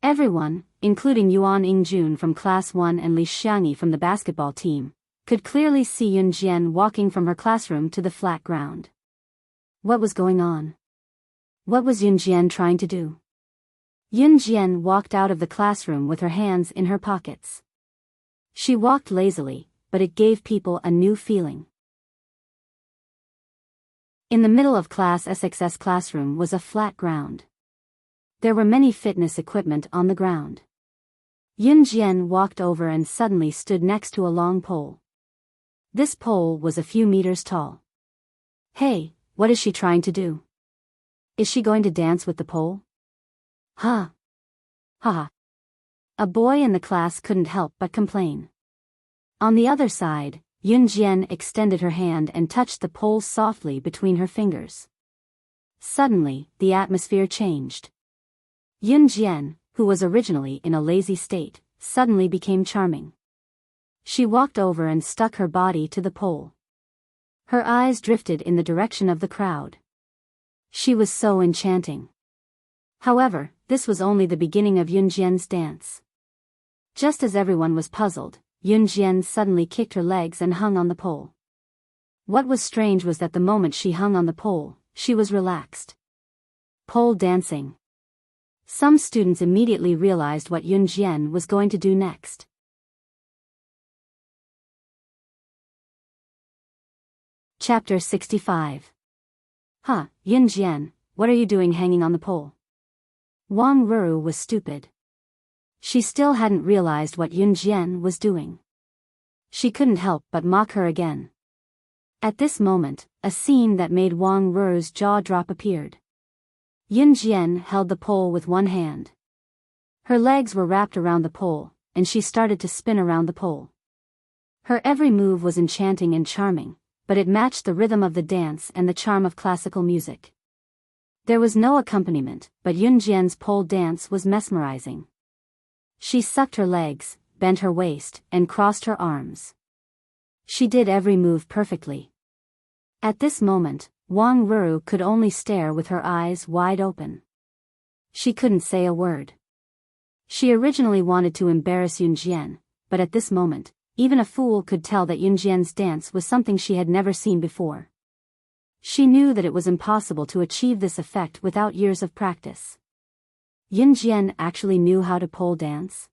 Everyone, including Yuan Yingjun from Class 1 and Li Xiangyi from the basketball team, could clearly see Yunjian walking from her classroom to the flat ground. What was going on? What was Yunjian trying to do? Yunjian walked out of the classroom with her hands in her pockets. She walked lazily, but it gave people a new feeling. In the middle of Class SX's classroom was a flat ground. There were many fitness equipment on the ground. Yunjian walked over and suddenly stood next to a long pole. This pole was a few meters tall. Hey, what is she trying to do? Is she going to dance with the pole? Ha! Ha! A boy in the class couldn't help but complain. On the other side, Yunjian extended her hand and touched the pole softly between her fingers. Suddenly, the atmosphere changed. Yunjian, who was originally in a lazy state, suddenly became charming. She walked over and stuck her body to the pole. Her eyes drifted in the direction of the crowd. She was so enchanting. However, this was only the beginning of Yunjian's dance. Just as everyone was puzzled, Yunjian suddenly kicked her legs and hung on the pole. What was strange was that the moment she hung on the pole, she was relaxed. Pole dancing. Some students immediately realized what Yun Jian was going to do next. Chapter 65. Yun Jian, what are you doing hanging on the pole? Wang Ruru was stupid. She still hadn't realized what Yun Jian was doing. She couldn't help but mock her again. At this moment, a scene that made Wang Ruru's jaw drop appeared. Yun Jian held the pole with one hand. Her legs were wrapped around the pole, and she started to spin around the pole. Her every move was enchanting and charming, but it matched the rhythm of the dance and the charm of classical music. There was no accompaniment, but Yun Jian's pole dance was mesmerizing. She sucked her legs, bent her waist, and crossed her arms. She did every move perfectly. At this moment, Wang Ruru could only stare with her eyes wide open. She couldn't say a word. She originally wanted to embarrass Yun Jian, but at this moment, even a fool could tell that Yun Jian's dance was something she had never seen before. She knew that it was impossible to achieve this effect without years of practice. Yun Jian actually knew how to pole dance?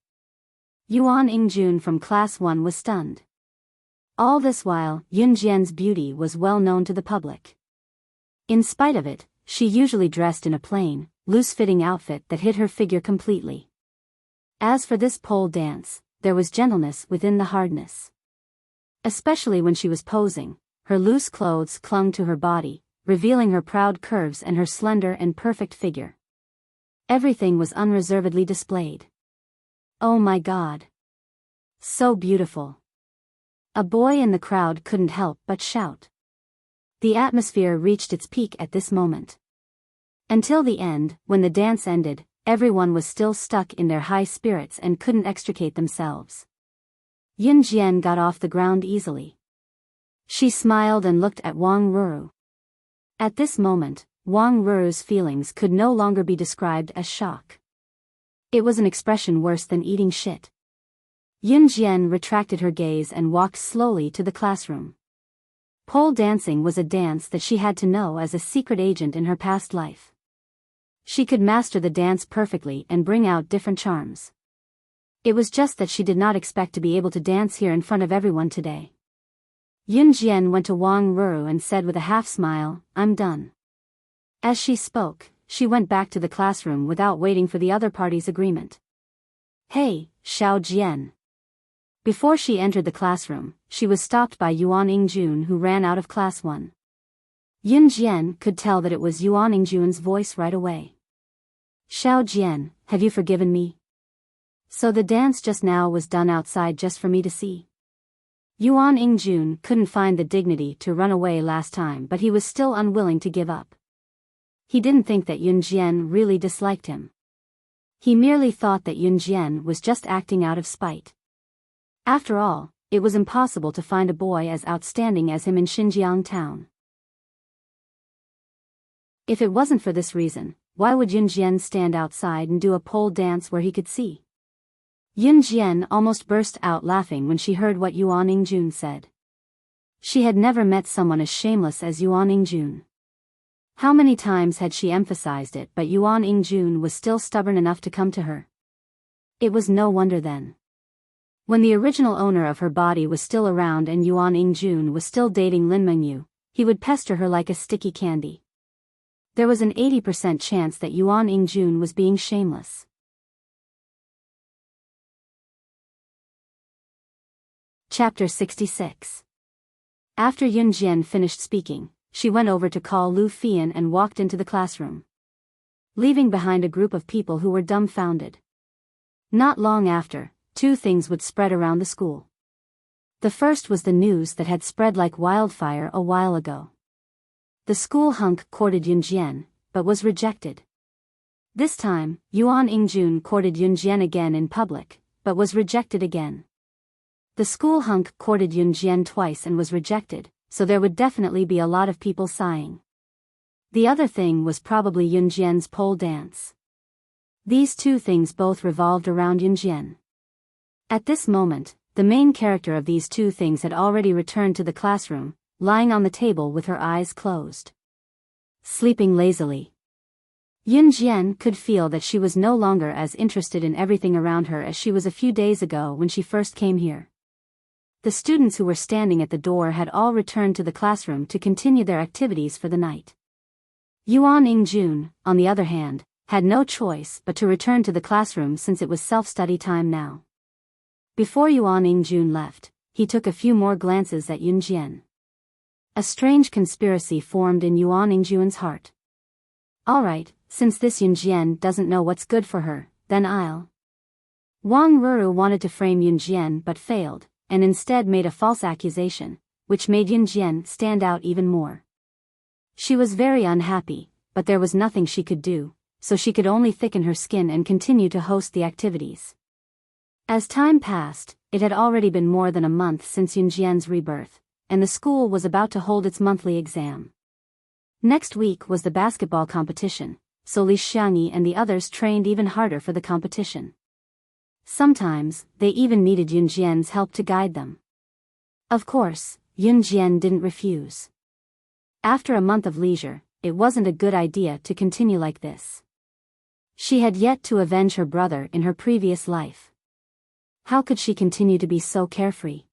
Yuan Yingjun from Class 1 was stunned. All this while, Yun Jian's beauty was well known to the public. In spite of it, she usually dressed in a plain, loose-fitting outfit that hid her figure completely. As for this pole dance, there was gentleness within the hardness. Especially when she was posing, her loose clothes clung to her body, revealing her proud curves and her slender and perfect figure. Everything was unreservedly displayed. Oh my God! So beautiful! A boy in the crowd couldn't help but shout. The atmosphere reached its peak at this moment. Until the end, when the dance ended, everyone was still stuck in their high spirits and couldn't extricate themselves. Yun Jian got off the ground easily. She smiled and looked at Wang Ruru. At this moment, Wang Ruru's feelings could no longer be described as shock. It was an expression worse than eating shit. Yun Jian retracted her gaze and walked slowly to the classroom. Pole dancing was a dance that she had to know as a secret agent in her past life. She could master the dance perfectly and bring out different charms. It was just that she did not expect to be able to dance here in front of everyone today. Yun Jian went to Wang Ruru and said with a half-smile, "I'm done." As she spoke, she went back to the classroom without waiting for the other party's agreement. "Hey, Xiao Jian." Before she entered the classroom, she was stopped by Yuan Yingjun, who ran out of Class 1. Yun Jian could tell that it was Yuan Yingjun's voice right away. "Xiao Jian, have you forgiven me? So the dance just now was done outside just for me to see?" Yuan Yingjun couldn't find the dignity to run away last time, but he was still unwilling to give up. He didn't think that Yun Jian really disliked him. He merely thought that Yun Jian was just acting out of spite. After all, it was impossible to find a boy as outstanding as him in Xinjiang town. If it wasn't for this reason, why would Yun Jian stand outside and do a pole dance where he could see? Yun Jian almost burst out laughing when she heard what Yuan Yingjun said. She had never met someone as shameless as Yuan Yingjun. How many times had she emphasized it, but Yuan Yingjun was still stubborn enough to come to her. It was no wonder then. When the original owner of her body was still around and Yuan Yingjun was still dating Lin Mengyu, he would pester her like a sticky candy. There was an 80% chance that Yuan Yingjun was being shameless. Chapter 66. After Yun Jian finished speaking, she went over to call Lu Fian and walked into the classroom, leaving behind a group of people who were dumbfounded. Not long after, two things would spread around the school. The first was the news that had spread like wildfire a while ago. The school hunk courted Yun Jian, but was rejected. This time, Yuan Yingjun courted Yun Jian again in public, but was rejected again. The school hunk courted Yun Jian twice and was rejected, so there would definitely be a lot of people sighing. The other thing was probably Yun Jian's pole dance. These two things both revolved around Yun Jian. At this moment, the main character of these two things had already returned to the classroom, lying on the table with her eyes closed, sleeping lazily. Yun Jian could feel that she was no longer as interested in everything around her as she was a few days ago when she first came here. The students who were standing at the door had all returned to the classroom to continue their activities for the night. Yuan Ingjun, on the other hand, had no choice but to return to the classroom since it was self-study time now. Before Yuan Ingjun left, he took a few more glances at Yun Jian. A strange conspiracy formed in Yuan Ingjun's heart. Alright, since this Yun Jian doesn't know what's good for her, then I'll. Wang Ruru wanted to frame Yun Jian but failed, and instead made a false accusation, which made Yun Jian stand out even more. She was very unhappy, but there was nothing she could do, so she could only thicken her skin and continue to host the activities. As time passed, it had already been more than a month since Yun Jian's rebirth, and the school was about to hold its monthly exam. Next week was the basketball competition, so Li Xiangyi and the others trained even harder for the competition. Sometimes, they even needed Yun Jian's help to guide them. Of course, Yun Jian didn't refuse. After a month of leisure, it wasn't a good idea to continue like this. She had yet to avenge her brother in her previous life. How could she continue to be so carefree?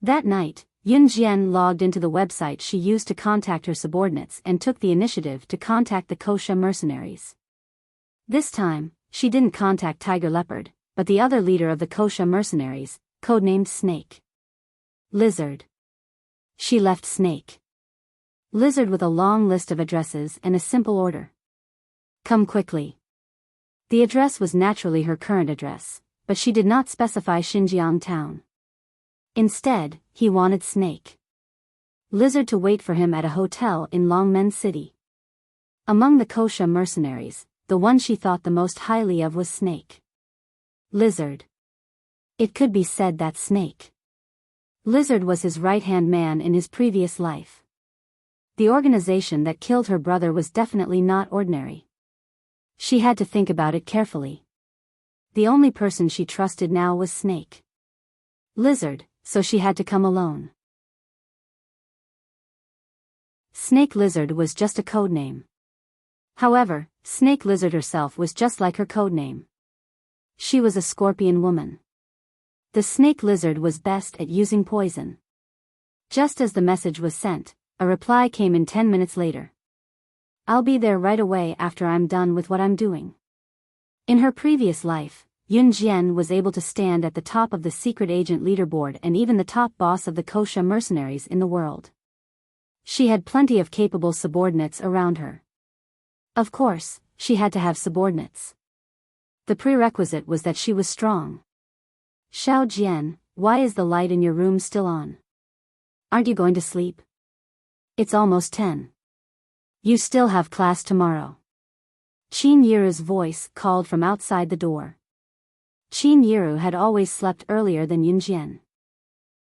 That night, Yun Jian logged into the website she used to contact her subordinates and took the initiative to contact the Kosha mercenaries. This time, she didn't contact Tiger Leopard, but the other leader of the Kosha mercenaries, codenamed Snake. Lizard. She left Snake. Lizard with a long list of addresses and a simple order. Come quickly. The address was naturally her current address, but she did not specify Xinjiang town. Instead, he wanted Snake. Lizard to wait for him at a hotel in Longmen City. Among the Kosha mercenaries, the one she thought the most highly of was Snake. Lizard. It could be said that Snake. Lizard was his right-hand man in his previous life. The organization that killed her brother was definitely not ordinary. She had to think about it carefully. The only person she trusted now was Snake. Lizard, so she had to come alone. Snake Lizard was just a code name. However, Snake Lizard herself was just like her code name. She was a scorpion woman. The Snake Lizard was best at using poison. Just as the message was sent, a reply came in 10 minutes later. I'll be there right away after I'm done with what I'm doing. In her previous life, Yun Jian was able to stand at the top of the secret agent leaderboard and even the top boss of the Kosha mercenaries in the world. She had plenty of capable subordinates around her. Of course, she had to have subordinates. The prerequisite was that she was strong. Xiao Jian, why is the light in your room still on? Aren't you going to sleep? It's almost 10. You still have class tomorrow. Qin Yiru's voice called from outside the door. Qin Yiru had always slept earlier than Yun Jian.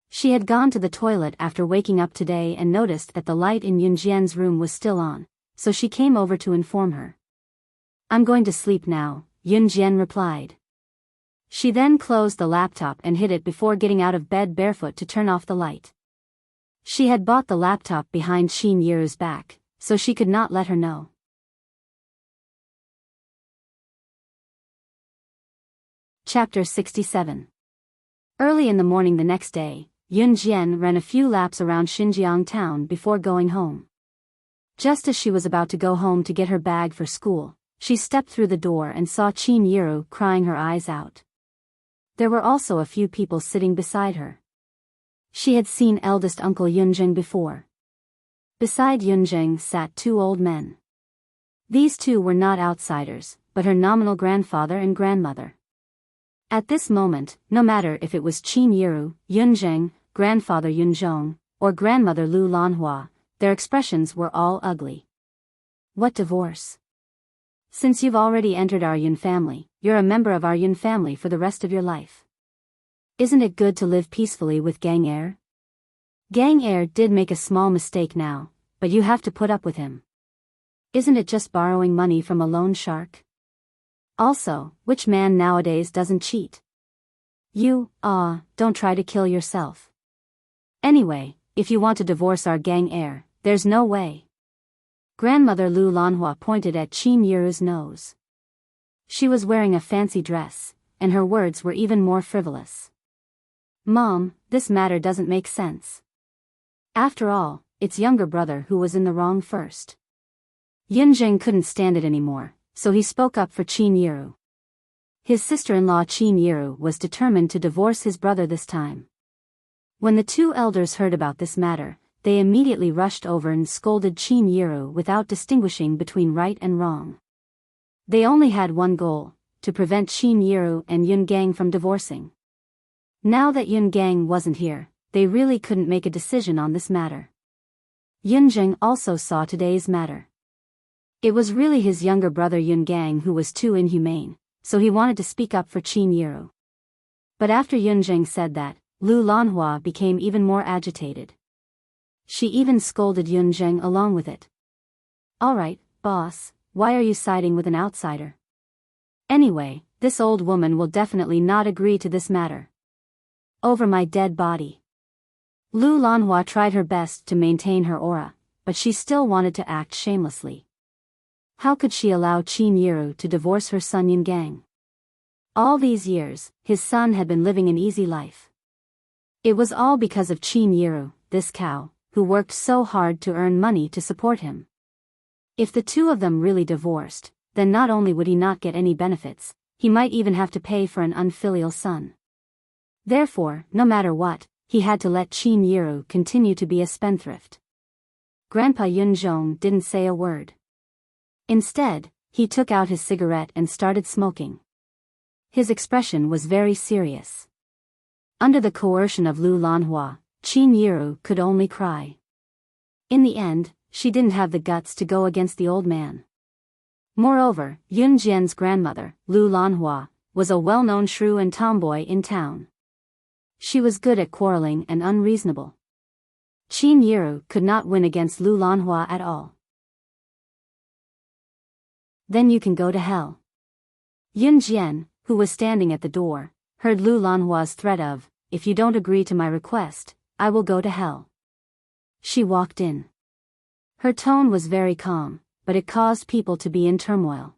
She had gone to the toilet after waking up today and noticed that the light in Yun Jian's room was still on, so she came over to inform her. I'm going to sleep now, Yun Jian replied. She then closed the laptop and hid it before getting out of bed barefoot to turn off the light. She had bought the laptop behind Qin Yiru's back, so she could not let her know. Chapter 67. Early in the morning the next day, Yun Jian ran a few laps around Xinjiang town before going home. Just as she was about to go home to get her bag for school, she stepped through the door and saw Qin Yiru crying her eyes out. There were also a few people sitting beside her. She had seen eldest uncle Yunjing before. Beside Yunjing sat two old men. These two were not outsiders, but her nominal grandfather and grandmother. At this moment, no matter if it was Qin Yiru, Yunjing, grandfather Yunzhong, or grandmother Lu Lanhua, their expressions were all ugly. What divorce? Since you've already entered our Yun family, you're a member of our Yun family for the rest of your life. Isn't it good to live peacefully with Gang Heir? Gang Heir did make a small mistake now, but you have to put up with him. Isn't it just borrowing money from a loan shark? Also, which man nowadays doesn't cheat? You, don't try to kill yourself. Anyway, if you want to divorce our Gang Heir, there's no way. Grandmother Lu Lanhua pointed at Qin Yiru's nose. She was wearing a fancy dress, and her words were even more frivolous. Mom, this matter doesn't make sense. After all, it's younger brother who was in the wrong first. Yunjing couldn't stand it anymore, so he spoke up for Qin Yiru. His sister-in-law Qin Yiru was determined to divorce his brother this time. When the two elders heard about this matter, they immediately rushed over and scolded Qin Yiru without distinguishing between right and wrong. They only had one goal, to prevent Qin Yiru and Yun Gang from divorcing. Now that Yun Gang wasn't here, they really couldn't make a decision on this matter. Yunjing also saw today's matter. It was really his younger brother Yun Gang who was too inhumane, so he wanted to speak up for Qin Yiru. But after Yunjing said that, Lu Lanhua became even more agitated. She even scolded Yunjing along with it. Alright, boss, why are you siding with an outsider? Anyway, this old woman will definitely not agree to this matter. Over my dead body. Lu Lanhua tried her best to maintain her aura, but she still wanted to act shamelessly. How could she allow Qin Yiru to divorce her son Yun Gang? All these years, his son had been living an easy life. It was all because of Qin Yiru, this cow, who worked so hard to earn money to support him. If the two of them really divorced, then not only would he not get any benefits, he might even have to pay for an unfilial son. Therefore, no matter what, he had to let Qin Yiru continue to be a spendthrift. Grandpa Yunzhong didn't say a word. Instead, he took out his cigarette and started smoking. His expression was very serious. Under the coercion of Lu Lanhua, Qin Yiru could only cry. In the end, she didn't have the guts to go against the old man. Moreover, Yun Jian's grandmother, Lu Lanhua, was a well-known shrew and tomboy in town. She was good at quarreling and unreasonable. Qin Yiru could not win against Lu Lanhua at all. Then you can go to hell. Yun Jian, who was standing at the door, heard Lu Lanhua's threat of, if you don't agree to my request, I will go to hell. She walked in. Her tone was very calm, but it caused people to be in turmoil.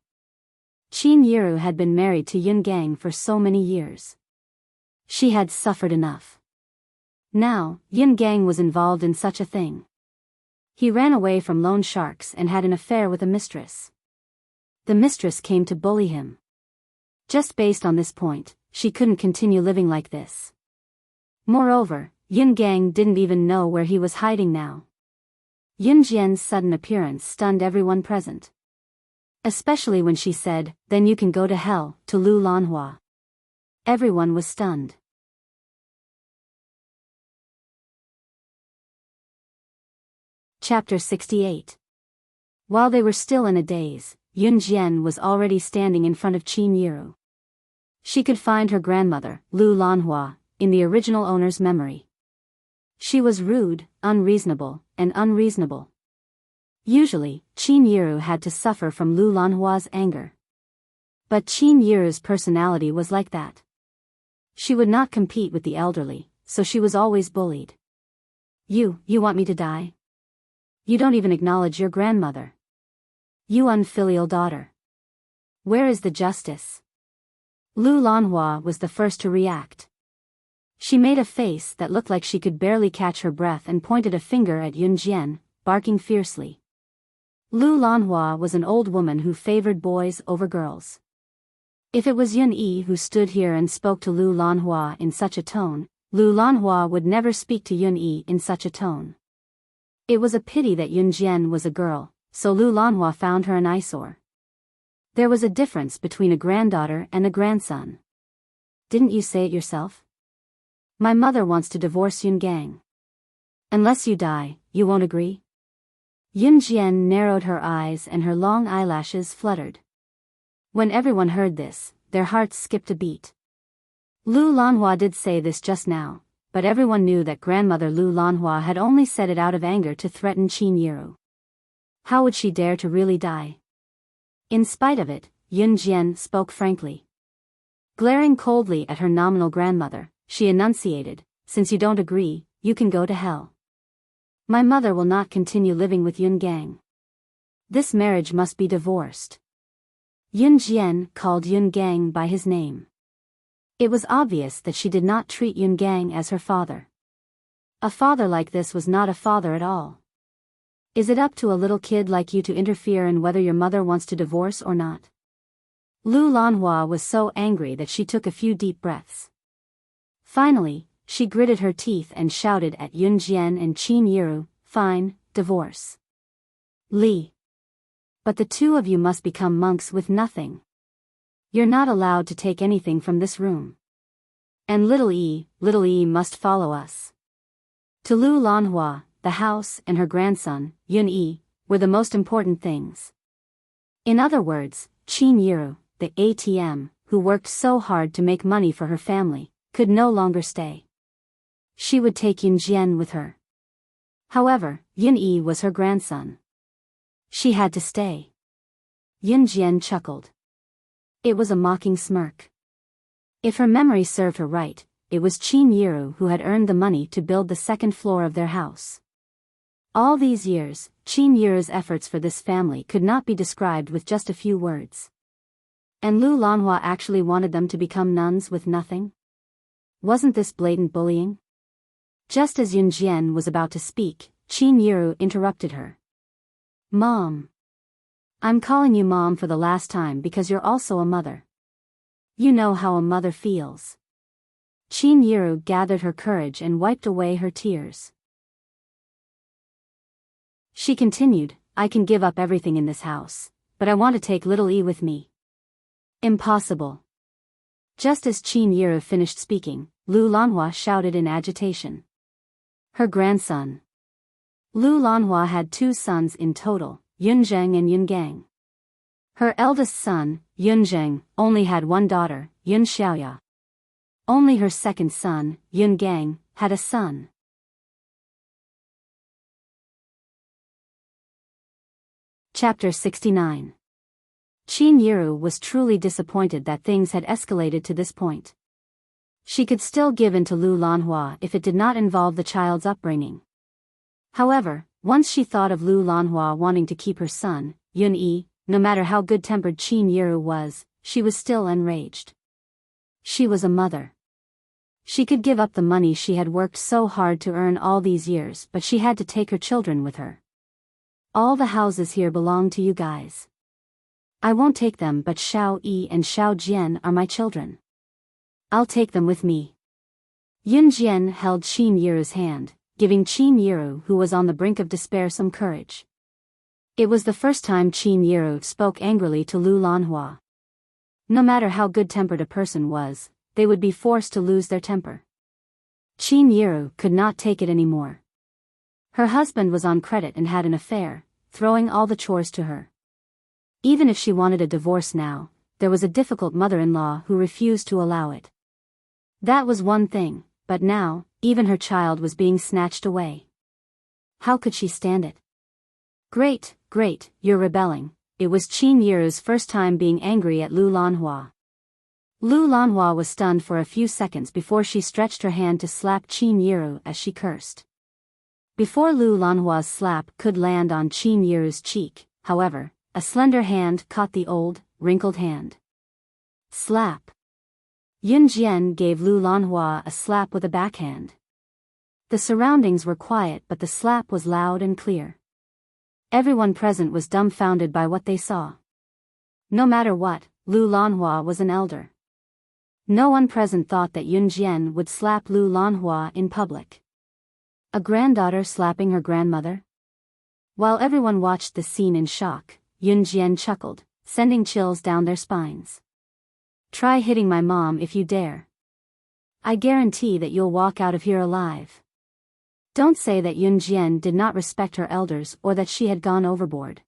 Qin Yiru had been married to Yun Gang for so many years. She had suffered enough. Now, Yun Gang was involved in such a thing. He ran away from loan sharks and had an affair with a mistress. The mistress came to bully him. Just based on this point, she couldn't continue living like this. Moreover, Yun Gang didn't even know where he was hiding now. Yun Jian's sudden appearance stunned everyone present. Especially when she said, then you can go to hell, to Lu Lanhua. Everyone was stunned. Chapter 68. While they were still in a daze, Yun Jian was already standing in front of Qin Yiru. She could find her grandmother, Lu Lanhua, in the original owner's memory. She was rude, unreasonable, and unreasonable. Usually, Qin Yiru had to suffer from Lu Lanhua's anger. But Qin Yiru's personality was like that. She would not compete with the elderly, so she was always bullied. You want me to die? You don't even acknowledge your grandmother. You unfilial daughter. Where is the justice? Lu Lanhua was the first to react. She made a face that looked like she could barely catch her breath and pointed a finger at Yun Jian, barking fiercely. Lu Lanhua was an old woman who favored boys over girls. If it was Yun Yi who stood here and spoke to Lu Lanhua in such a tone, Lu Lanhua would never speak to Yun Yi in such a tone. It was a pity that Yun Jian was a girl, so Lu Lanhua found her an eyesore. There was a difference between a granddaughter and a grandson. Didn't you say it yourself? My mother wants to divorce Yun Gang. Unless you die, you won't agree? Yun Jian narrowed her eyes and her long eyelashes fluttered. When everyone heard this, their hearts skipped a beat. Lu Lanhua did say this just now, but everyone knew that grandmother Lu Lanhua had only said it out of anger to threaten Qin Yiru. How would she dare to really die? In spite of it, Yun Jian spoke frankly. Glaring coldly at her nominal grandmother, she enunciated, since you don't agree, you can go to hell. My mother will not continue living with Yun Gang. This marriage must be divorced. Yun Jian called Yun Gang by his name. It was obvious that she did not treat Yun Gang as her father. A father like this was not a father at all. Is it up to a little kid like you to interfere in whether your mother wants to divorce or not? Lu Lanhua was so angry that she took a few deep breaths. Finally, she gritted her teeth and shouted at Yun Jian and Qin Yiru, "Fine, divorce. Li. But the two of you must become monks with nothing. You're not allowed to take anything from this room. And little E must follow us." To Lu Lanhua, the house and her grandson, Yun Yi, were the most important things. In other words, Qin Yiru, the ATM, who worked so hard to make money for her family, could no longer stay. She would take Yun Jian with her. However, Yun Yi was her grandson. She had to stay. Yun Jian chuckled. It was a mocking smirk. If her memory served her right, it was Qin Yiru who had earned the money to build the second floor of their house. All these years, Qin Yiru's efforts for this family could not be described with just a few words. And Lu Lanhua actually wanted them to become nuns with nothing? Wasn't this blatant bullying? Just as Yun Jian was about to speak, Qin Yiru interrupted her. "Mom. I'm calling you Mom for the last time because you're also a mother. You know how a mother feels." Qin Yiru gathered her courage and wiped away her tears. She continued, "I can give up everything in this house, but I want to take little E with me." "Impossible." Just as Qin Yiru finished speaking, Lu Lanhua shouted in agitation. Her grandson. Lu Lanhua had 2 sons in total, Yun Zheng and Yun Gang. Her eldest son, Yun Zheng, only had 1 daughter, Yun Xiaoya. Only her second son, Yun Gang, had a son. Chapter 69. Qin Yiru was truly disappointed that things had escalated to this point. She could still give in to Lu Lanhua if it did not involve the child's upbringing. However, once she thought of Lu Lanhua wanting to keep her son, Yun Yi, no matter how good-tempered Qin Yiru was, she was still enraged. She was a mother. She could give up the money she had worked so hard to earn all these years, but she had to take her children with her. "All the houses here belong to you guys. I won't take them, but Xiao Yi and Xiao Jian are my children. I'll take them with me." Yun Jian held Qin Yiru's hand, giving Qin Yiru, who was on the brink of despair, some courage. It was the first time Qin Yiru spoke angrily to Lu Lanhua. No matter how good-tempered a person was, they would be forced to lose their temper. Qin Yiru could not take it anymore. Her husband was on credit and had an affair, throwing all the chores to her. Even if she wanted a divorce now, there was a difficult mother-in-law who refused to allow it. That was one thing, but now, even her child was being snatched away. How could she stand it? Great, you're rebelling." It was Qin Yiru's first time being angry at Lu Lanhua. Lu Lanhua was stunned for a few seconds before she stretched her hand to slap Qin Yiru as she cursed. Before Lu Lanhua's slap could land on Qin Yiru's cheek, however, a slender hand caught the old, wrinkled hand. Slap. Yun Jian gave Lu Lanhua a slap with a backhand. The surroundings were quiet, but the slap was loud and clear. Everyone present was dumbfounded by what they saw. No matter what, Lu Lanhua was an elder. No one present thought that Yun Jian would slap Lu Lanhua in public. A granddaughter slapping her grandmother? While everyone watched the scene in shock, Yun Jian chuckled, sending chills down their spines. "Try hitting my mom if you dare. I guarantee that you'll walk out of here alive." Don't say that Yun Jian did not respect her elders or that she had gone overboard.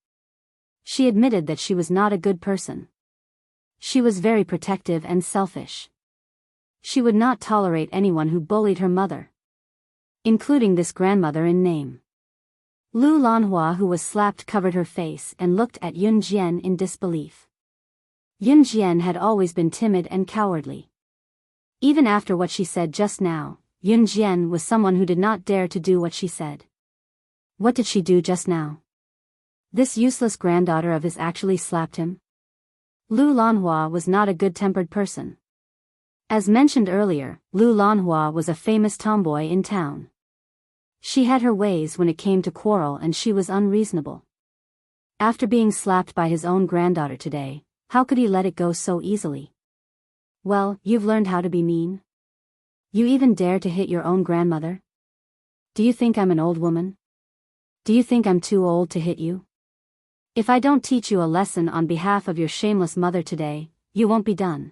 She admitted that she was not a good person. She was very protective and selfish. She would not tolerate anyone who bullied her mother, including this grandmother in name. Lu Lanhua, who was slapped, covered her face and looked at Yun Jian in disbelief. Yun Jian had always been timid and cowardly. Even after what she said just now, Yun Jian was someone who did not dare to do what she said. What did she do just now? This useless granddaughter of his actually slapped him? Lu Lanhua was not a good-tempered person. As mentioned earlier, Lu Lanhua was a famous tomboy in town. She had her ways when it came to quarrel, and she was unreasonable. After being slapped by his own granddaughter today, how could he let it go so easily? Well, you've learned how to be mean? You even dare to hit your own grandmother? Do you think I'm an old woman? Do you think I'm too old to hit you? If I don't teach you a lesson on behalf of your shameless mother today, you won't be done.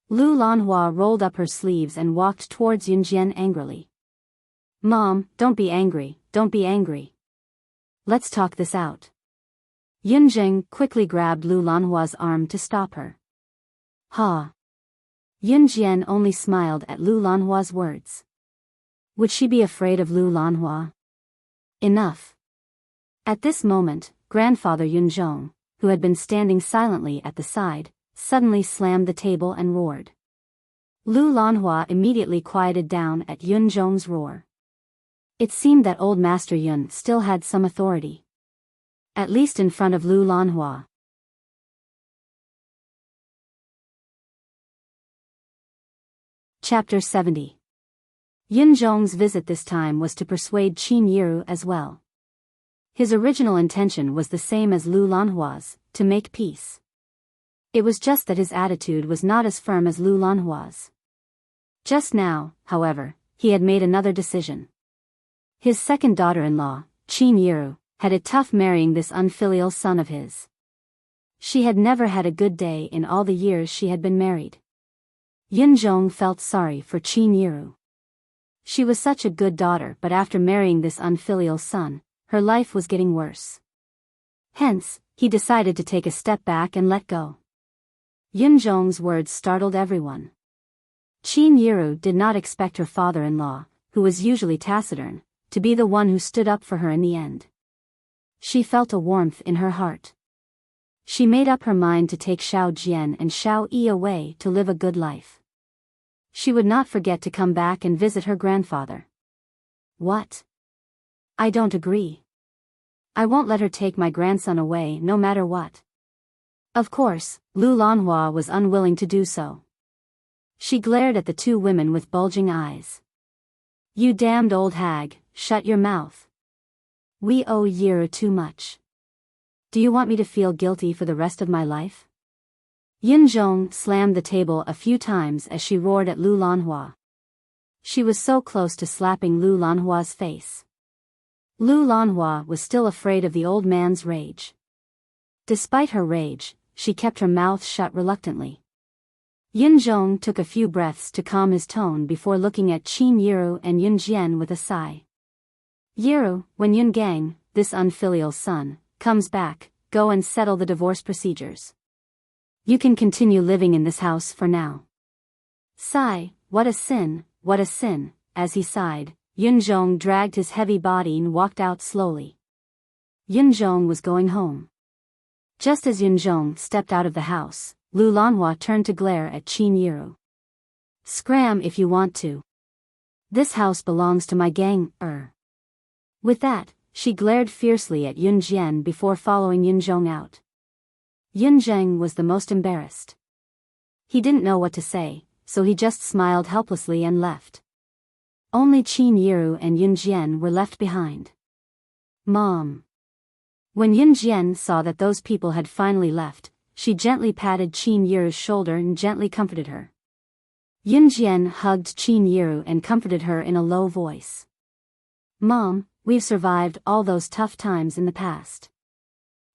Lu Lanhua rolled up her sleeves and walked towards Yunjian angrily. Mom, don't be angry, don't be angry. Let's talk this out. Yunjing quickly grabbed Lu Lanhua's arm to stop her. Ha! Yunjian only smiled at Lu Lanhua's words. Would she be afraid of Lu Lanhua? Enough. At this moment, grandfather Yunzhong, who had been standing silently at the side, suddenly slammed the table and roared. Lu Lanhua immediately quieted down at Yunzhong's roar. It seemed that old Master Yun still had some authority. At least in front of Lu Lanhua. Chapter 70. Yunzhong's visit this time was to persuade Qin Yiru as well. His original intention was the same as Lu Lanhua's, to make peace. It was just that his attitude was not as firm as Lu Lanhua's. Just now, however, he had made another decision. His second daughter-in-law, Qin Yiru, had it tough marrying this unfilial son of his. She had never had a good day in all the years she had been married. Yunzhong felt sorry for Qin Yiru. She was such a good daughter, but after marrying this unfilial son, her life was getting worse. Hence, he decided to take a step back and let go. Yunzhong's words startled everyone. Qin Yiru did not expect her father-in-law, who was usually taciturn, to be the one who stood up for her in the end. She felt a warmth in her heart. She made up her mind to take Xiao Jian and Xiao Yi away to live a good life. She would not forget to come back and visit her grandfather. What? I don't agree. I won't let her take my grandson away no matter what. Of course, Lu Lanhua was unwilling to do so. She glared at the two women with bulging eyes. You damned old hag, shut your mouth. We owe Yiru too much. Do you want me to feel guilty for the rest of my life? Yunzhong slammed the table a few times as she roared at Lu Lanhua. She was so close to slapping Lu Lanhua's face. Lu Lanhua was still afraid of the old man's rage. Despite her rage, she kept her mouth shut reluctantly. Yunzhong took a few breaths to calm his tone before looking at Qin Yiru and Yunjian with a sigh. Yiru, when Yungang, this unfilial son, comes back, go and settle the divorce procedures. You can continue living in this house for now. Sigh, what a sin, what a sin. As he sighed, Yunzhong dragged his heavy body and walked out slowly. Yunzhong was going home. Just as Yunzhong stepped out of the house, Lu Lanhua turned to glare at Qin Yiru. Scram if you want to. This house belongs to my gang, With that, she glared fiercely at Yunjian before following Yunzhong out. Yunzheng was the most embarrassed. He didn't know what to say, so he just smiled helplessly and left. Only Qin Yiru and Yunjian were left behind. Mom. When Yunjian saw that those people had finally left, she gently patted Qin Yiru's shoulder and gently comforted her. Yunjian hugged Qin Yiru and comforted her in a low voice. Mom, we've survived all those tough times in the past.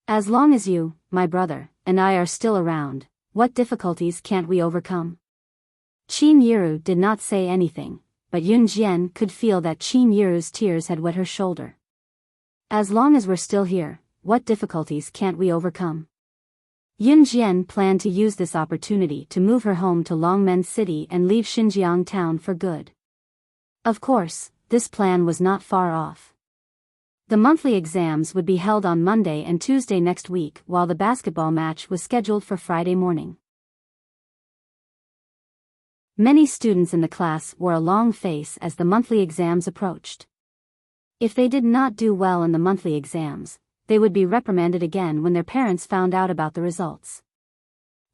As long as you, my brother, and I are still around, what difficulties can't we overcome? Qin Yiru did not say anything, but Yunjian could feel that Qin Yiru's tears had wet her shoulder. As long as we're still here, what difficulties can't we overcome? Yunjian planned to use this opportunity to move her home to Longmen City and leave Xinjiang town for good. Of course, this plan was not far off. The monthly exams would be held on Monday and Tuesday next week, while the basketball match was scheduled for Friday morning. Many students in the class wore a long face as the monthly exams approached. If they did not do well in the monthly exams, they would be reprimanded again when their parents found out about the results.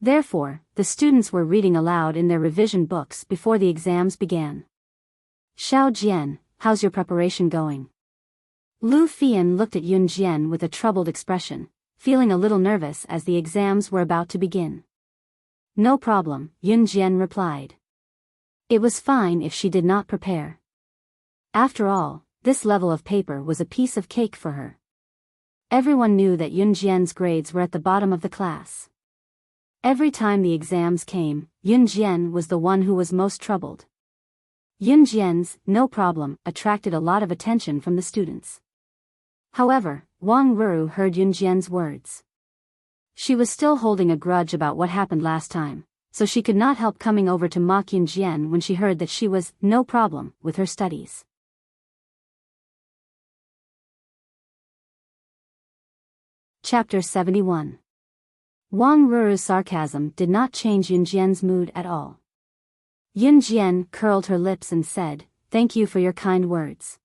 Therefore, the students were reading aloud in their revision books before the exams began. Xiao Jian, how's your preparation going? Lu Fian looked at Yun Jian with a troubled expression, feeling a little nervous as the exams were about to begin. No problem, Yun Jian replied. It was fine if she did not prepare. After all, this level of paper was a piece of cake for her. Everyone knew that Yun Jian's grades were at the bottom of the class. Every time the exams came, Yun Jian was the one who was most troubled. Yun Jian's "no problem" attracted a lot of attention from the students. However, Wang Ruru heard Yun Jian's words. She was still holding a grudge about what happened last time, so she could not help coming over to mock Yun Jian when she heard that she was "no problem" with her studies. Chapter 71. Wang Ruru's sarcasm did not change Yun Jian's mood at all. Yun Jian curled her lips and said, "Thank you for your kind words."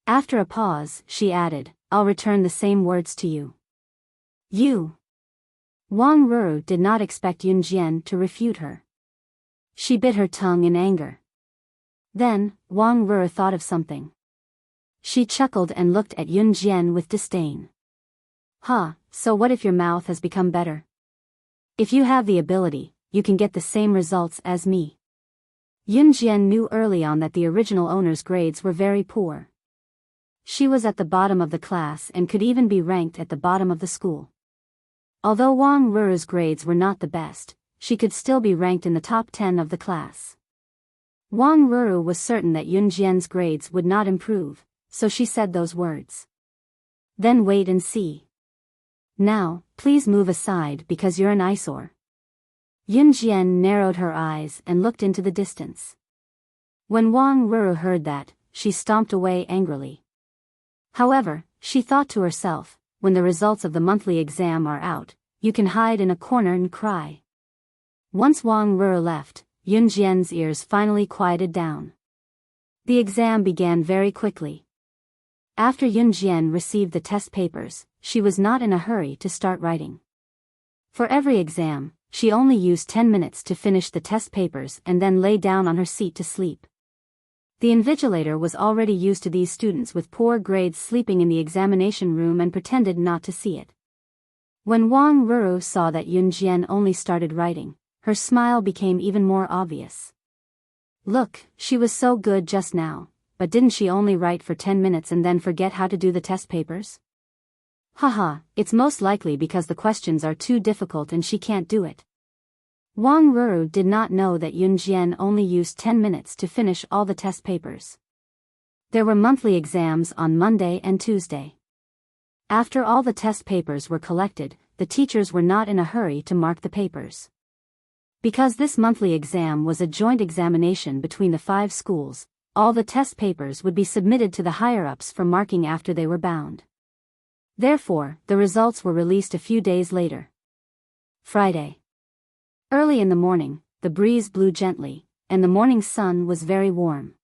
After a pause, she added, "I'll return the same words to you." You. Wang Ruru did not expect Yun Jian to refute her. She bit her tongue in anger. Then, Wang Ruru thought of something. She chuckled and looked at Yun Jian with disdain. So what if your mouth has become better? If you have the ability, you can get the same results as me. Yun Jian knew early on that the original owner's grades were very poor. She was at the bottom of the class and could even be ranked at the bottom of the school. Although Wang Ruru's grades were not the best, she could still be ranked in the top 10 of the class. Wang Ruru was certain that Yun Jian's grades would not improve, so she said those words. Then wait and see. Now, please move aside because you're an eyesore. Yun Jian narrowed her eyes and looked into the distance. When Wang Ruru heard that, she stomped away angrily. However, she thought to herself, when the results of the monthly exam are out, you can hide in a corner and cry. Once Wang Ruru left, Yun Jian's ears finally quieted down. The exam began very quickly. After Yun Jian received the test papers, she was not in a hurry to start writing. For every exam, she only used 10 minutes to finish the test papers and then lay down on her seat to sleep. The invigilator was already used to these students with poor grades sleeping in the examination room and pretended not to see it. When Wang Ruru saw that Yun Jian only started writing, her smile became even more obvious. Look, she was so good just now, but didn't she only write for 10 minutes and then forget how to do the test papers? It's most likely because the questions are too difficult and she can't do it. Wang Ruru did not know that Yun Jian only used 10 minutes to finish all the test papers. There were monthly exams on Monday and Tuesday. After all the test papers were collected, the teachers were not in a hurry to mark the papers. Because this monthly exam was a joint examination between the 5 schools, all the test papers would be submitted to the higher-ups for marking after they were bound. Therefore, the results were released a few days later. Friday. Early in the morning, the breeze blew gently, and the morning sun was very warm.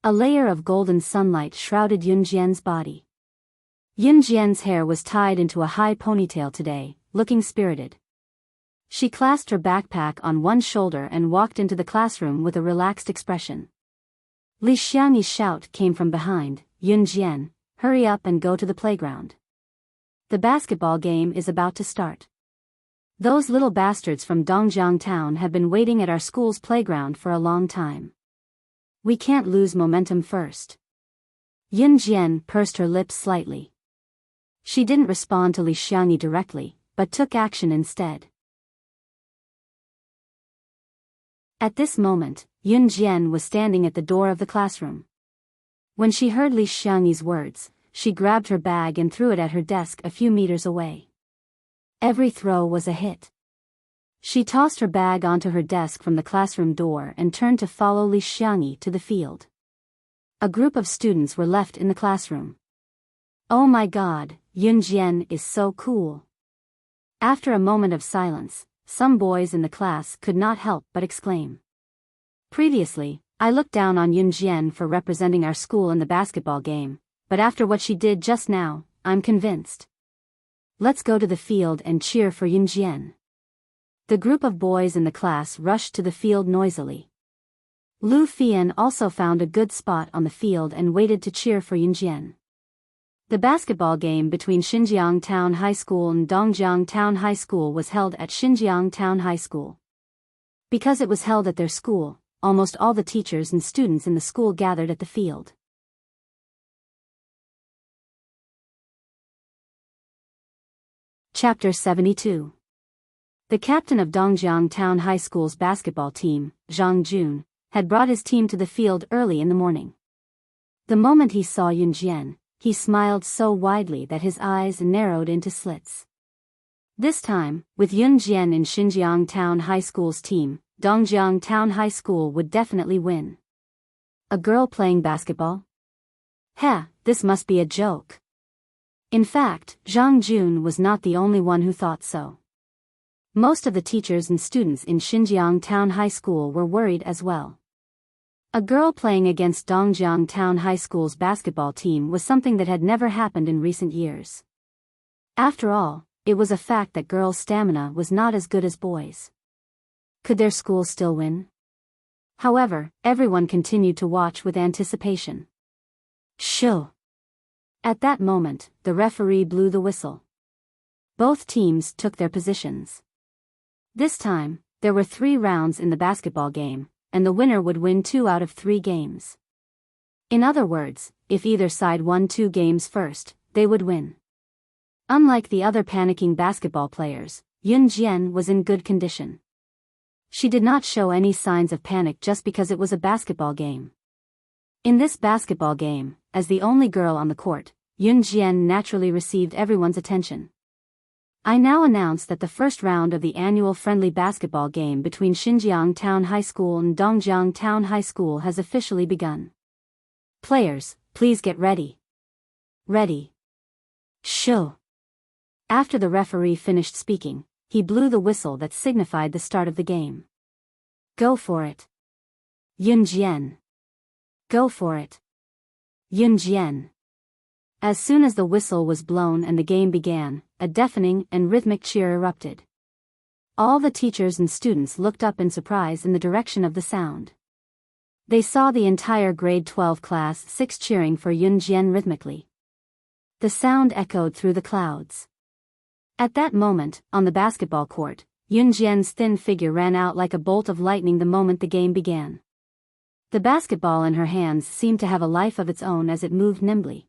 A layer of golden sunlight shrouded Yun Jian's body. Yun Jian's hair was tied into a high ponytail today, looking spirited. She clasped her backpack on one shoulder and walked into the classroom with a relaxed expression. Li Xiangyi's shout came from behind, "Yun Jian, hurry up and go to the playground. The basketball game is about to start. Those little bastards from Dongjiang town have been waiting at our school's playground for a long time. We can't lose momentum first." Yun Jian pursed her lips slightly. She didn't respond to Li Xiangyi directly, but took action instead. At this moment, Yun Jian was standing at the door of the classroom. When she heard Li Xiangyi's words, she grabbed her bag and threw it at her desk a few meters away. Every throw was a hit. She tossed her bag onto her desk from the classroom door and turned to follow Li Xiangyi to the field. A group of students were left in the classroom. "Oh my God, Yun Jian is so cool." After a moment of silence, some boys in the class could not help but exclaim. "Previously, I looked down on Yun Jian for representing our school in the basketball game, but after what she did just now, I'm convinced. Let's go to the field and cheer for Yunjian. The group of boys in the class rushed to the field noisily. Lu Fian also found a good spot on the field and waited to cheer for Yunjian. The basketball game between Xinjiang Town High School and Dongjiang Town High School was held at Xinjiang Town High School. Because it was held at their school, almost all the teachers and students in the school gathered at the field. Chapter 72. The captain of Dongjiang Town High School's basketball team, Zhang Jun, had brought his team to the field early in the morning. The moment he saw Yunjian, he smiled so widely that his eyes narrowed into slits. This time, with Yunjian in Xinjiang Town High School's team, Dongjiang Town High School would definitely win. A girl playing basketball? Heh, this must be a joke. In fact, Zhang Jun was not the only one who thought so. Most of the teachers and students in Xinjiang Town High School were worried as well. A girl playing against Dongjiang Town High School's basketball team was something that had never happened in recent years. After all, it was a fact that girls' stamina was not as good as boys. Could their school still win? However, everyone continued to watch with anticipation. Shoo! At that moment, the referee blew the whistle. Both teams took their positions. This time, there were 3 rounds in the basketball game, and the winner would win 2 out of 3 games. In other words, if either side won 2 games first, they would win. Unlike the other panicking basketball players, Yunjian was in good condition. She did not show any signs of panic just because it was a basketball game. In this basketball game, as the only girl on the court, Yunjian naturally received everyone's attention. I now announce that the first round of the annual friendly basketball game between Xinjiang Town High School and Dongjiang Town High School has officially begun. Players, please get ready. Ready. Shoo! After the referee finished speaking, he blew the whistle that signified the start of the game. Go for it. Yunjian. Go for it. Yunjian. As soon as the whistle was blown and the game began, a deafening and rhythmic cheer erupted. All the teachers and students looked up in surprise in the direction of the sound. They saw the entire grade 12 class 6 cheering for Yunjian rhythmically. The sound echoed through the clouds. At that moment, on the basketball court, Yunjian's thin figure ran out like a bolt of lightning the moment the game began. The basketball in her hands seemed to have a life of its own as it moved nimbly.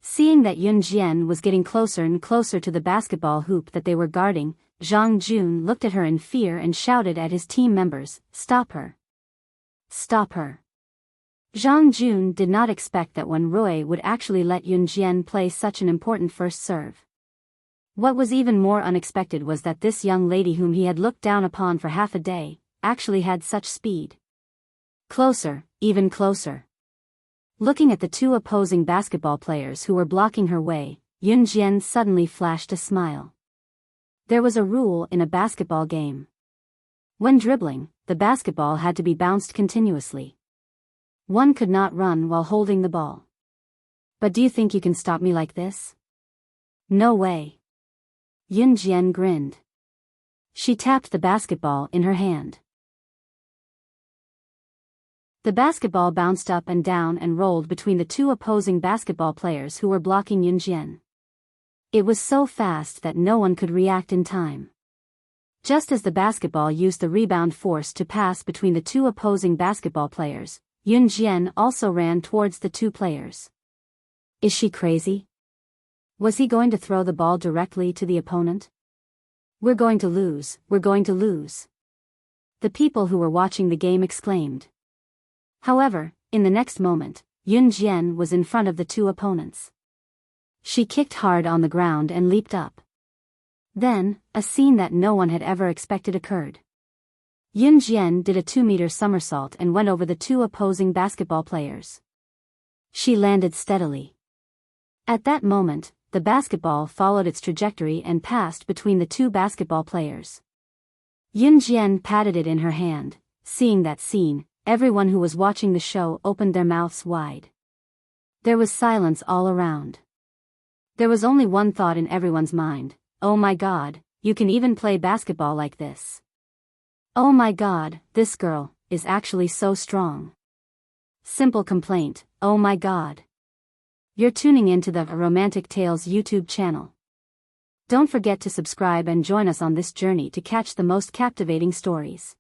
Seeing that Yunjian was getting closer and closer to the basketball hoop that they were guarding, Zhang Jun looked at her in fear and shouted at his team members, "Stop her! Stop her!" Zhang Jun did not expect that Wen Rui would actually let Yunjian play such an important first serve. What was even more unexpected was that this young lady whom he had looked down upon for half a day, actually had such speed. Closer, even closer. Looking at the 2 opposing basketball players who were blocking her way, Yunjian suddenly flashed a smile. There was a rule in a basketball game. When dribbling, the basketball had to be bounced continuously. One could not run while holding the ball. But do you think you can stop me like this? No way. Yunjian grinned. She tapped the basketball in her hand. The basketball bounced up and down and rolled between the 2 opposing basketball players who were blocking Yunjian. It was so fast that no one could react in time. Just as the basketball used the rebound force to pass between the 2 opposing basketball players, Yunjian also ran towards the 2 players. Is she crazy? Was he going to throw the ball directly to the opponent? We're going to lose, we're going to lose. The people who were watching the game exclaimed. However, in the next moment, Yunjian was in front of the 2 opponents. She kicked hard on the ground and leaped up. Then, a scene that no one had ever expected occurred. Yunjian did a 2-meter somersault and went over the 2 opposing basketball players. She landed steadily. At that moment, the basketball followed its trajectory and passed between the 2 basketball players. Yunjian patted it in her hand. Seeing that scene, everyone who was watching the show opened their mouths wide. There was silence all around. There was only one thought in everyone's mind. Oh my God, you can even play basketball like this. Oh my God, this girl is actually so strong. Simple complaint, oh my God. You're tuning into the Romantic Tales YouTube channel. Don't forget to subscribe and join us on this journey to catch the most captivating stories.